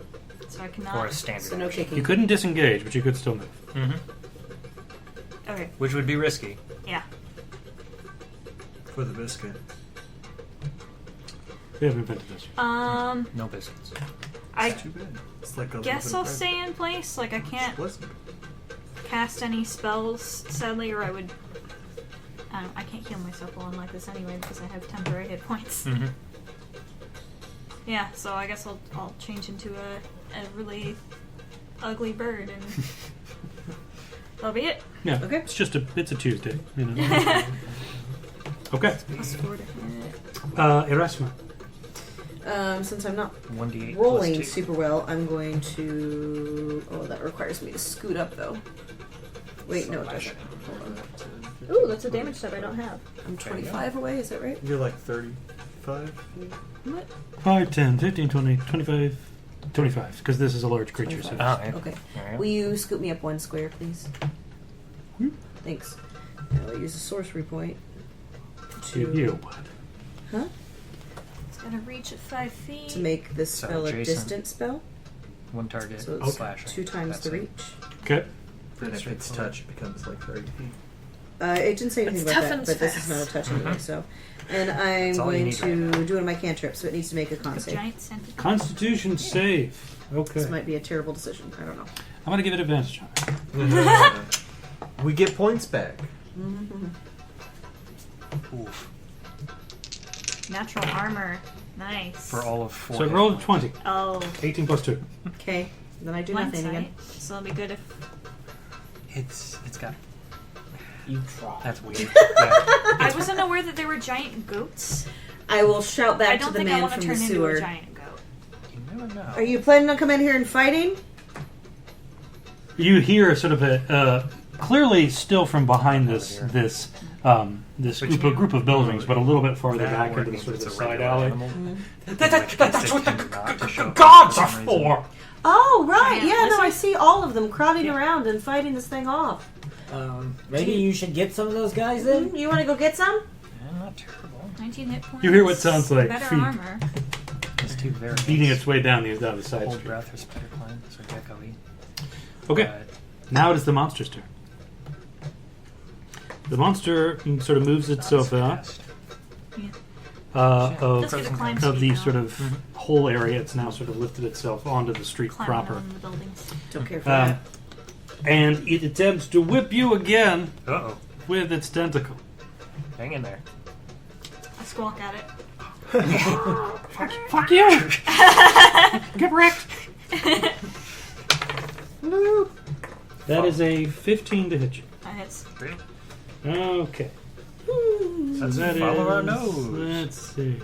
So I cannot. Or a standard So no action. kicking. You couldn't disengage, but you could still move. Mm-hmm. Okay. Which would be risky. Yeah. For the biscuit. We haven't invented this. No biscuits. I It's too bad. It's like a guess little I'll bit of stay in place. Like I can't bread. cast any spells, sadly, or I would. I can't heal myself while I'm like this anyway because I have temporary hit points. Mm-hmm. Yeah, so I guess I'll change into a really ugly bird and that'll be it. Yeah. Okay. It's a Tuesday. You know. Okay. +4 to hit. Erasma. Since I'm not 1d8 rolling plus 2. super well, I'm going to. Oh, that requires me to scoot up though. Wait, no, it doesn't. Hold on. Ooh, that's a damage type I don't have. I'm 25 away. Is that right? You're like 35. What? 5, 10, 15, 20, 25. 25, because this is a large creature. So. 25. Oh, yeah. Okay. Alright. Will you scoot me up 1 square, please? Thanks. I'll use a sorcery point You. Huh? It's gonna reach at 5 feet. To make this So spell a adjacent. distant spell. One target. So it's Slash. 2 times That's the it. reach. Okay. And if it's touch, it becomes like 30 feet. It didn't say anything It's about tough that, and but this is fast. not a touch anyway, so. And I'm That's all you going need to right do one of my cantrips, so it needs to make a con A save. giant centipede. Constitution save. Okay. This might be a terrible decision. I don't know. I'm going to give it advantage on it. We get points back. Oof. Natural armor. Nice. For all of 4. So roll a 20. Oh, 18 plus 2. Okay, then I do one nothing sight. again. So it'll be good if. It's got. You try. That's weird. Yeah. I wasn't aware that there were giant goats. I will shout I back don't to the think I man want from to the turn into sewer. a giant goat. You never know. Are you planning on coming here and fighting? You hear sort of a clearly still from behind this But group of buildings, but a little bit farther That back or it into the means sort of it's the a side regular alley. animal. That's what the gods are for. Oh, right. Giant Yeah, no, I lizard? see all of them crowding around and fighting this thing off. Maybe you should get some of those guys then? You want to go get some? Yeah, not terrible. 19 hit points. You hear what sounds like better feet. armor. It's too very. Beating its way down the side Hold street. breath or spider climb. So gecko-y. Okay. Now it is the monster's turn. The monster sort of moves itself out Just get a climb of speed the now. sort of whole area. It's now sort of lifted itself onto the street Climbing proper. on the buildings. Don't care for that. And it attempts to whip you again Uh-oh. with its tentacle. Hang in there. I squawk at it. Fuck you! Get wrecked! That is a 15 to hit you. That hits. Great. Okay. Let's That follow our is- nose. Let's see.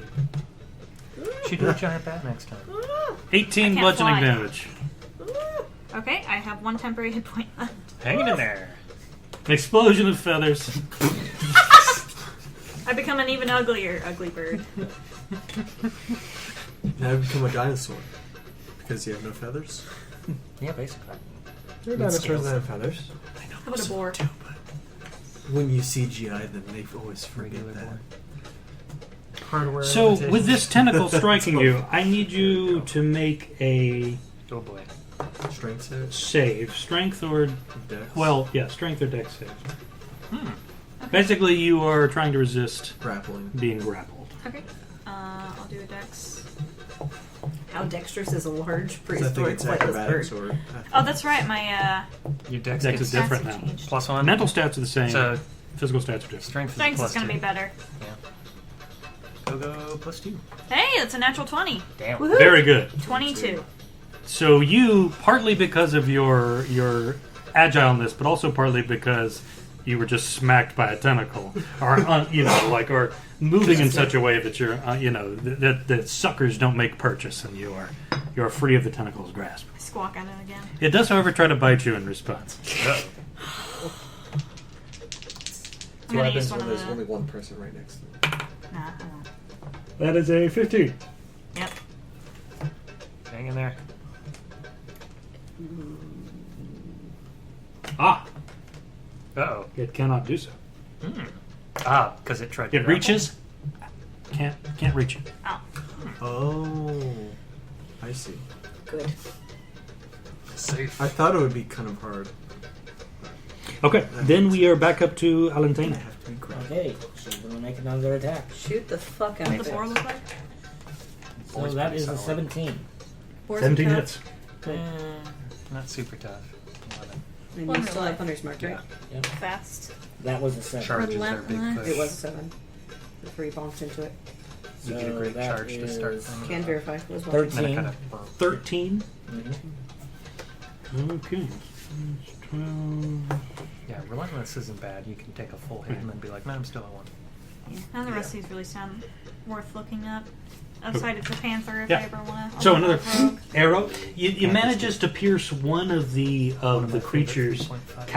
Should do a giant bat next time. 18 can't bludgeoning fly. damage. Okay, I have 1 temporary hit point left. Hang in there. An explosion of feathers. I become become an even uglier ugly bird. Now you become a dinosaur. Because you have no feathers? Yeah, basically. There are dinosaurs that have feathers. How about a boar? When you CGI them, they always forget Regular that. boar. Hardware. So, limitations. with this tentacle striking you, I need you to make a Oh boy. Strength save? save. Strength or... Dex? Well, yeah, strength or dex save. Basically, you are trying to resist grappling. being grappled. Okay. I'll do a dex. How dexterous is a large I think prehistoric it's flightless acrobatics bird? or... Oh, that's right. My Your dex Dex gets is different stats have now. changed. +1. Mental stats are the same. So Physical stats are different. strength Strength is is going to +2. be better. Go +2. Hey, that's a natural 20. Damn. Woohoo! Very good. 22. So you, partly because of your agileness, but also partly because you were just smacked by a tentacle, are or moving in such a way that you're that suckers don't make purchase, and you're free of the tentacle's grasp. I squawk at it again. It does, however, try to bite you in response. I'm going to use one of there's the... only one person right next to me. Nah, I won't. That is a 15. Yep. Hang in there. Ah, Uh-oh. it cannot do so. Because it tried to It grapple. reaches. Can't reach it. Oh. Oh. I see. Good. Safe. I thought it would be kind of hard. Okay, then we are back up to I Alantaina. have to be grappled. Okay, she's gonna make another attack. Shoot the fuck out What of does it. 4 look like? So Boy's that pretty is a solid. 17. 17 hits. Not super tough. And you still have Hunter's Mark, right? Fast. That was a 7. Charges are big Relentless. push. It was a 7. Before you bonked into it. You get a So great that charge to start is things. Can verify. It was one. 13. Then it kind of burns. 13. Mhm. Okay. 12. Yeah, relentless isn't bad. You can take a full hit and then be like, man, I'm still at 1. Yeah. None of the rest of these really sound worth looking up. Outside of the Panther, if Yeah. I ever want to. So another rogue. arrow. You manages to pierce one of the creature's cataract-like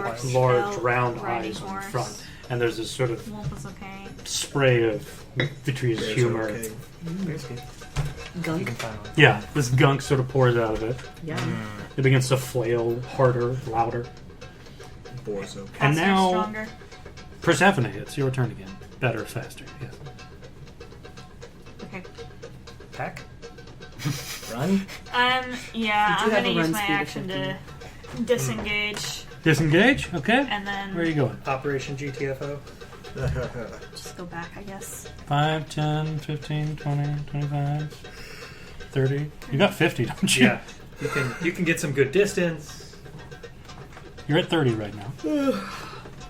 Cataract, large shell, round riding eyes on the horse. front, and there's this sort of Wolf is okay. spray of vitreous Bears are humor. okay. Here's good. You Gunk. can find one. Yeah, this gunk sort of pours out of it. Yeah. It begins to flail harder, louder. Boar's okay. And Faster, now- stronger. Persephone, it's your turn again. Better, faster. Yeah. Okay. Pack? Run? Yeah, You do I'm have gonna a use run my speed of action to disengage, Disengage. Okay. and then Where are you going? Operation GTFO. just go back, I guess. 5, 10, 15, 20, 25, 30. You got 50, don't you? Yeah, you can get some good distance. You're at 30 right now.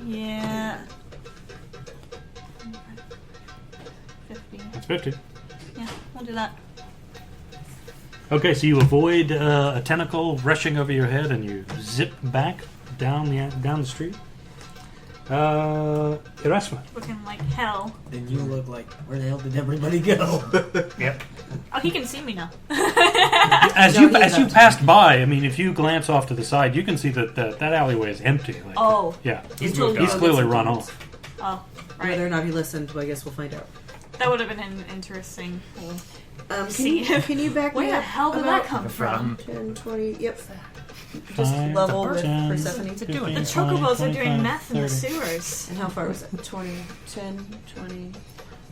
Yeah. 50. That's 50. Yeah, we'll do that. Okay, so you avoid a tentacle rushing over your head, and you zip back down the street. Erasma. Looking like hell. And you look like, where the hell did everybody go? Yep. Oh, he can see me now. As No, you he's up. passed by, I mean, if you glance off to the side, you can see that alleyway is empty. Like, Oh. yeah, He's Until moved you he's go clearly get some run tokens. off. Oh, right. Whether or not he listened, well, I guess we'll find out. That would have been an interesting. Can See. you back Where me the up hell did about that come from? 10, 20, yep. Just 5, level with 10, Persephone. 15, The 20, chocobos are 25, doing meth in the 30. sewers. And how far was it? 20, 10, 20.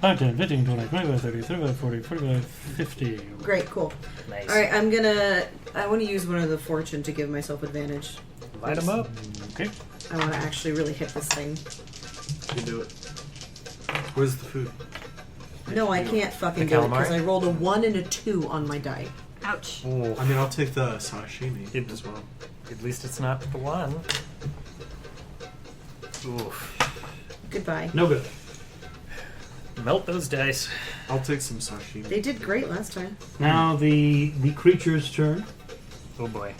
5, 10, 15, 20, 25, 30, 35, 40, 45, 50. Great, cool. Nice. Alright, I want to use one of the fortune to give myself advantage. Light them up. Okay. I want to actually really hit this thing. You do it. Where's the food? No, I can't fucking The do it because calamari? I rolled a 1 and a 2 on my die. Ouch. Ooh. I mean, I'll take the sashimi as well. At least it's not the one. Oof. Goodbye. No good. Melt those dice. I'll take some sashimi. They did great last time. Now the creature's turn. Oh boy.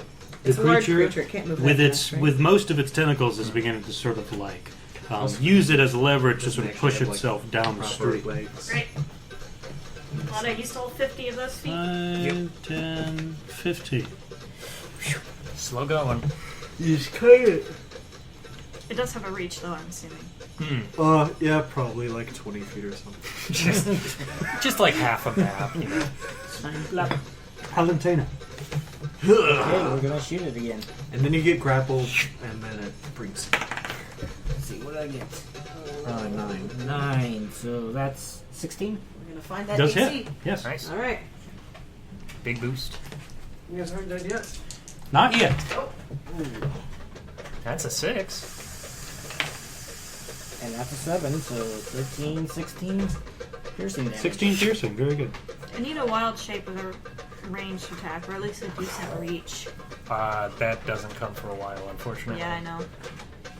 It's The a large creature. It can't move with that its fast, right? with most of its tentacles is beginning to sort of like use it as leverage to Doesn't sort of actually push have, like, itself down the proper street. legs. Great. Glad I used all 50 of those feet. 5, 10, 50. Slow going. You just cut it. It does have a reach, though, I'm assuming. Yeah, probably like 20 feet or something. Just like half a map. You know. Alantaina. Okay, we're gonna shoot it again. And then you get grappled, and then it brings. Let's see, what did I get? 9. 9, so that's 16? We're gonna find that Does AC. hit. Yes. Nice. All right. Big boost. You guys aren't dead yet? Not yet. That's a 6. And that's a 7, so 13, 16 piercing damage. 16 piercing. Very good. I need a wild shape with a ranged attack, or at least a decent reach. That doesn't come for a while, unfortunately. Yeah, I know.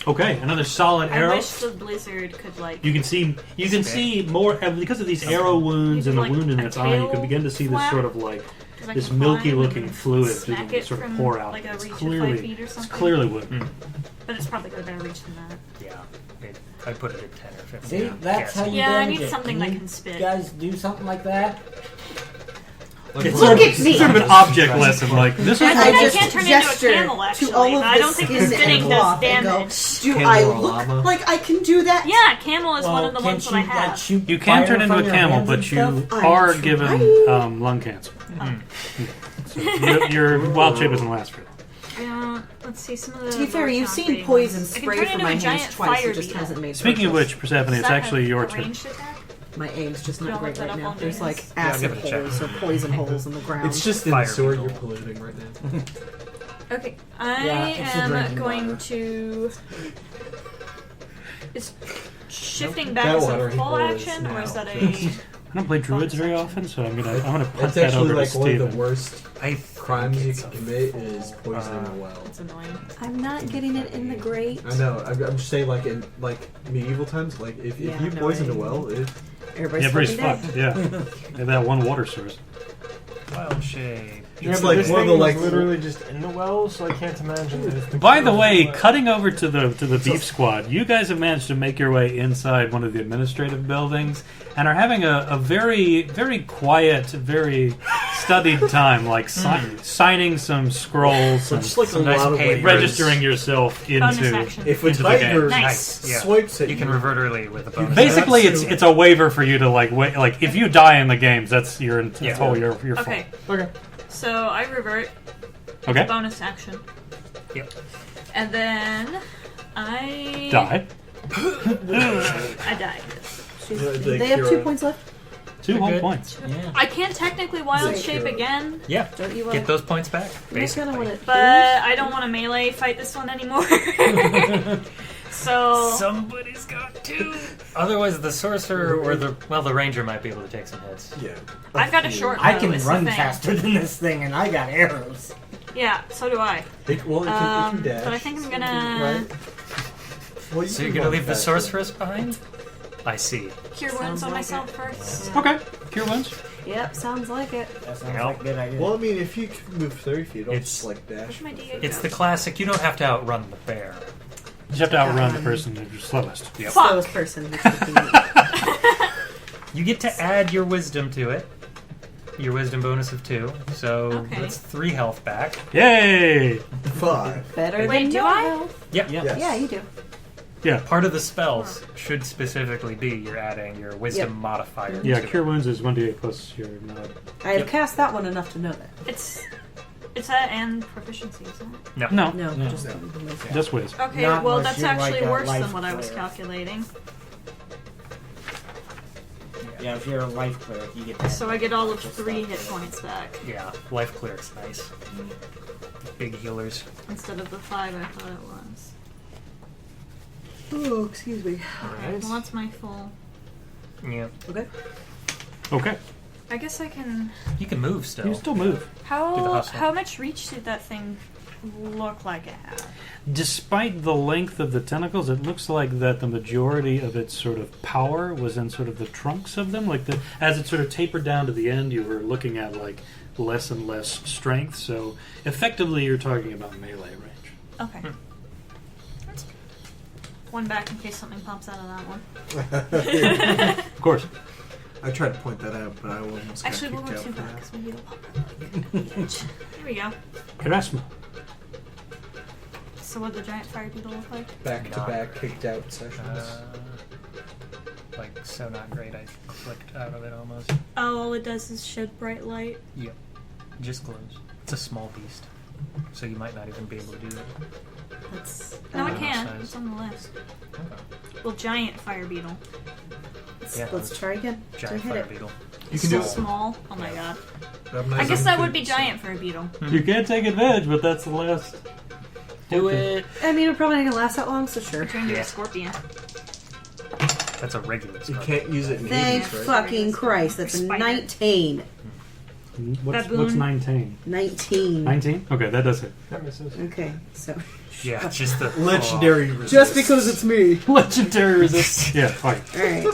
Okay, another solid I arrow. wish the blizzard could like. You can see more because of these arrow wounds and the Like wound in a its eye. You can begin to see this flap sort of like that I this can milky-looking climb fluid and smack begin to it sort of from, pour out. like a It's reach of clearly, 5 feet or it's something. clearly wood. But it's probably got a better reach than that. Yeah. I put it at 10 or 15. See, that's how you Yeah, I damage need it. something Can that you can spit. guys do something like that? It's Look at me. sort of an object lesson. Like this is I think I just can turn into a gesture camel, actually, to all of but I the don't think the skin spitting and does cloth and go, damage. Do Camel I or look llama? like I can do that? Yeah, camel is one of the can't ones that I you, like, have. shoot you can fire turn into from a your camel, hands but and you stuff? are I'm given trying. lung cancer. So your wild shape doesn't last very long. Let's see some of the. To be fair, you've seen Rorschach poison things. I can spray turn from into my a hands giant twice. fire It just beetle. hasn't made. Speaking of purchase. which, Persephone, Does it's that actually have your a turn. ranged attack? My aim's just Do not I great look that right up now. on There's like Venus? acid give it a check. holes or poison holes in the ground. It's just in Fire the sewer beetle. you're polluting right now. Okay, I Yeah, it's a am drinking going water. to. Is shifting back That as a watering full hole is action, or is now. that a? I don't play druids very often, so I'm gonna punt It's that actually over like to one of Steven. the worst I crimes you can commit is poisoning a well. That's annoying. I'm not getting it in the grate. I know. I'm just saying, like in like medieval times, like if Yeah, you no, poisoned a I- well, Everybody's Yeah, Bree's fucking dead. fucked. Yeah, they have that one water source. Wild shape. it's but like this one of thing the was like literally just in the well, so I can't imagine that. If By the way, cutting over to the beef squad, you guys have managed to make your way inside one of the administrative buildings and are having a very, very quiet, very studied time, like signing some scrolls so and just like Some a nice lot of papers. like, registering yourself Bonus into. action. If a into the game. tiger Nice. Yeah. swipes at You can revert early with a bonus. Basically, That's it's a waiver for you to like if you die in the games, that's your Yeah. your fault. Okay, Okay. so I revert. Okay. Bonus action. Yep. And then I Die. I die. They have 2 points left. 2 whole good. points. Yeah. I can technically wild Thank shape you. again, Yeah. Don't you Get those points back. You're just gonna Basically. want to. but I don't want to melee fight this one anymore. So Somebody's got to. Otherwise, the sorcerer or the ranger might be able to take some hits. Yeah. I've got a short bow. I can is the run thing. faster than this thing, and I got arrows. Yeah, so do I. It can dash. But I think I'm gonna Right? Well, So you're can gonna run leave the faster. sorceress behind? I see. cure wounds Sounds on like myself first. Okay. Cure wounds. Yep, sounds like it. That sounds Yep. like a good idea. Well, I mean, if you can move 30 feet, it'll It's- just like dash. Where's my D8? It's the classic. You don't have to outrun the bear. You just have to outrun the person who's slowest. Yep. Slowest person. which would be- You get to add your wisdom to it. Your wisdom bonus of 2. So Okay. that's 3 health back. Yay! 5. Better Wait, than do no I? health. Yep. Yes. Yeah, you do. Yeah. Part of the spells should specifically be you're adding your wisdom Yep. modifier. Yeah, to cure it. wounds is 1d8 plus your mod. I have Yep. cast that one enough to know that. It's that and proficiency, isn't it? No. No, No, No. just just whiz. Okay, Not well unless that's you're actually like a worse than life what I was player. calculating. Yeah, if you're a life cleric, you get that. So I get all of 3 hit points back Yeah, life cleric's nice. Big healers. instead of the 5 I thought it was. Oh, excuse me. Well, that's my full. Yeah. Okay. Okay. I guess I can. You can move still. You still move. Do the How hustle. much reach did that thing look like it had? Despite the length of the tentacles, it looks like that the majority of its sort of power was in sort of the trunks of them. Like as it sort of tapered down to the end, you were looking at like less and less strength. So effectively, you're talking about melee range. Okay. That's good. One back in case something pops out of that one. Of course. I tried to point that out, but I almost Actually, got we'll go kicked 2 out for back that. because maybe it'll pop out like an edge. There we go. Erasma. So what the giant fire beetle look like? Back-to-back kicked out sessions. Like, so not great. I clicked out of it almost. Oh, all it does is shed bright light. Yep. Just glows. It's a small beast. So you might not even be able to do it. That's, No, I Oh, can. size. It's on the list. Okay. Well, giant fire beetle. Yeah, let's try again. Giant hit fire it. beetle. You can So do it. small. Oh my god. That I guess that would be could- giant for a beetle. You can't take advantage, but that's the last. Do it! I mean, it probably ain't gonna last that long, so sure. Turn into Yeah. a scorpion. That's a regular You spell. can't use it in Thank Hades, right? fucking Christ. That's a Spider. 19. What's Baboon. 19? 19. 19? Okay, that does hit. That misses. Okay, so. Yeah, it's just the Legendary resist. Just because it's me. Legendary resist. Yeah, fine. Alright.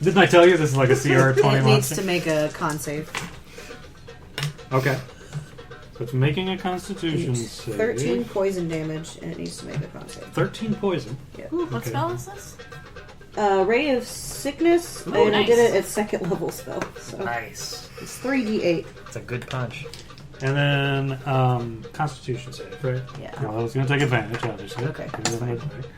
Didn't I tell you this is like a CR 20 It needs monster? to make a con save. Okay. So it's making a constitution save. 13 poison damage, and it needs to make a con save. 13 poison. Ooh, what Okay. spell is this? Ray of Sickness, Ooh, and I did nice. it at second level spell. So nice. it's 3d8. It's a good punch. And then constitution save, right? Yeah. No, I was going to take advantage, obviously. Okay, Give that's it another fine. die.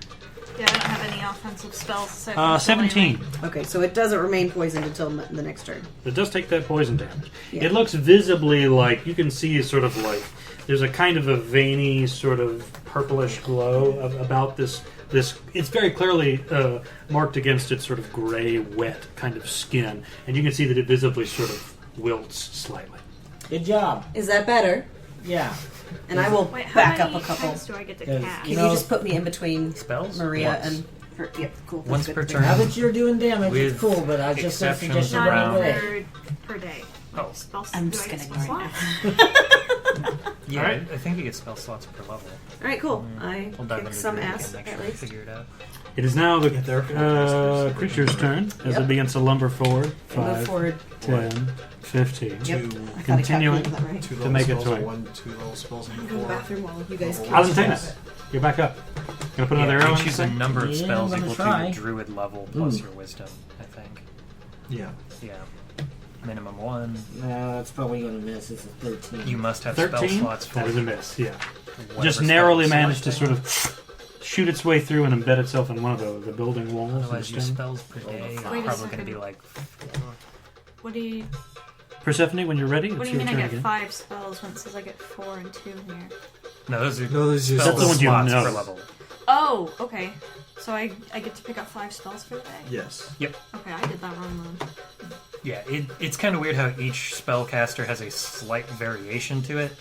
Yeah, I don't have any offensive spells. aside from 17. Okay, so it doesn't remain poisoned until the next turn. It does take that poison damage. Yeah. It looks visibly like, you can see sort of like, there's a kind of a veiny sort of purplish glow about this. It's very clearly marked against its sort of gray, wet kind of skin. And you can see that it visibly sort of wilts slightly. Good job. Is that better? Yeah. And I will Wait, how back many up a couple. times do I get to Yes. cast? Can You you know- just put me in between Spells? Maria Once. and her? Yep, cool. that's Once good. per turn. Now that you're doing damage, With it's cool, but I just have exceptions suggestion Not right around- away. per day. Oh. Spell I'm do just I get kidding spell right slots? Yeah, Alright. I think you get spell slots per level. Alright, cool. I We'll dive kicked into some Druid ass, again, make at sure I least. figure it out. It is now the Yeah, they're creature's turn as Yep. it begins to lumber forward. Move 5, forward. 10, 15. Yep. Two, I thought I Continuing. calculated that right. two To level make it spells, to or it. 1, 2 level spells, and I'm going to the 4. bathroom while you guys Alantaina, you're back up. Gonna put another Yeah, arrow you in choose this a thing? number of Yeah, spells I'm gonna equal to try. your druid level plus your wisdom, I think. Yeah. Yeah. Minimum 1. No, it's probably going to miss. It's a 13. You must have spell 13? slots for That is a miss, yeah. whatever Just spell narrowly you managed to select. sort of shoot its way through and embed itself in one of the building walls. Otherwise, your and stone. spells per day are Wait a probably going to second. be like 4. What do you Persephone, when you're ready, What it's do you your mean I turn get again. 5 spells when it says I get 4 and 2 here? No, those are No, those are spell That's the one you slots know. per level. Oh, okay. So I get to pick up 5 spells for the day? Yes. Okay, I did that wrong then. Yeah, it's kind of weird how each spellcaster has a slight variation to it.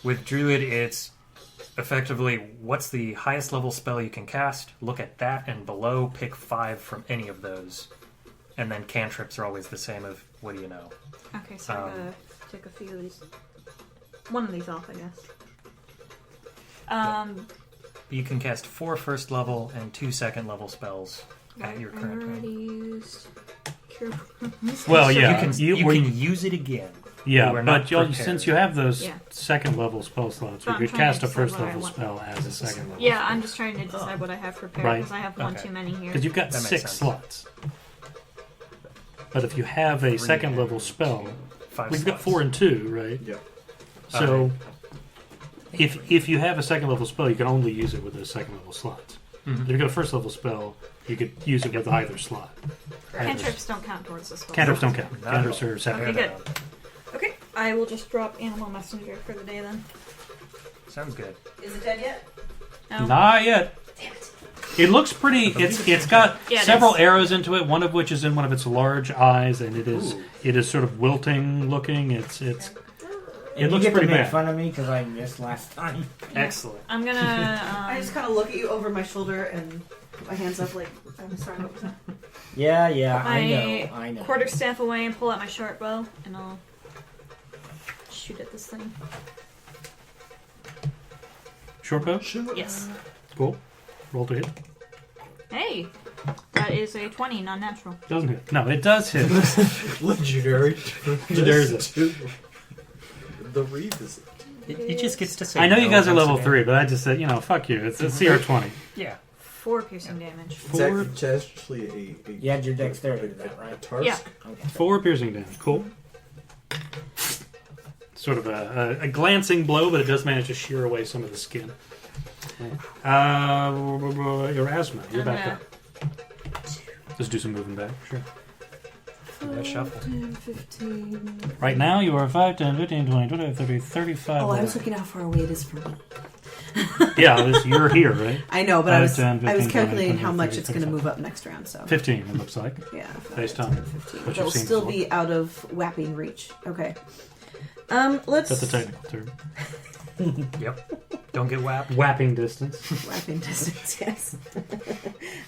With Druid, it's effectively what's the highest level spell you can cast, look at that, and below pick 5 from any of those. And then cantrips are always the same of what do you know. Okay, so I'm gonna take a few of these. One of these off, I guess. You can cast 4 first level and 2 second level spells at your I current already turn. used Cure. Well, yeah, You were- can use it again. Yeah, You are but not you'll, prepared. since you have those Yeah. second level spell slots, you But I'm could trying to cast a decide first what I level want. spell as a second level. Yeah, I'm just trying to decide what I have prepared Right. because I have one Okay. too many here. Because you've got That makes 6 sense. slots. But if you have a 3 second level and spell, 5 we've got slots. 4 and 2, right? Yep. So, if you have a second level spell, you can only use it with those second level slots. Mhm. If you've got a first level spell, you could use it with either slot. Cantrips don't count towards this spell. Cantrips don't count. Not at Cantrips all. are separate. Okay, good. Okay, I will just drop Animal Messenger for the day then. Sounds good. Is it dead yet? No. Not yet. It looks pretty. It's got Yeah, it several is. arrows into it. One of which is in one of its large eyes, and it is sort of wilting looking. It And looks you get pretty to make bad. fun of me because I missed last time. Excellent. I'm gonna. I just kind of look at you over my shoulder and put my hands up like, I'm sorry, what was that? Yeah, put I my know. quarterstaff away and pull out my short bow, and I'll shoot at this thing. Short bow. Yes. Cool. Roll to hit. Hey, that is a 20, non-natural. Doesn't hit. No, it does hit. Legendary. There's it. The read is. It just gets to say. I know you no guys are once level a day. 3, but I just said, fuck you. It's a CR20. Yeah. 4 piercing damage. It's actually a You had your dexterity to that, right? Tarsk. Yeah. Okay. 4 piercing damage. Cool. Sort of a glancing blow, but it does manage to shear away some of the skin. Erasma, you're back up. Let's do some moving back. Sure. Let's shuffle. 10, 15. Right now, you are 5, 10, 15, 20, 25, 30, 35. Oh, I was looking how far away it is from me. Yeah, you're here, right? I know, but 5, I was 10, 15, I was 20, calculating 25, how much 30, it's going to 35. move up next round. So 15, it looks like. yeah, Based on 15. what It'll you've seen still before. be out of whapping reach. Okay. Let's That's a technical term. Yep. Don't get whapped. Whapping distance. whapping distance. Yes,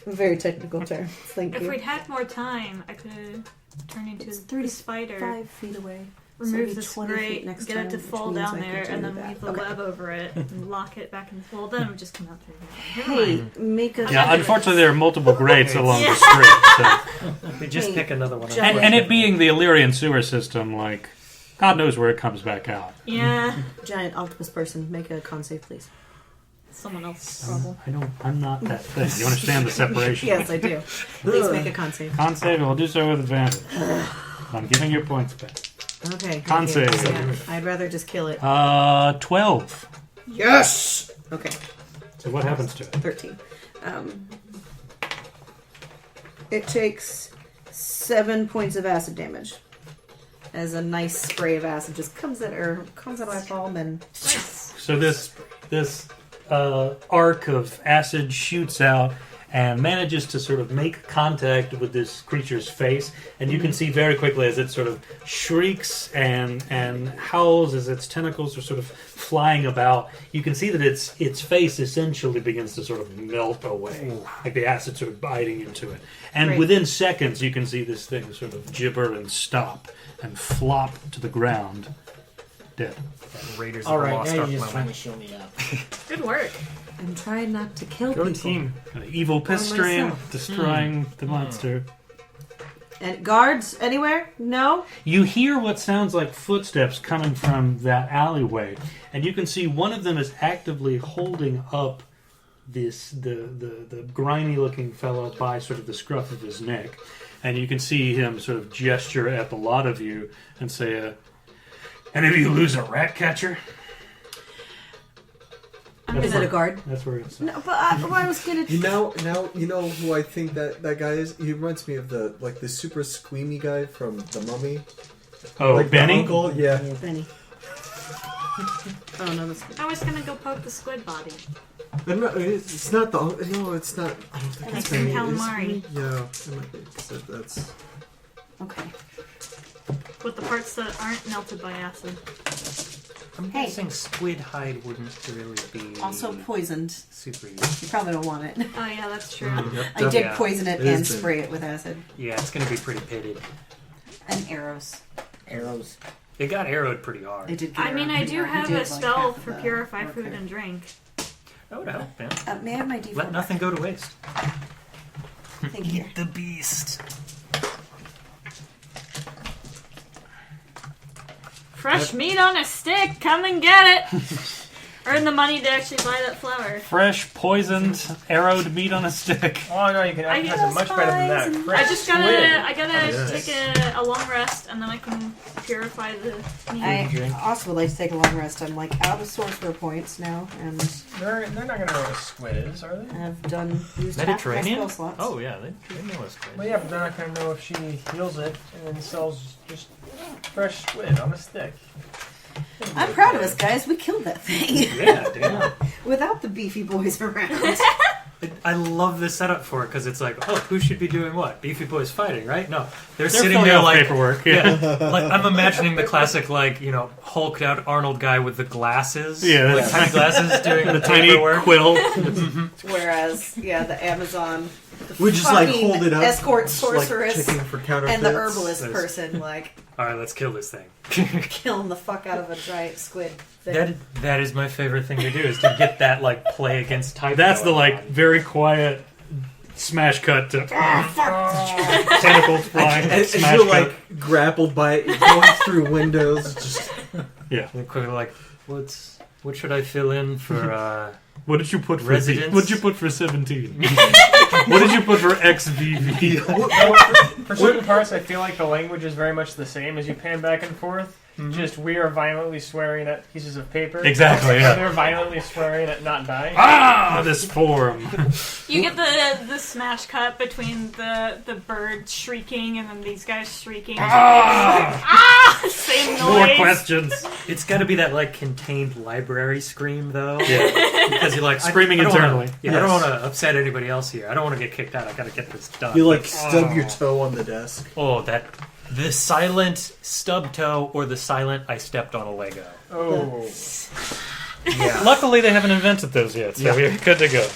very technical term. Thank If you. we'd had more time, I could have turned into It's the spider, 5 feet away. remove So this 20 feet grate, next get it to time, fall which means down I could there, do and then that. weave the Okay. web over it and lock it back in. Well, then it would just come out through there. Never Hey, mind. make a Yeah, unfortunately, there are multiple grades along Yeah. the street. So. We just Hey, pick another one. Jack. And it being the Illyrian sewer system, like, God knows where it comes back out. Yeah, giant octopus person. Make a con save, please. someone else's problem. I'm not that thing. You understand the separation? Yes, I do. Please make a con save. Con save, we'll do so with advantage. I'm giving your points back. Okay. Con thank you. save. Yeah, I'd rather just kill it. 12. Yes. Okay. So what happens to it? 13. It takes 7 points of acid damage. As a nice spray of acid just comes out of my palm and So this arc of acid shoots out and manages to sort of make contact with this creature's face, and you can see very quickly as it sort of shrieks and howls as its tentacles are sort of flying about. You can see that its face essentially begins to sort of melt away, like the acid sort of biting into it. And Great. within seconds, you can see this thing sort of gibber and stop and flop to the ground, dead. Raiders All of the right, Lost now Ark you're just trying moment. to show me up. Good work. I'm trying not to kill Go people. team. An evil piss stream myself. destroying the monster. And guards anywhere? No? You hear what sounds like footsteps coming from that alleyway, and you can see one of them is actively holding up the grimy looking fellow by sort of the scruff of his neck, and you can see him sort of gesture at the lot of you and say, "Any of you lose a rat catcher?" Is it a guard? That's where it's. No, but I was gonna. You know who I think that guy is? He reminds me of the super squeamy guy from The Mummy. Oh, like Benny. The uncle? Yeah. Benny. Oh no, this. I was gonna go poke the squid body. No, it's not the. No, it's not. I don't think Like it's from Benny. Is calamari. it? Yeah, it might be. 'Cause that's. Okay. With the parts that aren't melted by acid. I'm Hey. guessing squid hide wouldn't really be Also poisoned. super useful. You probably don't want it. Oh yeah, that's true. I did Yeah. poison it It and is big. spray it with acid Yeah, it's going to be pretty pitted. and arrows. Arrows. It got arrowed pretty hard. It did. Get I mean, around I do pretty hard. have You a did, like, spell half of for the purify work food there. and drink. That would help, man. May I have my D4 Let nothing go to waste. Thank you. The beast. Fresh meat on a stick, come and get it! Earn the money to actually buy that flour. Fresh, poisoned, arrowed meat on a stick. Oh no, you can I advertise it much better than that. guess Fresh I just squid. gotta take a long rest and then I can purify the meat. I also would like to take a long rest. I'm like out of sorcerer points now, and They're not gonna know what a squid is, are they? have done used half my Mediterranean? spell slots. Oh yeah, they know it's squid. Well, yeah, but they're not gonna know if she heals it and then sells just fresh squid on a stick. I'm proud of us, guys. We killed that thing Yeah, damn. without the beefy boys around. I love this setup for it because it's like, oh, who should be doing what? Beefy Boys fighting, right? No, they're sitting filling there out like paperwork. Yeah. like I'm imagining the classic, like, you know, hulked out Arnold guy with the glasses, Yeah, like tiny glasses doing the the tiny paperwork. quill. Whereas, yeah, the Amazon, the We just like fucking hold it up, escort just, like, sorceress, checking for counterfeits. and the herbalist Nice. person, like All right, let's kill this thing. killing the fuck out of a giant squid thing. That is my favorite thing to do is to get that like play against type. That's the going like on. very quiet smash cut to tentacles flying. As Smash you're cut. like grappled by it, you're going through windows. Just Yeah. And quickly like, what should I fill in for? What did you put for Residence? What did you put for 17? What did you put for XVV? For certain parts, I feel like the language is very much the same as you pan back and forth. Just we are violently swearing at pieces of paper. Exactly, yeah. They're violently swearing at not dying. Ah, this forum. You get the smash cut between the bird shrieking and then these guys shrieking. Same noise. More questions. It's got to be that like contained library scream though. Yeah. Because you're like Screaming I don't internally. Wanna, yeah, I don't want to upset anybody else here. I don't want to get kicked out. I got to get this done. You like stub your toe on the desk. Oh, the silent stub toe or the silent I stepped on a Lego. Oh. Yeah. Luckily, they haven't invented those yet, so we're good to go.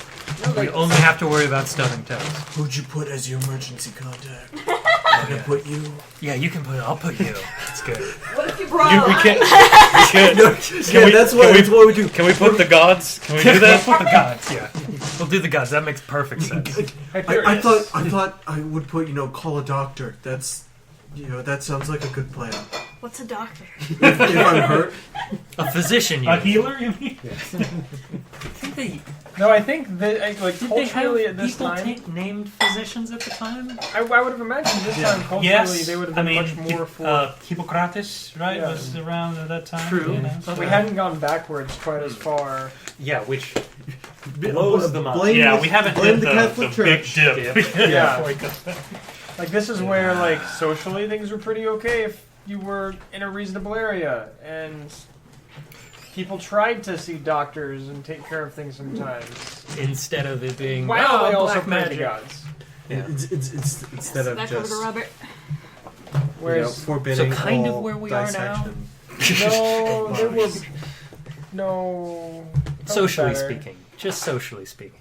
We only have to worry about stubbing toes. Who'd you put as your emergency contact? I'm gonna put you. Yeah, you can put it. I'll put you. That's good. What if you brought We can't. That's what we do. Can we put the gods? Can we do that? Put the gods. Yeah, we'll do the gods. That makes perfect sense. I thought I would put call a doctor. That's that sounds like a good plan. What's a doctor? If I'm hurt, A physician. A healer, you mean? No, I think that like Did they culturally have at this people time, named physicians at the time? I would have imagined this time culturally Yes, they would have I been mean, much more for. Hippocrates, right, Yeah. was around at that time. True. But we hadn't gone backwards quite as far. Yeah, which blows them up. blame Yeah, the- we haven't blame hit the Catholic big Church. dip. Yeah. Like this is where like socially things were pretty okay if you were in a reasonable area and people tried to see doctors and take care of things sometimes. Instead of it being Wow, they also black prayed to magic. gods. Yeah. It's instead of Back over to just Robert. Whereas forbidding So kind of all where we are now? dissection. no, there were Bodies. no. Socially better. speaking, just socially speaking.